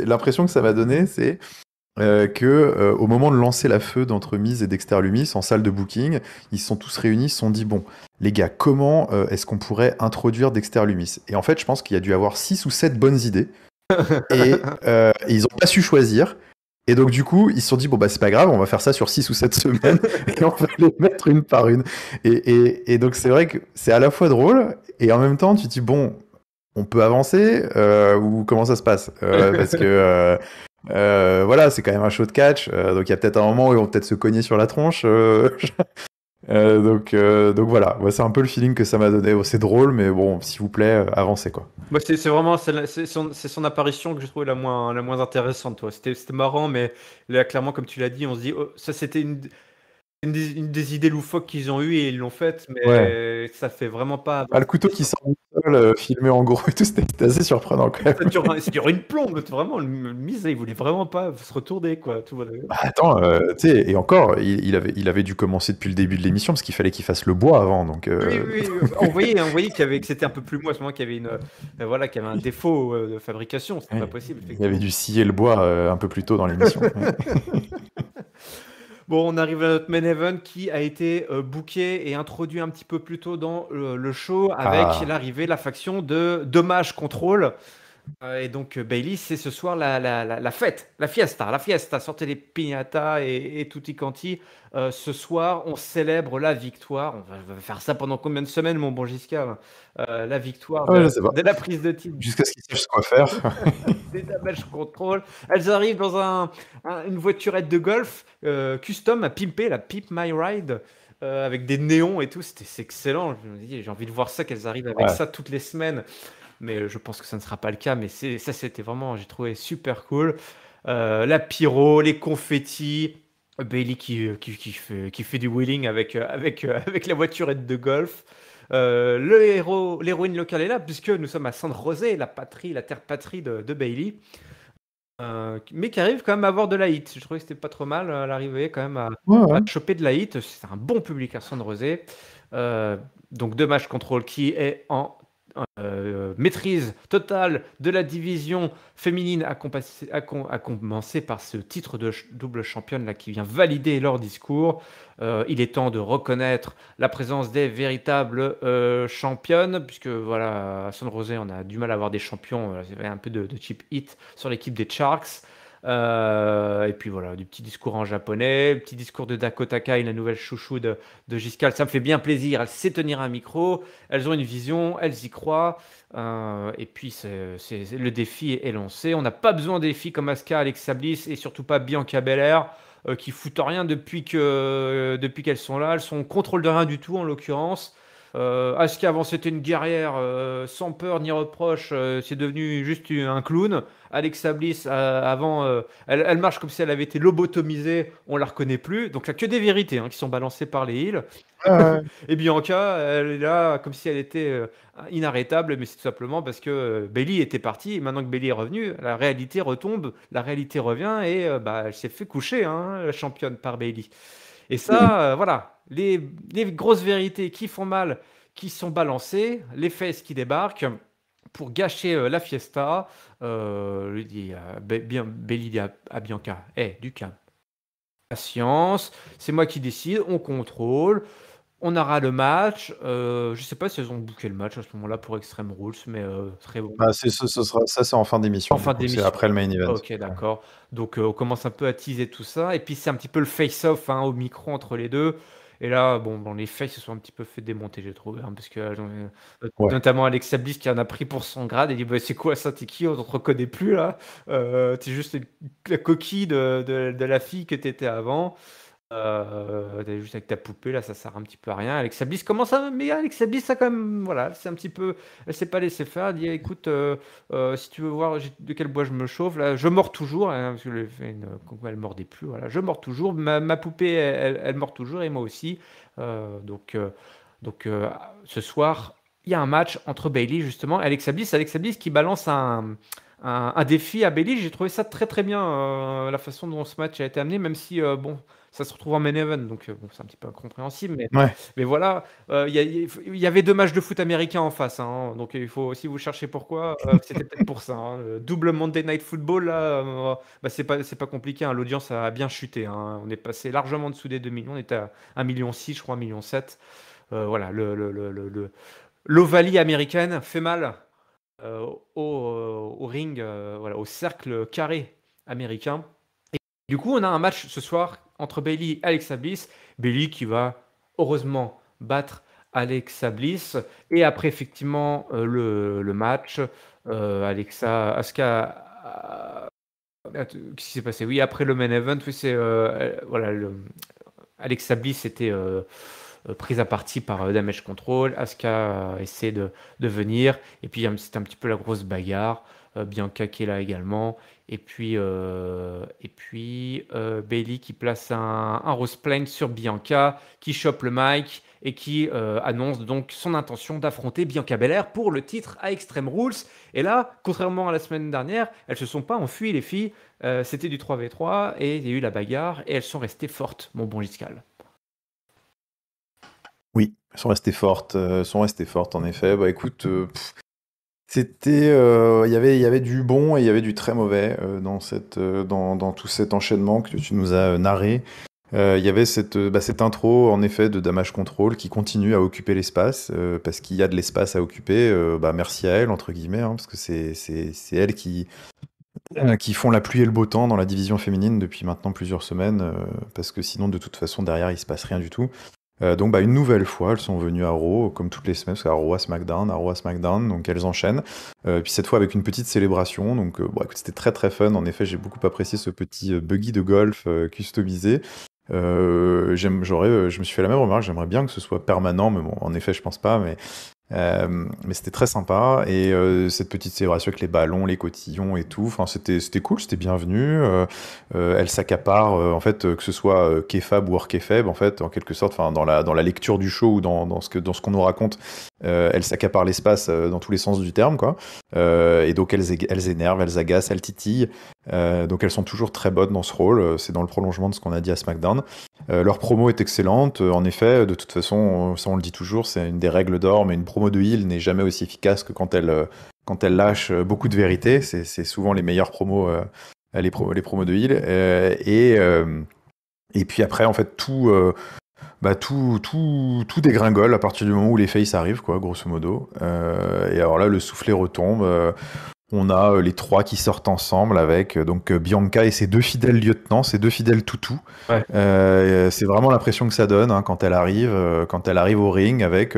L'impression que ça va donner, c'est que au moment de lancer la feud entre Miz et Dexter Lumis en salle de booking, ils se sont tous réunis, ils se sont dit bon, les gars, comment est-ce qu'on pourrait introduire Dexter Lumis? Et en fait, je pense qu'il y a dû avoir 6 ou 7 bonnes idées et ils n'ont pas su choisir. Et donc du coup, ils se sont dit bon bah c'est pas grave, on va faire ça sur 6 ou 7 semaines et on va les mettre une par une. Et donc c'est vrai que c'est à la fois drôle et en même temps tu te dis bon, on peut avancer ou comment ça se passe parce que voilà, c'est quand même un show de catch, donc il y a peut-être un moment où ils vont peut-être se cogner sur la tronche. Donc voilà, ouais, c'est un peu le feeling que ça m'a donné. Bon, c'est drôle, mais bon, s'il vous plaît, avancez quoi. Moi, c'est vraiment c'est son apparition que je trouvais la moins intéressante, toi. C'était marrant, mais là, clairement, comme tu l'as dit, on se dit, oh, ça c'était une des idées loufoques qu'ils ont eues et ils l'ont faite, Ouais. mais ça fait vraiment pas Ah, le avancer couteau qui l'histoire. sort du sol, filmé en gros et tout, c'était assez surprenant quand même. Ça dure une plombe, vraiment, le mise, il voulait vraiment pas se retourner, quoi. Tout, voilà. Bah, attends, tu sais, et encore, il avait dû commencer depuis le début de l'émission parce qu'il fallait qu'il fasse le bois avant, donc Oui, oui, on voyait que c'était un peu plus mou à ce moment, qu'il y avait voilà, qu'il y avait un défaut de fabrication, c'était pas ouais, possible, il avait effectivement. dû scier le bois un peu plus tôt dans l'émission. Ouais. Bon, on arrive à notre main event qui a été booké et introduit un petit peu plus tôt dans le show avec Ah, l'arrivée, la faction de Dommage Control. Et donc Bailey, c'est ce soir la fête, la fiesta. Sortez les piñatas et tutti quanti. Ce soir, on célèbre la victoire. On va faire ça pendant combien de semaines, mon bon Giscard? La victoire ouais, je sais pas. de la prise de titre Jusqu'à ce qu'ils sachent quoi faire. des Damage Control. Elles arrivent dans une voiturette de golf custom à pimper, la Pimp My Ride, avec des néons et tout. C'est excellent. Je me dis, j'ai envie de voir ça, qu'elles arrivent avec Ouais. ça toutes les semaines. Mais je pense que ça ne sera pas le cas. Mais ça, c'était vraiment, j'ai trouvé super cool. La pyro, les confettis. Bailey qui fait du wheeling avec la voiturette de golf. L'héroïne locale est là, puisque nous sommes à San José, la patrie, la terre patrie de Bailey. Mais qui arrive quand même à avoir de la hit. Je trouvais que c'était pas trop mal à l'arrivée, quand même, Ouais, ouais. à choper de la hit. C'est un bon public à San José. Donc, Dommage Control qui est en maîtrise totale de la division féminine, à commencer par ce titre de double championne là, qui vient valider leur discours. Il est temps de reconnaître la présence des véritables championnes, puisque voilà, à San José, on a du mal à avoir des champions. Il y avait un peu de cheap hit sur l'équipe des Sharks. Et puis voilà, du petit discours en japonais, petit discours de Dakota Kai, la nouvelle chouchou de Giscal. Ça me fait bien plaisir. Elle sait tenir un micro, elles ont une vision, elles y croient. Et puis le défi est lancé. On n'a pas besoin des filles comme Asuka, Alexa Bliss et surtout pas Bianca Belair qui foutent rien depuis qu'elles sont là. Elles sont en contrôle de rien du tout en l'occurrence. Asuka avant c'était une guerrière sans peur ni reproche, c'est devenu juste un clown. Alexa Bliss avant, elle marche comme si elle avait été lobotomisée, on la reconnaît plus. Donc il n'y a que des vérités qui sont balancées par les heels. Ouais, Et Bianca, elle est là comme si elle était inarrêtable, mais c'est tout simplement parce que Bailey était partie. Et maintenant que Bailey est revenue, la réalité retombe, la réalité revient et bah, elle s'est fait coucher, la championne par Bailey. Et ça, voilà, les grosses vérités qui font mal, qui sont balancées, les faces qui débarquent pour gâcher la fiesta. Lui dit, Bailey dit à Bianca, du calme, patience, c'est moi qui décide, on contrôle. On aura le match. Je sais pas si elles ont booké le match à ce moment-là pour Extreme Rules, mais très bon. bah, ce sera, ça, c'est en fin d'émission, En du fin coup, c'est d'émission. après le main event. Ok, d'accord. Donc on commence un peu à teaser tout ça. Et puis c'est un petit peu le face-off au micro entre les deux. Et là, bon, les faces se sont un petit peu fait démonter, j'ai trouvé. Parce que Ouais. notamment Alexa Bliss qui en a pris pour son grade. Et dit bah, c'est quoi ça? T'es qui? On ne te reconnaît plus là. T'es juste la coquille de la fille que t'étais avant. T'es juste avec ta poupée là, ça sert un petit peu à rien. Alexa Bliss commence à, mais Alexa Bliss, ça quand même, voilà, c'est un petit peu, elle s'est pas laissée faire. Elle dit, écoute, si tu veux voir de quel bois je me chauffe, là, je mords toujours, parce que elle mordait plus, voilà, je mords toujours. Ma poupée, elle mord toujours et moi aussi. Donc, ce soir, il y a un match entre Bailey justement, et Alexa Bliss qui balance un défi à Bailey. J'ai trouvé ça très très bien, la façon dont ce match a été amené, même si bon, ça se retrouve en main event, donc bon, c'est un petit peu incompréhensible, Ouais. mais voilà, il y avait deux matchs de foot américain en face, donc il faut, si vous cherchez pourquoi, c'était peut-être pour ça. Le double Monday Night Football, là, bah, c'est pas compliqué, l'audience a bien chuté. On est passé largement en dessous des 2 millions, on était à 1,6 million, je crois, 1,7 million. Voilà, l'Ovalie américaine fait mal au ring, voilà, au cercle carré américain. Du coup, on a un match ce soir entre Bailey et Alexa Bliss. Bailey qui va heureusement battre Alexa Bliss. Et après, effectivement, le match, Asuka. Qu'est-ce qui s'est passé? Oui, après le main event, oui, voilà, Alexa Bliss était prise à partie par Damage Control. Asuka essaie de venir. Et puis, c'est un petit peu la grosse bagarre. Bianca qui est là également. Et puis Bayley qui place un Rose Plane sur Bianca, qui chope le mic et qui annonce donc son intention d'affronter Bianca Belair pour le titre à Extreme Rules. Et là, contrairement à la semaine dernière, elles se sont pas enfuies, les filles. C'était du 3v3 et il y a eu la bagarre et elles sont restées fortes, mon bon Giscal. Oui, elles sont restées fortes, en effet. Bah écoute, c'était, il y avait du bon et il y avait du très mauvais dans tout cet enchaînement que tu nous as narré. Il y avait cette intro en effet de Damage Control qui continue à occuper l'espace parce qu'il y a de l'espace à occuper. Merci à elle entre guillemets, parce que c'est elles qui font la pluie et le beau temps dans la division féminine depuis maintenant plusieurs semaines parce que sinon de toute façon derrière il se passe rien du tout. Donc une nouvelle fois, elles sont venues à Raw, comme toutes les semaines, parce qu'à Raw à SmackDown, donc elles enchaînent. Puis cette fois avec une petite célébration, donc écoute, c'était très très fun. En effet, j'ai beaucoup apprécié ce petit buggy de golf customisé. Je me suis fait la même remarque, j'aimerais bien que ce soit permanent, mais bon, en effet, je pense pas, mais c'était très sympa. Et cette petite célébration avec les ballons, les cotillons et tout, enfin, c'était cool, c'était bienvenu. Elle s'accapare, en fait, que ce soit Kefab ou hors Kefab, en fait, en quelque sorte, enfin, dans la lecture du show ou dans ce qu'on nous raconte, elle s'accapare l'espace dans tous les sens du terme, quoi. Et donc elles énervent, elles agacent, elles titillent. Donc elles sont toujours très bonnes dans ce rôle. C'est dans le prolongement de ce qu'on a dit à SmackDown. Leur promo est excellente. En effet, de toute façon, ça on le dit toujours, c'est une des règles d'or, mais une promo de heel n'est jamais aussi efficace que quand elle lâche beaucoup de vérité. C'est souvent les meilleures promos, les promos de heel. Et puis après, en fait, tout dégringole à partir du moment où les faces arrivent, quoi, grosso modo. Et alors là, le soufflet retombe. On a les trois qui sortent ensemble avec donc Bianca et ses deux fidèles lieutenants, ses deux fidèles toutous. Ouais. C'est vraiment l'impression que ça donne quand elle arrive au ring avec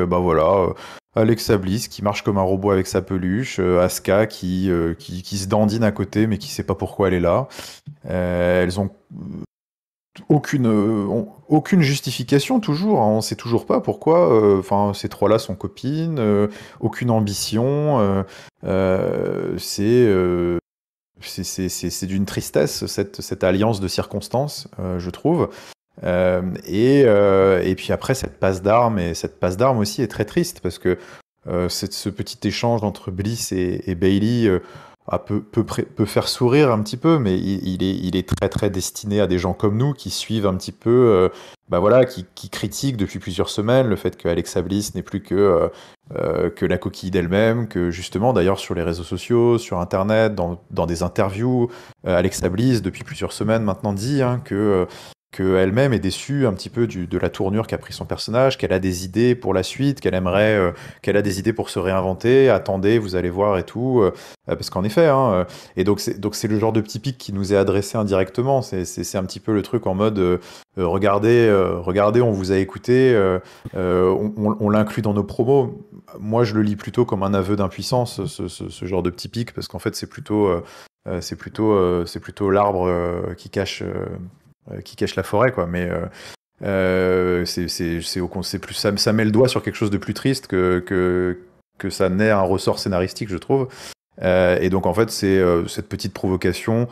Alexa Bliss qui marche comme un robot avec sa peluche, Asuka qui se dandine à côté mais qui sait pas pourquoi elle est là. Elles ont aucune justification toujours, hein. On sait toujours pas pourquoi. Ces trois-là sont copines, aucune ambition. C'est d'une tristesse cette alliance de circonstances, je trouve. Et puis après cette passe d'armes aussi est très triste parce que ce petit échange entre Bliss et Bayley peut faire sourire un petit peu, mais il est très très destiné à des gens comme nous qui suivent un petit peu, qui critiquent depuis plusieurs semaines le fait que Alexa Bliss n'est plus que la coquille d'elle-même, que justement d'ailleurs sur les réseaux sociaux, sur internet, dans des interviews, Alexa Bliss depuis plusieurs semaines maintenant dit que elle-même est déçue un petit peu de la tournure qu'a pris son personnage, qu'elle a des idées pour la suite, qu'elle a des idées pour se réinventer. Attendez, vous allez voir et tout, parce qu'en effet, et donc c'est le genre de petit pic qui nous est adressé indirectement. C'est un petit peu le truc en mode regardez, on vous a écouté, on l'inclut dans nos promos. Moi, je le lis plutôt comme un aveu d'impuissance, ce genre de petit pic, parce qu'en fait, c'est plutôt l'arbre qui cache la forêt, quoi. Mais c'est plus ça met le doigt sur quelque chose de plus triste que ça n'est un ressort scénaristique, je trouve. Et donc en fait, cette petite provocation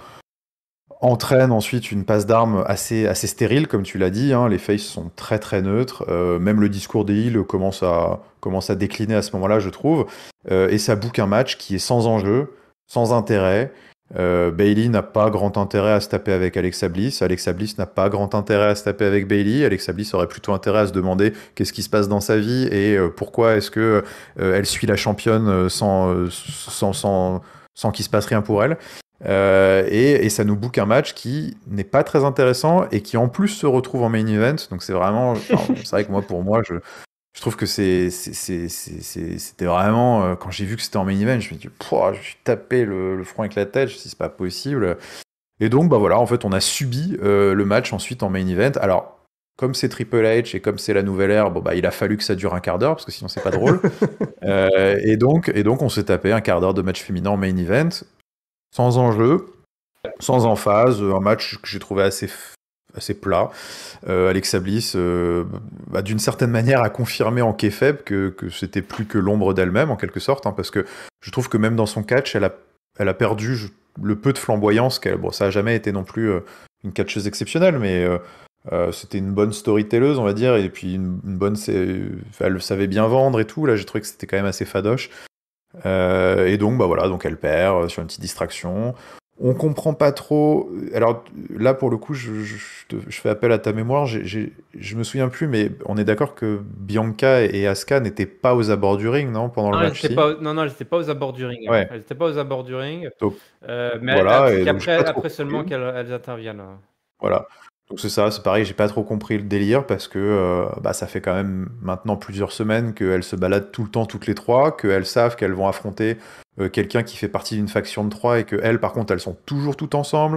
entraîne ensuite une passe d'armes assez stérile, comme tu l'as dit. Les faces sont très très neutres. Même le discours des heels commence à décliner à ce moment-là, je trouve. Et ça boucle un match qui est sans enjeu, sans intérêt. Bayley n'a pas grand intérêt à se taper avec Alexa Bliss. Alexa Bliss n'a pas grand intérêt à se taper avec Bayley. Alexa Bliss aurait plutôt intérêt à se demander qu'est-ce qui se passe dans sa vie et pourquoi est-ce que elle suit la championne sans qu'il se passe rien pour elle. Et ça nous book un match qui n'est pas très intéressant et qui en plus se retrouve en main event. Donc c'est vraiment, c'est vrai que pour moi, je trouve que c'était vraiment quand j'ai vu que c'était en main event, je me dis je suis tapé le front avec la tête, je me suis dit c'est pas possible. Et donc voilà, en fait on a subi le match ensuite en main event. Alors comme c'est Triple H et comme c'est la nouvelle ère, bon, bah, il a fallu que ça dure un quart d'heure parce que sinon c'est pas drôle. Et donc, on s'est tapé un quart d'heure de match féminin en main event, sans enjeu, sans emphase, un match que j'ai trouvé assez plat. Alexa Bliss, d'une certaine manière, a confirmé en kayfabe que c'était plus que l'ombre d'elle-même, en quelque sorte, hein, parce que je trouve que même dans son catch, elle a perdu le peu de flamboyance qu'elle. Bon, ça a jamais été non plus une catcheuse exceptionnelle, mais c'était une bonne storytelleuse, on va dire, et puis une bonne. Elle savait bien vendre et tout. Là, j'ai trouvé que c'était quand même assez fadoche. Et donc, bah voilà, donc elle perd sur une petite distraction. On comprend pas trop. Alors là, pour le coup, je fais appel à ta mémoire. Je me souviens plus, mais on est d'accord que Bianca et Asuka n'étaient pas aux abords du ring, non, pendant le Non, elles match, étaient si. pas, non, elles étaient pas aux abords du ring. Ouais. Elles étaient pas aux abords du ring. Donc Mais voilà, et c'est donc j'ai pas trop après seulement compris. qu'elles interviennent. Voilà. Donc c'est ça, c'est pareil, j'ai pas trop compris le délire parce que ça fait quand même maintenant plusieurs semaines qu'elles se baladent tout le temps toutes les trois, qu'elles savent qu'elles vont affronter quelqu'un qui fait partie d'une faction de trois et qu'elles, par contre, elles sont toujours toutes ensemble,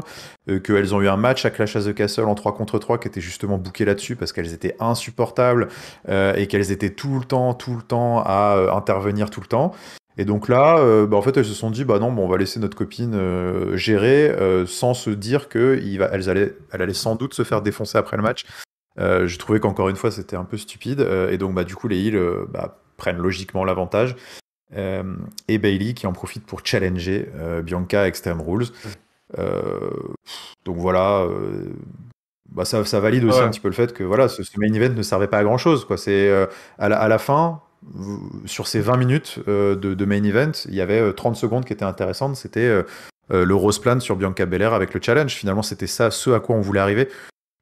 qu'elles ont eu un match à Clash at the Castle en 3 contre 3 qui était justement booké là-dessus parce qu'elles étaient insupportables et qu'elles étaient tout le temps à intervenir tout le temps. Et donc là, en fait, elles se sont dit, bah non, bon, on va laisser notre copine gérer sans se dire qu'elle allait sans doute se faire défoncer après le match. Je trouvais qu'encore une fois, c'était un peu stupide. Et donc, du coup, les heels prennent logiquement l'avantage. Et Bayley qui en profite pour challenger Bianca à Extreme Rules. Donc voilà, ça valide aussi un petit peu le fait que voilà, ce main event ne servait pas à grand chose, quoi. C'est à la fin, sur ces 20 minutes de main event, il y avait 30 secondes qui étaient intéressantes. C'était le Rose Plan sur Bianca Belair avec le challenge. Finalement, c'était ça, ce à quoi on voulait arriver.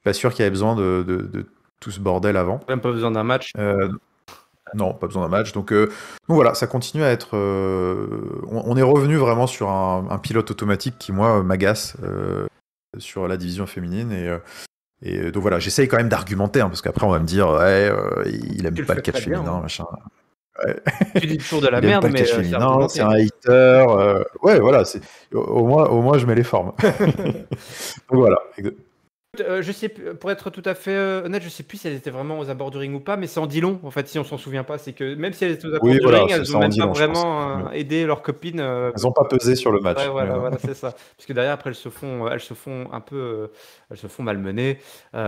Pas sûr qu'il y avait besoin de tout ce bordel avant. Même pas besoin d'un match. Non, pas besoin d'un match. Donc voilà, ça continue à être. On est revenu vraiment sur un pilote automatique qui, moi, m'agace sur la division féminine. Et donc voilà, j'essaye quand même d'argumenter, hein, parce qu'après, on va me dire, ouais, il aime pas le catch féminin, machin. Ouais. Tu dis toujours de la Il aime merde, pas le mais catch c'est féminin, argumenté. c'est un hater. Ouais, voilà, au moins, je mets les formes. Donc voilà. Je sais, pour être tout à fait honnête, je sais plus si elles étaient vraiment aux abords du ring ou pas, mais ça en dit long, en fait, si on s'en souvient pas. C'est que même si elles étaient aux abords du ring, elles ont même pas vraiment aidé leurs copines. Elles ont pas pesé sur le match. Ouais, voilà, c'est ça. Parce que derrière, après, elles se font un peu, elles se font malmener.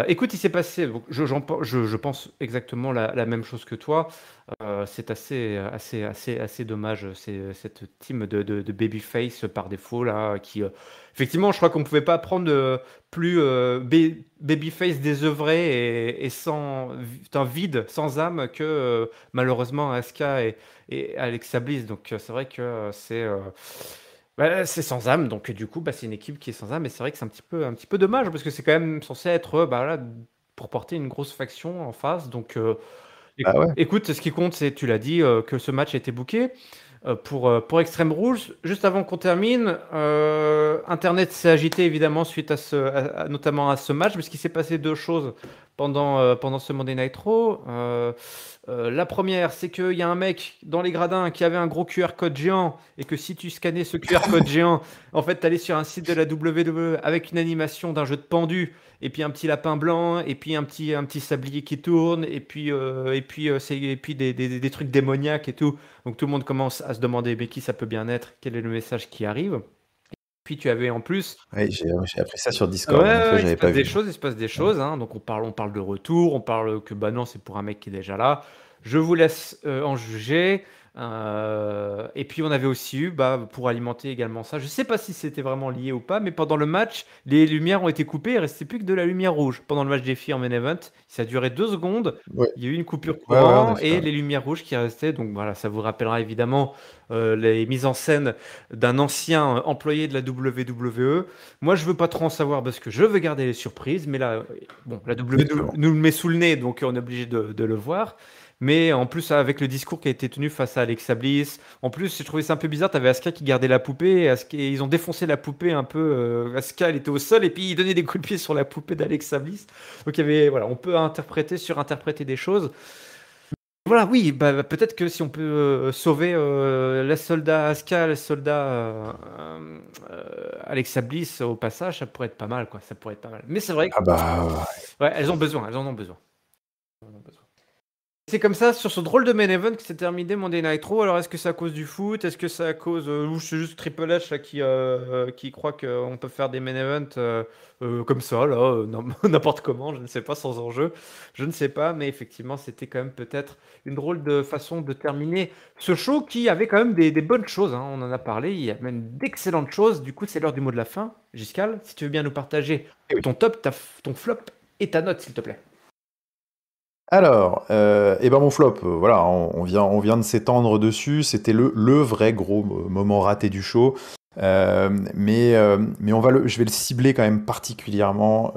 Écoute, il s'est passé, donc, je pense exactement la même chose que toi. C'est assez dommage, cette team de babyface par défaut là, qui effectivement, je crois qu'on pouvait pas prendre plus babyface désœuvré et sans vide, sans âme que malheureusement Asuka et Alexa Bliss. Donc c'est vrai que c'est sans âme, donc du coup c'est une équipe qui est sans âme, et c'est vrai que c'est un petit peu dommage parce que c'est quand même censé être là, pour porter une grosse faction en face. Donc écoute, ce qui compte, c'est, tu l'as dit, que ce match a été booké pour Extreme Rules. Juste avant qu'on termine, Internet s'est agité évidemment suite notamment à ce match, parce qu'il s'est passé deux choses pendant ce Monday Night Raw. La première, c'est qu'il y a un mec dans les gradins qui avait un gros QR code géant, et que si tu scannais ce QR code géant, en fait, tu allais sur un site de la WWE avec une animation d'un jeu de pendu, et puis un petit lapin blanc, et puis un petit sablier qui tourne, et puis des trucs démoniaques et tout. Donc tout le monde commence à se demander, mais qui ça peut bien être? Quel est le message qui arrive? Puis tu avais en plus. Oui, j'ai appris ça sur Discord. Ouais, il se passe des choses. Hein. Donc on parle de retour, on parle que non, c'est pour un mec qui est déjà là. Je vous laisse en juger. Et puis on avait aussi eu, pour alimenter également ça, je sais pas si c'était vraiment lié ou pas, mais pendant le match, les lumières ont été coupées, il restait plus que de la lumière rouge. Pendant le match des filles en main event, ça a duré 2 secondes, il y a eu une coupure courant et les lumières rouges qui restaient. Donc voilà, ça vous rappellera évidemment les mises en scène d'un ancien employé de la WWE. Moi, je veux pas trop en savoir parce que je veux garder les surprises, mais là, la WWE nous le met sous le nez, donc on est obligé de le voir. Mais en plus, avec le discours qui a été tenu face à Alexa Bliss, en plus, j'ai trouvé ça un peu bizarre. T'avais Asuka qui gardait la poupée, et ils ont défoncé la poupée un peu. Asuka, elle était au sol, et puis ils donnaient des coups de pied sur la poupée d'Alexa Bliss. Donc il y avait, on peut surinterpréter des choses. Voilà, oui, peut-être que si on peut sauver les soldats Asuka, les soldats Alexa Bliss au passage, ça pourrait être pas mal, quoi. Ça pourrait être pas mal. Mais c'est vrai que Ah bah, ouais, elles en ont besoin. Elles en ont besoin. C'est comme ça, sur ce drôle de main event que s'est terminé Monday Night Raw. Alors, est-ce que c'est à cause du foot? Est-ce que c'est à cause... ou c'est juste Triple H là, qui croit qu'on peut faire des main events comme ça, là, n'importe comment, je ne sais pas, sans enjeu. Je ne sais pas, mais effectivement, c'était quand même peut-être une drôle de façon de terminer ce show qui avait quand même des bonnes choses, hein. On en a parlé, il y a même d'excellentes choses. Du coup, c'est l'heure du mot de la fin. Giscal, si tu veux bien nous partager Eh oui. ton top, ton flop et ta note, s'il te plaît. Alors, et ben mon flop, voilà, on vient de s'étendre dessus. C'était le vrai gros moment raté du show. Mais je vais le cibler quand même particulièrement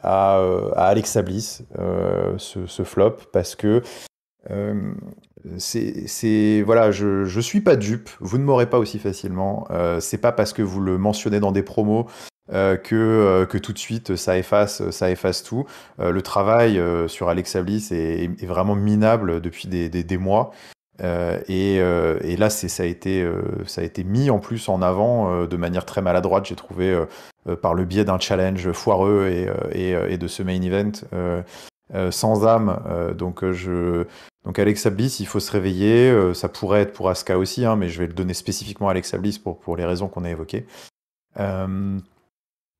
à Alexa Bliss, ce flop, parce que voilà, je suis pas dupe. Vous ne m'aurez pas aussi facilement. C'est pas parce que vous le mentionnez dans des promos que tout de suite ça efface tout. Le travail sur Alexa Bliss est vraiment minable depuis des mois. Et là, ça a été mis en plus en avant de manière très maladroite, j'ai trouvé, par le biais d'un challenge foireux et de ce main event sans âme. Donc Alexa Bliss, il faut se réveiller. Ça pourrait être pour Asuka aussi, hein, mais je vais le donner spécifiquement à Alexa Bliss pour les raisons qu'on a évoquées.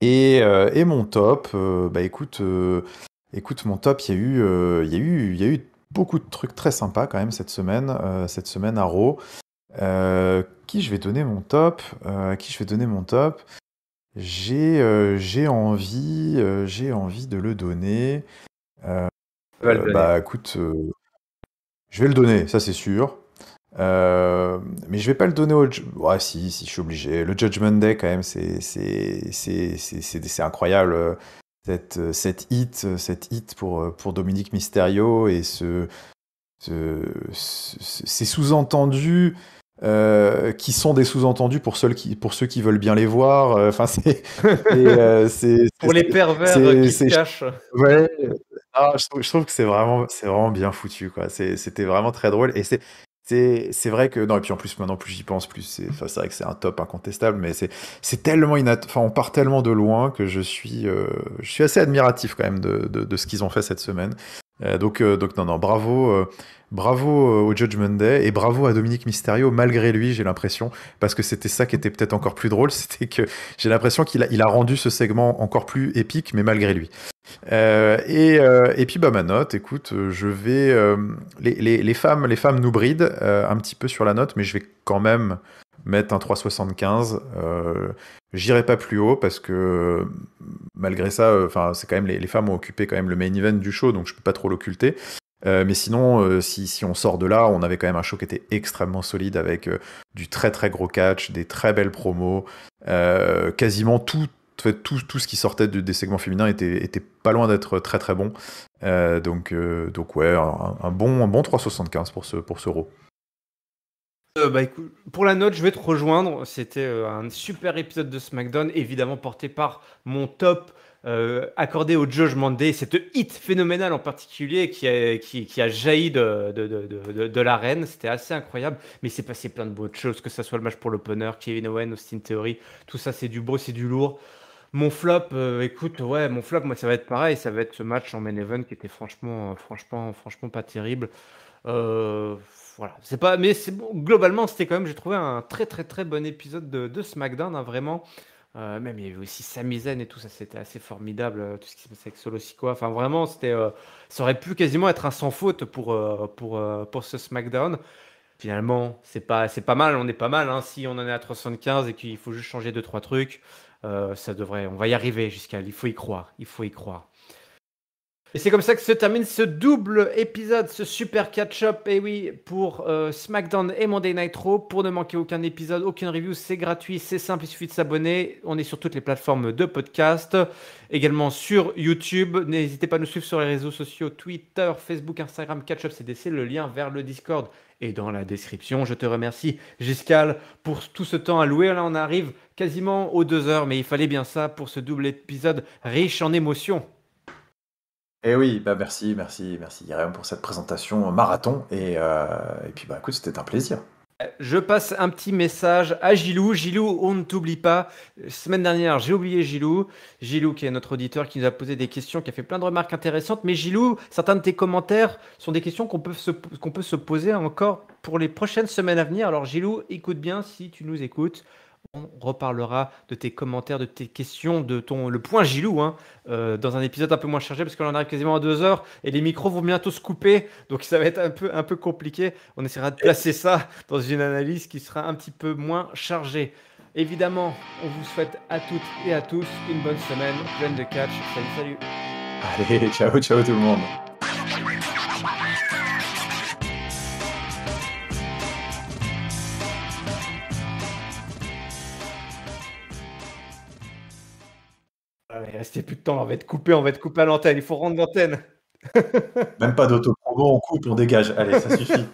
Et mon top, écoute, mon top, il y a eu beaucoup de trucs très sympas quand même cette semaine à Raw. Qui je vais donner mon top? J'ai envie de le donner. On va le donner. Bah écoute, je vais le donner, ça c'est sûr. Mais je vais pas le donner ouais, si, je suis obligé. Le Judgment Day, quand même, c'est incroyable. Cette hit pour Dominique Mysterio et ces sous-entendus qui sont des sous-entendus pour ceux qui veulent bien les voir. Enfin, Pour les pervers qui se cachent. Ouais. Ah, je trouve que c'est vraiment bien foutu, quoi. C'était vraiment très drôle. Et c'est vrai que. Non, et puis en plus, maintenant, plus j'y pense, plus c'est vrai que c'est un top incontestable, mais c'est tellement enfin, on part tellement de loin que je suis assez admiratif quand même de ce qu'ils ont fait cette semaine. Donc non, bravo au Judgment Day et bravo à Dominique Mysterio malgré lui, j'ai l'impression, parce que c'était ça qui était peut-être encore plus drôle, c'était que j'ai l'impression qu'il a rendu ce segment encore plus épique, mais malgré lui. Et puis ma note, écoute, je vais les femmes nous brident un petit peu sur la note, mais je vais quand même mettre un 3,75. J'irai pas plus haut parce que malgré ça, enfin c'est quand même les femmes ont occupé quand même le main event du show, donc je peux pas trop l'occulter. Mais sinon, si on sort de là, on avait quand même un show qui était extrêmement solide avec du très très gros catch, des très belles promos, quasiment tout ce qui sortait des segments féminins était pas loin d'être très très bon. Donc ouais, un bon 3,75 pour ce Raw. Écoute, pour la note, je vais te rejoindre. C'était un super épisode de SmackDown, évidemment porté par mon top accordé au Judgment Day. Cette hit phénoménale en particulier qui a jailli de l'arène. C'était assez incroyable. Mais il s'est passé plein de bonnes choses, que ce soit le match pour l'opener, Kevin Owens, Austin Theory. Tout ça, c'est du beau, c'est du lourd. Mon flop, écoute, ouais, mon flop, moi, ça va être pareil. Ça va être ce match en main event qui était franchement pas terrible. Euh, voilà, c'est pas, mais c'est bon, globalement, c'était quand même, j'ai trouvé un très très très bon épisode de SmackDown, hein, vraiment. Même il y avait aussi Sami Zayn et tout ça, c'était assez formidable, tout ce qui se passait avec Solo Sikoa. Enfin, vraiment, ça aurait pu quasiment être un sans faute pour ce SmackDown. Finalement, c'est pas mal, on est pas mal, hein. Si on en est à 375 et qu'il faut juste changer 2-3 trucs, on va y arriver jusqu'à, il faut y croire, il faut y croire. Et c'est comme ça que se termine ce double épisode, ce super catch-up, et oui, pour SmackDown et Monday Night Raw. Pour ne manquer aucun épisode, aucune review, c'est gratuit, c'est simple, il suffit de s'abonner. On est sur toutes les plateformes de podcast, également sur YouTube. N'hésitez pas à nous suivre sur les réseaux sociaux, Twitter, Facebook, Instagram, Catch-up CDC, le lien vers le Discord est dans la description. Je te remercie, Giscal, pour tout ce temps alloué. Là, on arrive quasiment aux 2 heures, mais il fallait bien ça pour ce double épisode riche en émotions. Et oui, bah merci, Yariam, pour cette présentation marathon. Et puis, bah écoute, c'était un plaisir. Je passe un petit message à Gilou. Gilou, on ne t'oublie pas. Semaine dernière, j'ai oublié Gilou. Gilou, qui est notre auditeur, qui nous a posé des questions, qui a fait plein de remarques intéressantes. Mais Gilou, certains de tes commentaires sont des questions qu'on peut se poser encore pour les prochaines semaines à venir. Alors Gilou, écoute bien si tu nous écoutes. On reparlera de tes commentaires, de tes questions, le point Gilou, hein, dans un épisode un peu moins chargé parce qu'on en arrive quasiment à 2 heures et les micros vont bientôt se couper, donc ça va être un peu compliqué. On essaiera de placer ça dans une analyse qui sera un petit peu moins chargée. Évidemment, on vous souhaite à toutes et à tous une bonne semaine pleine de catch. Salut, salut. Allez, ciao tout le monde. Il restait plus de temps, on va être coupé à l'antenne. Il faut rendre l'antenne. Même pas d'autopromo, on coupe, on dégage. Allez, ça suffit.